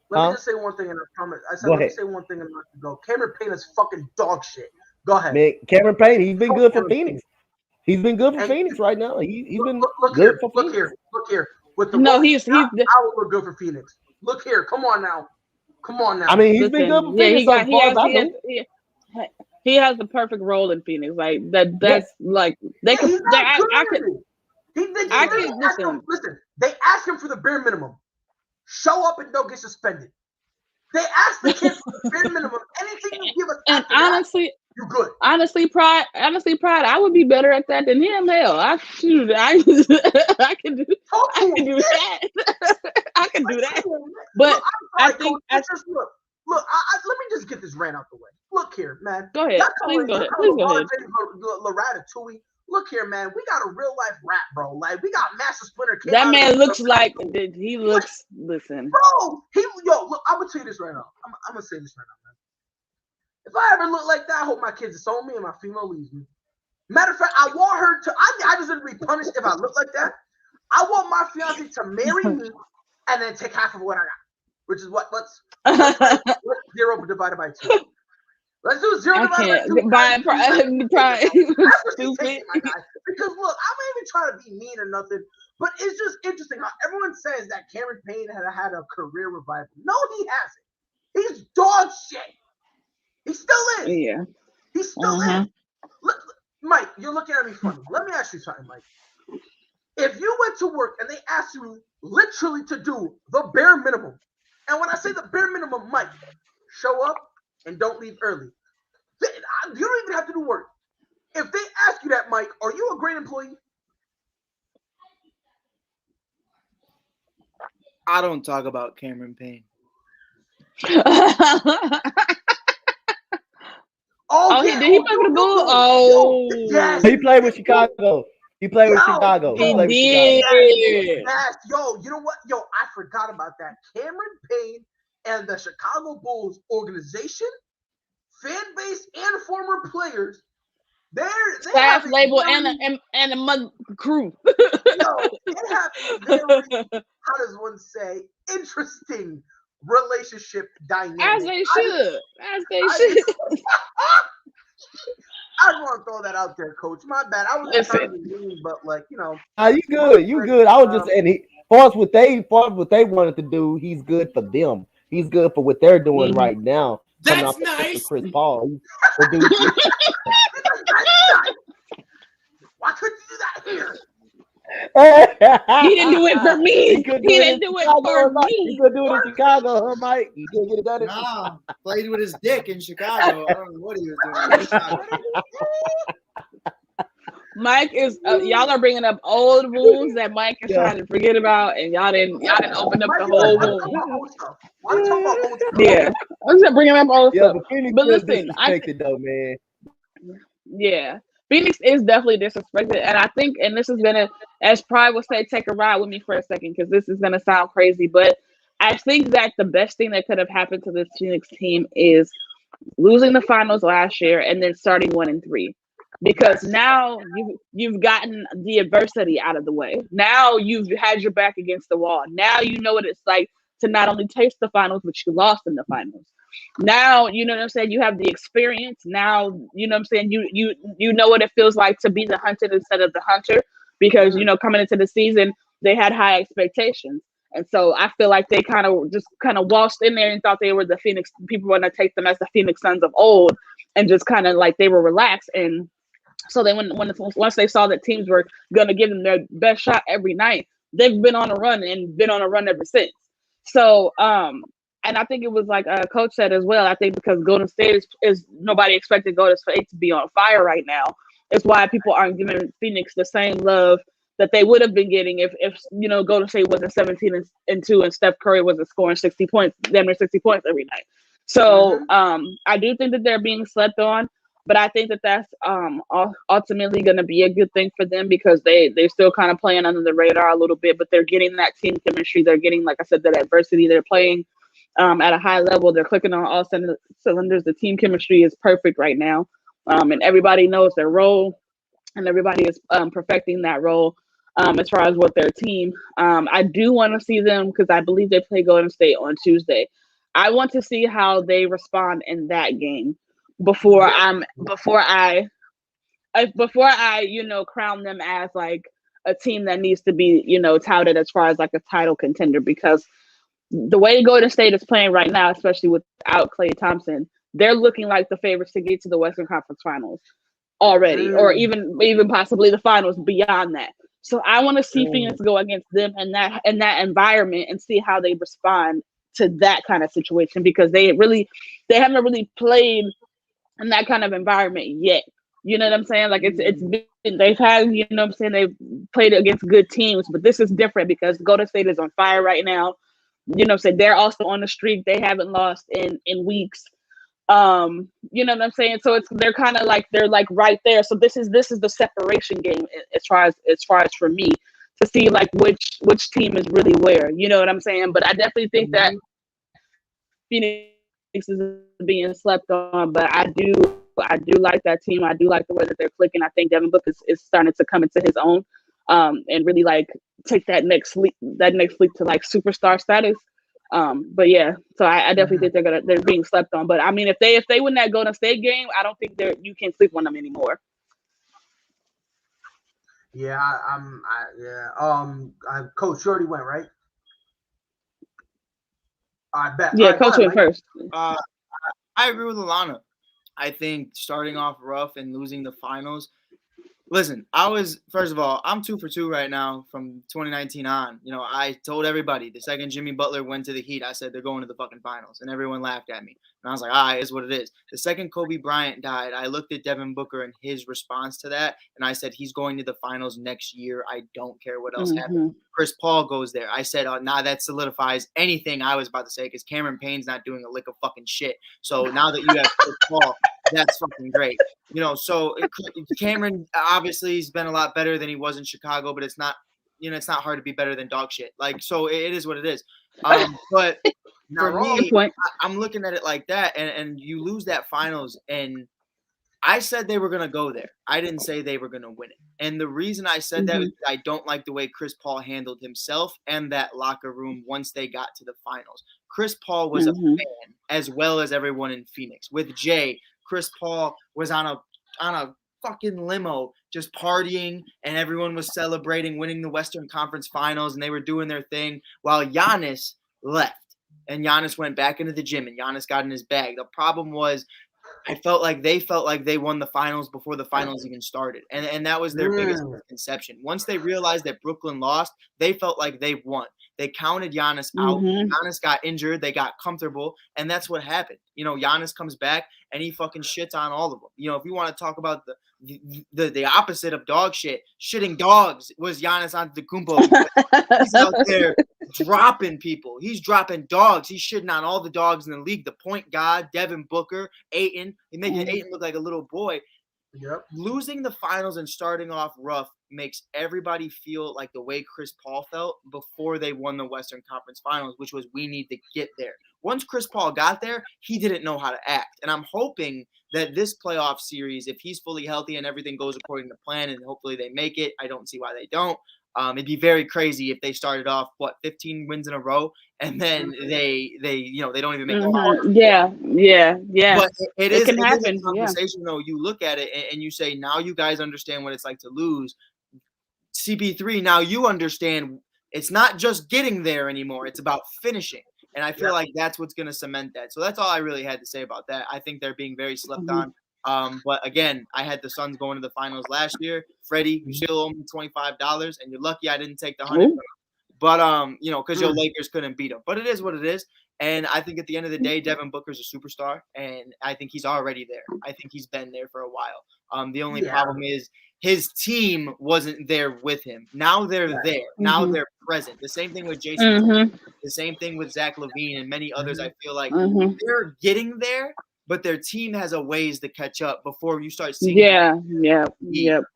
Let me just say one thing, and I promise. Let me say one thing and let you go. Cameron Payne is fucking dog shit. Go ahead, man. Cameron Payne, he's been good for Phoenix. He's been good for Phoenix right now. He's been good for Phoenix. Look here. with the No, rookie he's shot, I would look good for Phoenix. Look here, come on now. I mean, he's been good for Phoenix so far as I know. He has the perfect role in Phoenix. Like that. That's like they Yeah, could. he's They, not I could. good. I can listen. Listen, they asked him for the bare minimum. Show up and don't get suspended. They asked the kid for the bare minimum. Anything you give us And after honestly, that, you're good. Honestly, Pride, I would be better at that than him. Hell, I can do Talk to I him. can do that. I can do that. But Look, I think look. Let me just get this rant out the way. Look here, man. Go ahead. Please go ahead. Ratatouille. Look here, man. We got a real life rat, bro. Like we got Master Splinter. That man looks like he looks. Listen, bro. Look. I'm gonna tell you this right now. I'm gonna say this right now, man. If I ever look like that, I hope my kids disown me and my female leaves me. Matter of fact, I want her to. I deserve to be punished if I look like that. I want my fiance to marry me and then take half of what I got, which is what? Let's 0 divided by 2. Let's do 0 divided by 2. Pride. Stupid. Because look, I'm not even trying to be mean or nothing, but it's just interesting how everyone says that Cameron Payne had a career revival. No, he hasn't. He's dog shit. He still is. Yeah. He still is. Look, Mike, you're looking at me funny. Let me ask you something, Mike. If you went to work and they asked you literally to do the bare minimum, and when I say the bare minimum, Mike, show up and don't leave early. You don't even have to do work. If they ask you that, Mike, are you a great employee? I don't talk about Cameron Payne. Did he play for the Bulls? Oh, yes. He played with Chicago. He played with Chicago. He did. Yes. Yo, you know what? Yo, I forgot about that. Cameron Payne and the Chicago Bulls organization, fan base, and former players, they staff, have label, very, and a mug crew. Yo, they have a very, how does one say, interesting relationship dynamic. As they should. I just want to throw that out there, Coach. My bad. I was trying to be mean, but like, you know. You good. You good. I was just saying, far as what they wanted to do, he's good for them. He's good for what they're doing right now. That's nice. Chris Paul. Why couldn't you do that here? He didn't do it for me. He didn't do it for me. He could do it in Chicago, huh, Mike? He could get it done. Nah, played with his dick in Chicago. I don't know what he was doing. Mike is y'all are bringing up old wounds that Mike is trying to forget about, and y'all didn't open up the whole wound. Yeah, I'm just bringing up old stuff. But listen, though, man. Yeah. Phoenix is definitely disrespected, and I think, and this is gonna, as Pride would say, take a ride with me for a second, because this is gonna sound crazy, but I think that the best thing that could have happened to this Phoenix team is losing the finals last year and then starting 1-3, because now you've gotten the adversity out of the way. Now you've had your back against the wall. Now you know what it's like to not only taste the finals, but you lost in the finals. Now, you know what I'm saying, you have the experience. Now, you know what I'm saying, you know what it feels like to be the hunted instead of the hunter, because, you know, coming into the season, they had high expectations. And so I feel like they kind of waltzed in there and thought they were the Phoenix, people want to take them as the Phoenix Suns of old, and just kind of like they were relaxed. And so they once they saw that teams were going to give them their best shot every night, they've been on a run and been on a run ever since. So, and I think it was like Coach said as well, I think because Golden State is nobody expected Golden State to be on fire right now. It's why people aren't giving Phoenix the same love that they would have been getting if you know, Golden State wasn't 17-2 and Steph Curry wasn't scoring 60 points, damn near 60 points every night. So I do think that they're being slept on, but I think that that's ultimately going to be a good thing for them, because they're still kind of playing under the radar a little bit, but they're getting that team chemistry. They're getting, like I said, that adversity. They're playing at a high level. They're clicking on all cylinders. The team chemistry is perfect right now, and everybody knows their role, and everybody is perfecting that role as far as what their team. I do want to see them, because I believe they play Golden State on Tuesday. I want to see how they respond in that game before I you know, crown them as like a team that needs to be, touted as far as like a title contender, because the way Golden State is playing right now, especially without Klay Thompson, they're looking like the favorites to get to the Western Conference Finals already, or even possibly the finals beyond that. So I want to see Phoenix go against them in that environment and see how they respond to that kind of situation, because they haven't really played in that kind of environment yet. You know what I'm saying? Like it's been, they've had, they've played against good teams, but this is different because Golden State is on fire right now. They're also on the streak. They haven't lost in weeks. You know what I'm saying? So they're kind of like, they're like right there. So this is the separation game as far as for me, to see like which team is really where. You know what I'm saying? But I definitely think that Phoenix is being slept on, but I do like that team. I do like the way that they're clicking. I think Devin Booker is starting to come into his own, and really like take that next leap to like superstar status. But yeah, so I definitely think they're being slept on. But I mean, if they win that Golden State game, I don't think you can sleep on them anymore. Yeah, Coach Shorty went, right? I bet. Yeah, Coach went first. I agree with Alana. I think starting off rough and losing the finals. Listen, first of all, I'm 2 for 2 right now from 2019 on. I told everybody the second Jimmy Butler went to the Heat, I said they're going to the fucking finals, and everyone laughed at me. And I was like, all right, it's what it is. The second Kobe Bryant died, I looked at Devin Booker and his response to that, and I said he's going to the finals next year. I don't care what else happens. Chris Paul goes there. I said, that solidifies anything I was about to say, because Cameron Payne's not doing a lick of fucking shit. So now that you have Chris Paul, that's fucking great. So Cameron, obviously, he's been a lot better than he was in Chicago, but it's not, it's not hard to be better than dog shit. Like, so it is what it is. But for me, I'm looking at it like that, and you lose that finals, and I said they were going to go there. I didn't say they were going to win it. And the reason I said that is I don't like the way Chris Paul handled himself and that locker room once they got to the finals. Chris Paul was a fan, as well as everyone in Phoenix. With Jay, Chris Paul was on a fucking limo just partying, and everyone was celebrating winning the Western Conference Finals, and they were doing their thing while Giannis left. And Giannis went back into the gym, and Giannis got in his bag. The problem was they felt like they won the finals before the finals even started. And that was their biggest misconception. Once they realized that Brooklyn lost, they felt like they won. They counted Giannis out. Giannis got injured. They got comfortable. And that's what happened. Giannis comes back and he fucking shits on all of them. If you want to talk about the opposite of dog shit, shitting dogs was Giannis Antetokounmpo. He's out there dropping people. He's dropping dogs. He's shitting on all the dogs in the league. The point guard, Devin Booker, Ayton. He making Ayton look like a little boy. Yep. Losing the finals and starting off rough makes everybody feel like the way Chris Paul felt before they won the Western Conference Finals, which was, we need to get there. Once Chris Paul got there, he didn't know how to act. And I'm hoping that this playoff series, if he's fully healthy and everything goes according to plan, and hopefully they make it, I don't see why they don't. It'd be very crazy if they started off 15 wins in a row, and then they don't even make the finals. Yeah. But it can happen. Is a conversation though. You look at it and you say, now you guys understand what it's like to lose. CP3, now you understand it's not just getting there anymore. It's about finishing. And I feel like that's what's going to cement that. So that's all I really had to say about that. I think they're being very slept on. But again, I had the Suns going to the finals last year. Freddie, you still owe me $25, and you're lucky I didn't take the 100. But because your Lakers couldn't beat them. But it is what it is. And I think at the end of the day, Devin Booker's a superstar, and I think he's already there. I think he's been there for a while. The only problem is his team wasn't there with him. Now they're there. Now they're present. The same thing with Jason. The same thing with Zach LaVine and many others. I feel like they're getting there, but their team has a ways to catch up before you start seeing. Yeah.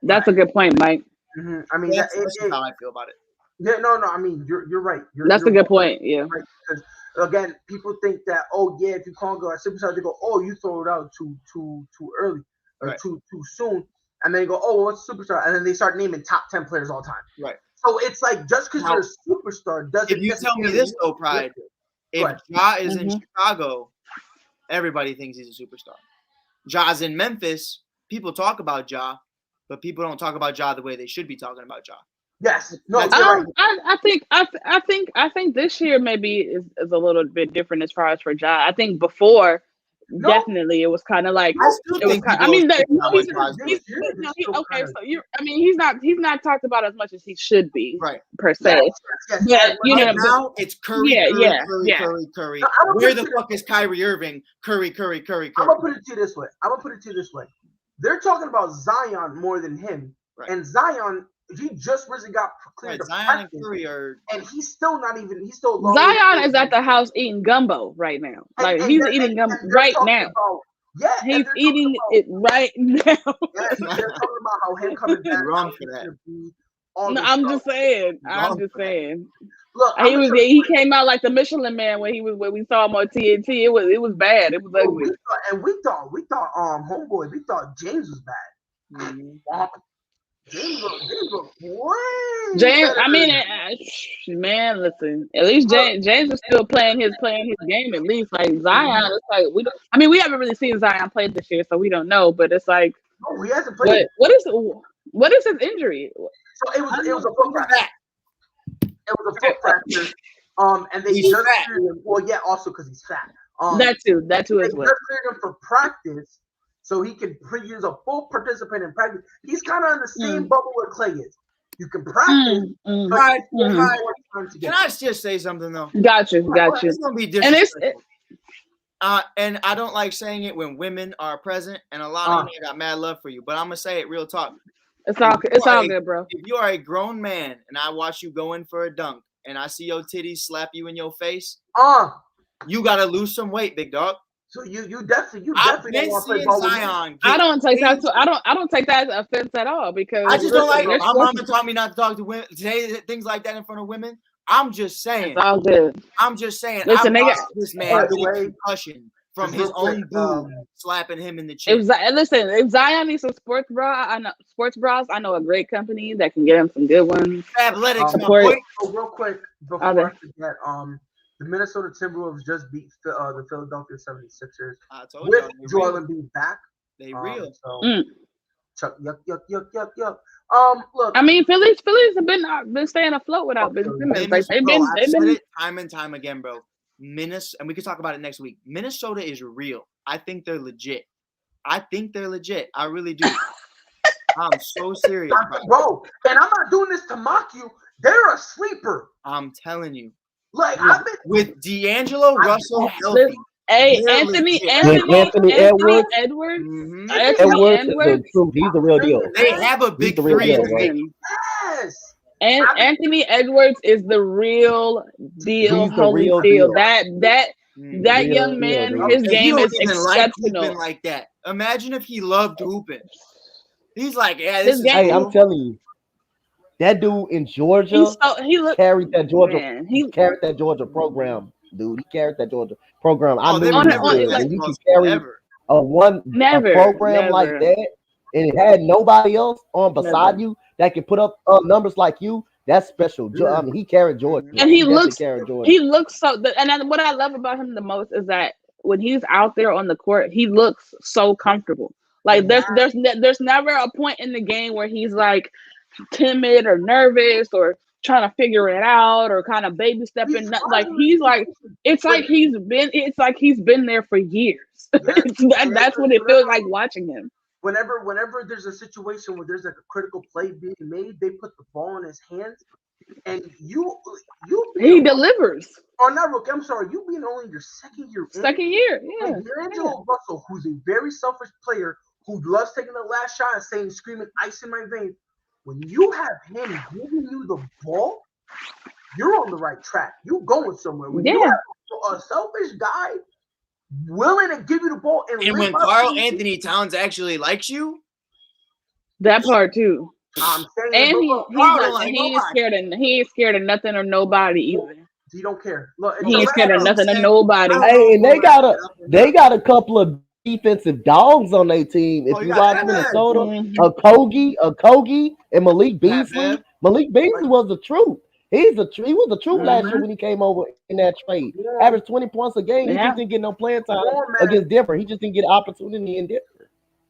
That's a good point, Mike. I mean, that's how I feel about it. Yeah, no. I mean, you're right. That's a good point. Yeah. Right, because again, people think that if you can't go at superstar, they go, you throw it out too early or too soon, and then you go, what's a superstar, and then they start naming top 10 players all time. Right. So it's like just because you're a superstar doesn't. If you tell me this though, Pride, if Ja is in Chicago, everybody thinks he's a superstar. Ja's in Memphis, people talk about Ja, but people don't talk about Ja the way they should be talking about Ja. Yes. No, That's you're right. right. I think this year maybe is a little bit different as far as for Ja. I think before No. definitely it was kind of like I still it was think kind. he I mean, goes that, to no, how he's much not. Rod's This good. year, No, he's still okay. kinda- So you're. I mean, he's not talked about as much as he should be, Right. per Yes, se. yes, But you Right know, now, it's Curry, yeah, Curry, yeah, Curry, yeah. Curry, Curry. No, I'm gonna Where put the it- fuck is Kyrie Irving? Curry, Curry, Curry, I'm Curry. gonna put it to you this way. They're talking about Zion more than him, Right. and Zion, he just recently got cleared Right. to Zion and practice, Curry are. and he's still not even. He's still long Zion is at the house eating gumbo right now. Like he's eating gumbo they're right talking now. about- yeah, and He's they're eating talking it right now. about, yes, they're talking about how him coming back. Wrong how for he's that. gonna be all No, this I'm stuff. just saying. I'm Wrong just for that. saying. Look, He came out like the Michelin Man when we saw him on TNT. It was bad. It was ugly. we thought homeboy, we thought James was bad. Mhm. James looked way James, better I mean, than- man, listen. At least James is still playing his game. At least like Zion, it's like we don't. I mean, we haven't really seen Zion play this year, so we don't know. But it's like, no, he hasn't played. what is his injury? So it was a foot fracture. It was a foot fracture. And they He's just fat. cleared him. Well, yeah, also because he's fat. That too They as just well. cleared him for practice, so he can use a full participant in practice. He's kind of in the same bubble where Clay is. You can practice. Mm. But Right, you right. have more time to Can get I just say something though? Got you. It's gonna be And it's disrespectful. And I don't like saying it when women are present, and a lot of you got mad love for you. But I'm gonna say it real talk. it's all good, bro. If you are a grown man and I watch you go in for a dunk, and I see your titties slap you in your face, you gotta lose some weight, big dog. So you definitely I've don't been want to play seeing ball with me. Zion. I don't take that. crazy. I don't take that as offense at all because I just don't like. there's My sports- mama taught me not to talk to women, say things like that in front of women. I'm just saying. It's all good. I'm just saying. Listen, I they watched got- this By man the get a way, concussion from just his real own quick, boob slapping him in the chin. If Zion needs some sports bras, I know a great company that can get him some good ones. Athletics, my Support- boy. So real quick before Okay. I forget, the Minnesota Timberwolves just beat the Philadelphia 76ers I told with y'all they Joel real. Embiid back. They real. So Mm. Chuck, yuck. Look, I mean, Phillies have been staying afloat without Ben Simmons. Like they've Bro, I've been said it time and time again, bro. Minnesota, and we can talk about it next week. Minnesota is real. I think they're legit. I really do. I'm so serious, bro, and I'm not doing this to mock you. They're a sleeper. I'm telling you. Like I've been With D'Angelo Russell healthy. Hey, They're Anthony legit. Anthony Edwards. Mhm. Edwards is the truth. He's the real deal. They have a big the real three in deal, the bro. making. yes. And Anthony Edwards is the real deal. He's the real Holyfield. deal. That Mhm. that Real young deal, man, dude. his He game don't is even like exceptional. hooping like that. Imagine if he loved hooping. He's like, yeah, His this is game- Hey, I'm cool. telling you, that dude in Georgia He looked carried that Georgia. man. He carried that Georgia program, dude. He carried that Georgia program. I Oh, knew they've he been never was in good. that When you close can carry forever. Never, a program like never. that, and it had nobody else on beside Never. you that can put up numbers like you, that's special. I mean, he carried Georgia, And he definitely looks- carried Georgia. He looks so. What I love about him the most is that when he's out there on the court, he looks so comfortable. Like there's never a point in the game where he's like timid or nervous or trying to figure it out or kind of baby stepping. Like he's like it's like he's been there for years. That's what it feels like watching him. Whenever there's a situation where there's like a critical play being made, they put the ball in his hands, and He delivers. Oh, not rookie. I'm sorry. You being only your second year. Second year, yeah. And D'Angelo Russell, who's a very selfish player who loves taking the last shot and saying, screaming, ice in my veins. When you have him giving you the ball, you're on the right track. You're going somewhere. When you have a selfish guy willing to give you the ball And when Carl Anthony Towns actually likes you, that part too. I'm saying, And he ain't scared of nothing or nobody either. He don't care. Look, he ain't scared of nothing or nobody. Hey, and they got a couple of defensive dogs on their team. If you watch Minnesota, a Kogi, and Malik Beasley. Malik Beasley was the truth. He was the truth last year when he came over in that trade. Averaged 20 points a game. He just didn't get no playing time against Denver. He just didn't get opportunity in Denver.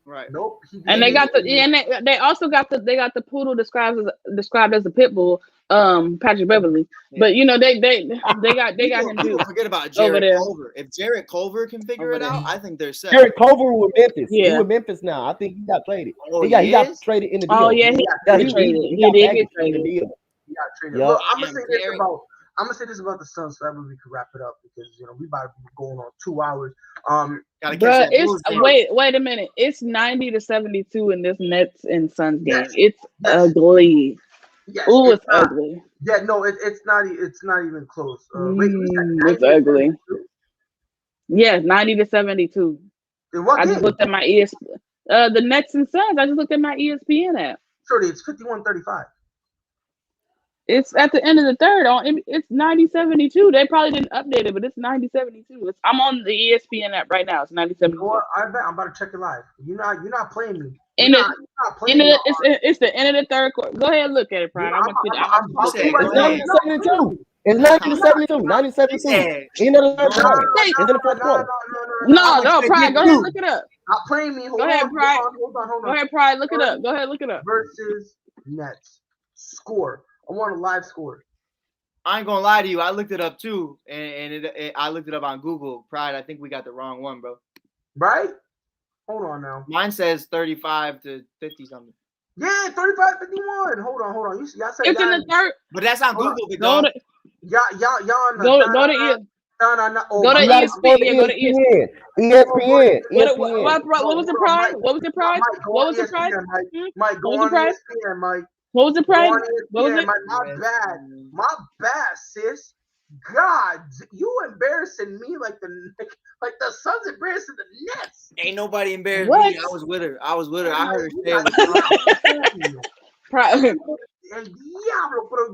Right. Nope. And they got they also got the poodle described as a pit bull, Patrick Beverly. Yeah. But you know they got him People too forget about over Jarrett there. Culver. If Jarrett Culver can figure Over it out, there. I think they're set. Jarrett Culver with Memphis. He Yeah. with Memphis now. I think he got traded. Oh, he got is? traded in the deal. Oh yeah, he got traded. traded. He got did packaged get in the traded. deal. He got traded. Yup. Look, I'm Damn, gonna say Jarrett. this about the Suns, so that way we can wrap it up because you know we about to be going on 2 hours. Gotta catch But that it's Bulls game. wait a minute. It's 90-72 in this Nets and Suns game. Yes. It's Yes. ugly. Yes, Ooh, it's not. ugly. Yeah, no, it's not even close. Wait, we said It's 90 to ugly. 72? Yeah, 90-72. In what I game? just looked at my the Nets and Suns. I just looked at my ESPN app. Shorty, it's 51-35. It's at the end of the third. It's 90-72. They probably didn't update it, but it's 90-72. I'm on the ESPN app right now. It's 90-72. Well, I bet I'm about to check it live. You're not playing me. And You're not playing me. it's the end of the third quarter. Go ahead and look at it, Pride. I'm gonna say, It's 90-72. It's 90-72. 90-72. End of the third quarter. End of the fourth quarter. No, Pride. Go ahead and look it up. Not playing me. Hold Go ahead, on, Pride. hold on. Go ahead, Pride. Look it up. Go ahead, look it up. Versus Nets score. I want a live score. I ain't gonna lie to you. I looked it up too, and I looked it up on Google. Pride, I think we got the wrong one, bro. Right? Hold on now. Mine says 35 to 50 something. Yeah, 35-51. Hold on. You see, I said It's in the third. But that's on Hold Google. Big Go dog. to y'all. go to Oh, go to my You gotta God. go to ESPN. Go to ESPN. ESPN. What was the prize? What was the prize? Mike, go What on was the prize? ESPN, Mike, go What was on the prize? ESPN, Mike. What was the Go prize? on What was ESPN, it? Mike. My bad, sis. God, you embarrassing me like the Suns embarrassing the Nets. Ain't nobody embarrassed What? me. I was with her. I heard her say it was Prize. Yeah,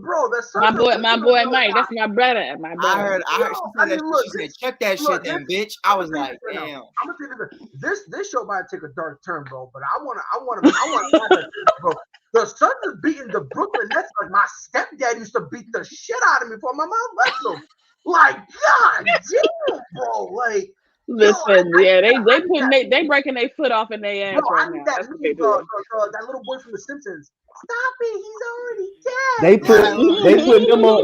bro, the Suns My boy Mike. That's my brother. My I brother. heard she said I that. mean, look, She said, this- check that look, shit then, this- bitch. I was I'm gonna like, tell you damn. I'm gonna tell you this show might take a dark turn, bro. But I wanna, bro. The Suns is beating the Brooklyn Nets like my stepdad used to beat the shit out of me before my mom left them. Like, God damn, bro. Like, Listen, yeah, they breaking their foot off in their ass bro, right I need now. that That's what they meme, doing. that little boy from The Simpsons. Stop it, he's already dead. They put them on.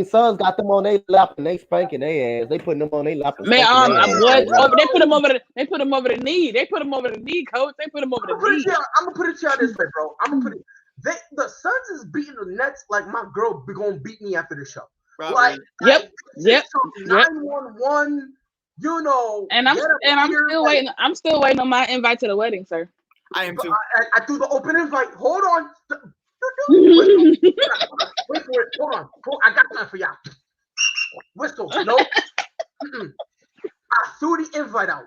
Suns got them on their lap and they spanking their ass. They putting them on their lap and Man, spanking their ass. what? right now. They put him over the. They put him over the knee. They put him over the knee, coach. They put him over the knee. I'm gonna put it to y'all this way, bro. The Suns is beating the Nets like my girl be gonna beat me after the show. Probably. Yep. 9-1-1. You know, And I'm still waiting. I'm still waiting on my invite to the wedding, sir. I am too. I threw the open invite. Hold on. Wait for it. Hold on. I got time for y'all. Whistle. No. I threw the invite out.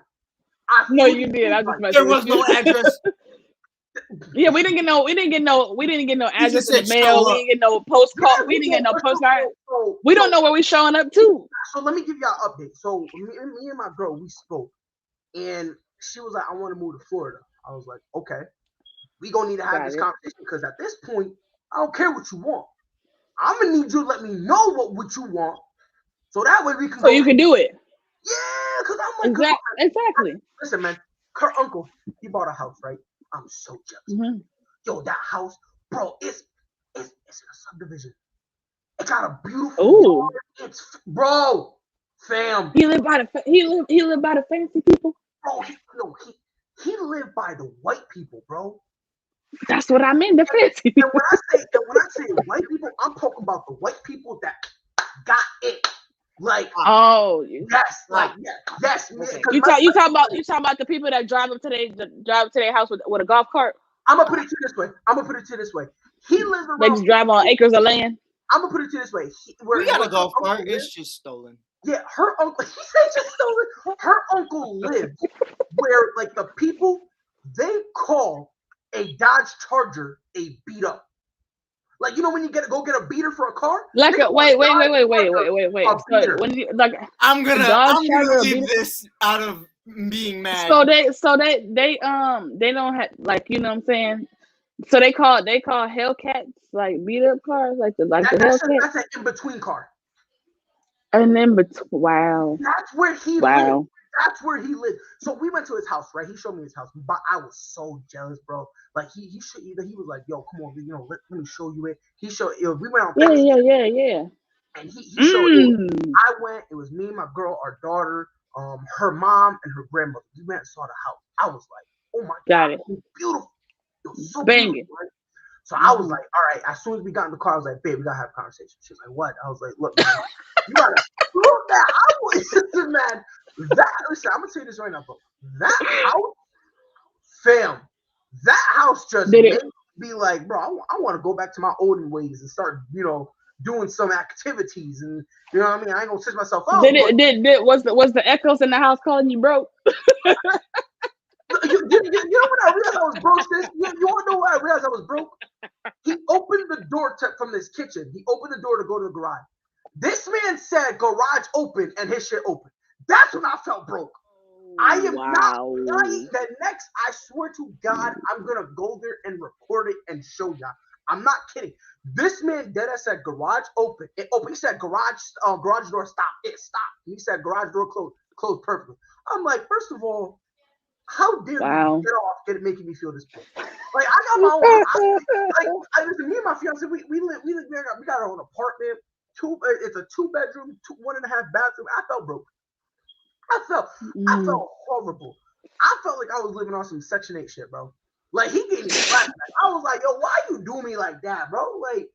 No, you did. I just There was no address. Yeah, we didn't get no address just in the said mail. show We up. didn't get no postcard. We didn't get no postcard. We don't know where we showing up to. So let me give y'all an update. So me and my girl, we spoke, and she was like, "I want to move to Florida." I was like, "Okay, we gonna need to have this conversation because at this point, I don't care what you want. I'm gonna need you to let me know what you want, so that way we can. So you can do it. Yeah, because I'm like, exactly. Listen, man, her uncle, he bought a house, right? I'm so jealous. Mm-hmm. Yo, that house, bro, it's in a subdivision. It got a beautiful. Ooh. It's bro, fam. He lived by the fancy people. Bro, he lived by the white people, bro. That's what I mean, the fancy people. And when I say white people, I'm talking about the white people that got it. Like, yes, man. You talk about the people that drive up to their house with a golf cart. I'm gonna put it to you this way. He lives around. They just drive on acres of land. I'm gonna put it to you this way. We got a golf cart. It's just stolen. Yeah, her uncle. He said just stolen. Her uncle lives where like the people they call a Dodge Charger a beat up. Like, you know when you go get a beater for a car? Like wait. So when you like, I'm gonna leave this out of being mad. So they don't have, like, you know what I'm saying? So they call Hellcats like beat up cars, like the Hellcat. That's an in between car. And then wow. That's where he lives. That's where he lived. So we went to his house, right? He showed me his house, but I was so jealous, bro. Like he was like, "Yo, come on, let me show you it." He showed. We went on. Yeah. And he showed it. I went. It was me, my girl, our daughter, her mom, and her grandmother. We went and saw the house. I was like, "Oh my god, it's beautiful! It was so banging." Beautiful, right? So I was like, "All right." As soon as we got in the car, I was like, "Babe, we gotta have a conversation." She was like, "What?" I was like, "Look, man, you gotta look that house, man. Listen, I'm gonna say this right now, bro. That house, fam, that house just made me be like, bro, I want to go back to my olden ways and start, doing some activities, and you know what I mean. I ain't gonna switch myself out. Was the echoes in the house calling you broke? You know when I realized I was broke, sis? You want to know why I realized I was broke? He opened the door from this kitchen. He opened the door to go to the garage. This man said garage open and his shit open. That's when I felt broke. I am not lying. The next, I swear to God, I'm gonna go there and record it and show y'all. I'm not kidding. This man dead ass said garage open. It opened. He said garage door stop. It stopped. He said garage door closed perfectly. I'm like, first of all, how dare you get off making me feel this pain? Like I got my own. Listen, me and my fiance, we got our own apartment. It's a 2-bedroom, 1.5 bathroom. I felt broke. I felt horrible. I felt like I was living on some Section 8 shit, bro. Like he gave me flashback. I was like, yo, why you do me like that, bro? Like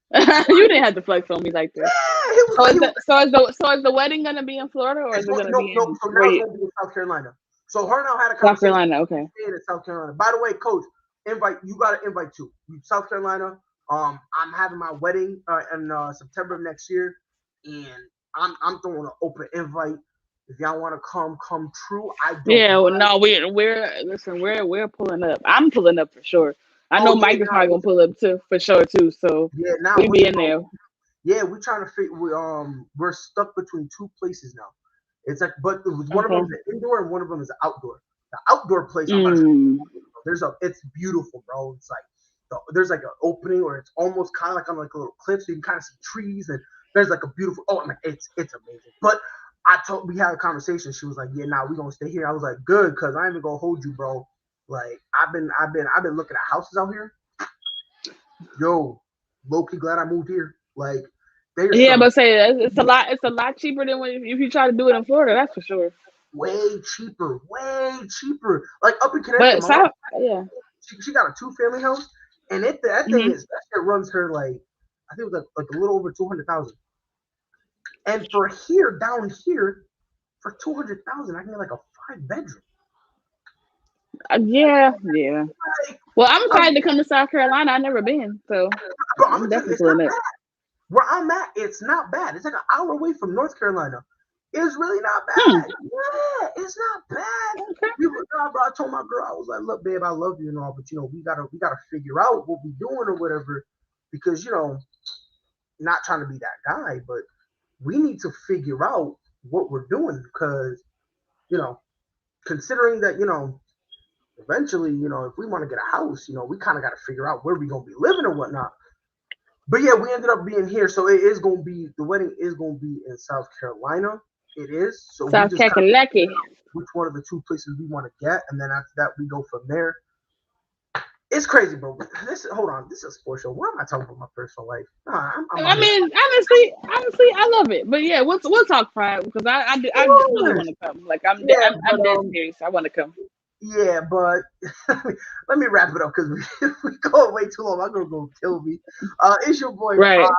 you didn't have to flex on me like that. Yeah, so is the wedding gonna be in Florida or is it gonna be in so now it's gonna be in South Carolina. So her and I had a conversation. South Carolina, okay. In South Carolina. By the way, Coach, you got to invite too. South Carolina. I'm having my wedding in September of next year, and I'm throwing an open invite. If y'all want to come true. I don't. Yeah, well, no, we're pulling up. I'm pulling up for sure. I know Mike is probably gonna pull up too for sure too. So yeah, now we be in there. Yeah, we're trying to figure. We're stuck between two places now. It's like, but one of them is an indoor and one of them is an outdoor. The outdoor place, it's beautiful, bro. It's like there's like an opening, or it's almost kind of like on like a little cliff, so you can kind of see trees, and there's like a beautiful. Oh, I'm like, it's amazing. But we had a conversation. She was like, "Yeah, we're gonna stay here." I was like, "Good," because I ain't even gonna hold you, bro. Like I've been looking at houses out here. Yo, low-key glad I moved here. Like. But say it's a lot cheaper than if you try to do it in Florida. That's for sure. Way cheaper. Like up in Connecticut, she got a 2-family house, and that shit runs her like I think it was like a little over $200,000. And for down here, for $200,000, I can get like a 5-bedroom. Yeah. Well, I'm excited to come to South Carolina. I've never been, so I'm definitely doing it. Where I'm at, it's not bad. It's like an hour away from North Carolina. It's really not bad. Yeah, it's not bad. Bro, I told my girl, I was like, "Look, babe, I love you and all, but we gotta figure out what we're doing or whatever, because not trying to be that guy, but we need to figure out what we're doing because, considering that eventually, if we want to get a house, we kind of got to figure out where we're gonna be living or whatnot." But yeah, we ended up being here, so the wedding is gonna be in South Carolina. It is. So South Carolina. Which one of the 2 places we want to get, and then after that we go from there. It's crazy, bro. Hold on, this is a sports show. Why am I talking about my personal life? I mean, honestly, I love it. But yeah, we'll talk Pride because I really want to come. Like I'm dead serious. I want to come. Yeah, but let me wrap it up because we go way too long. I'm gonna go kill me. It's your boy Pride,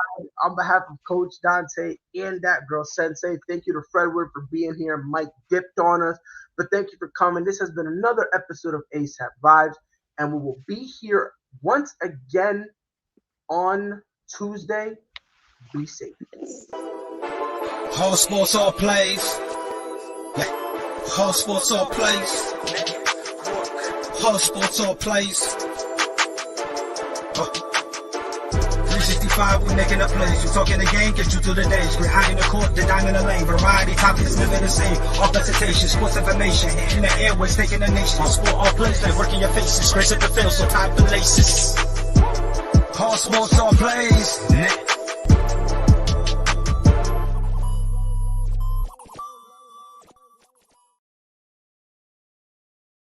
on behalf of Coach Dante and that girl Sensei. Thank you to Fredward for being here. Mike dipped on us, but thank you for coming. This has been another episode of ASAP Vibes, and we will be here once again on Tuesday. Be safe. Whole sports all plays. Whole sports all plays. Whole sports all plays. 365, we making a plays. You talking the game, get you through the days. We're high in the court, the dime in the lane. Variety topics, living the same. All presentation, sports information. Hitting the airways, taking the nation. All sport, all plays, like working your faces. Grace at the field, so tie the laces. Whole sports all plays.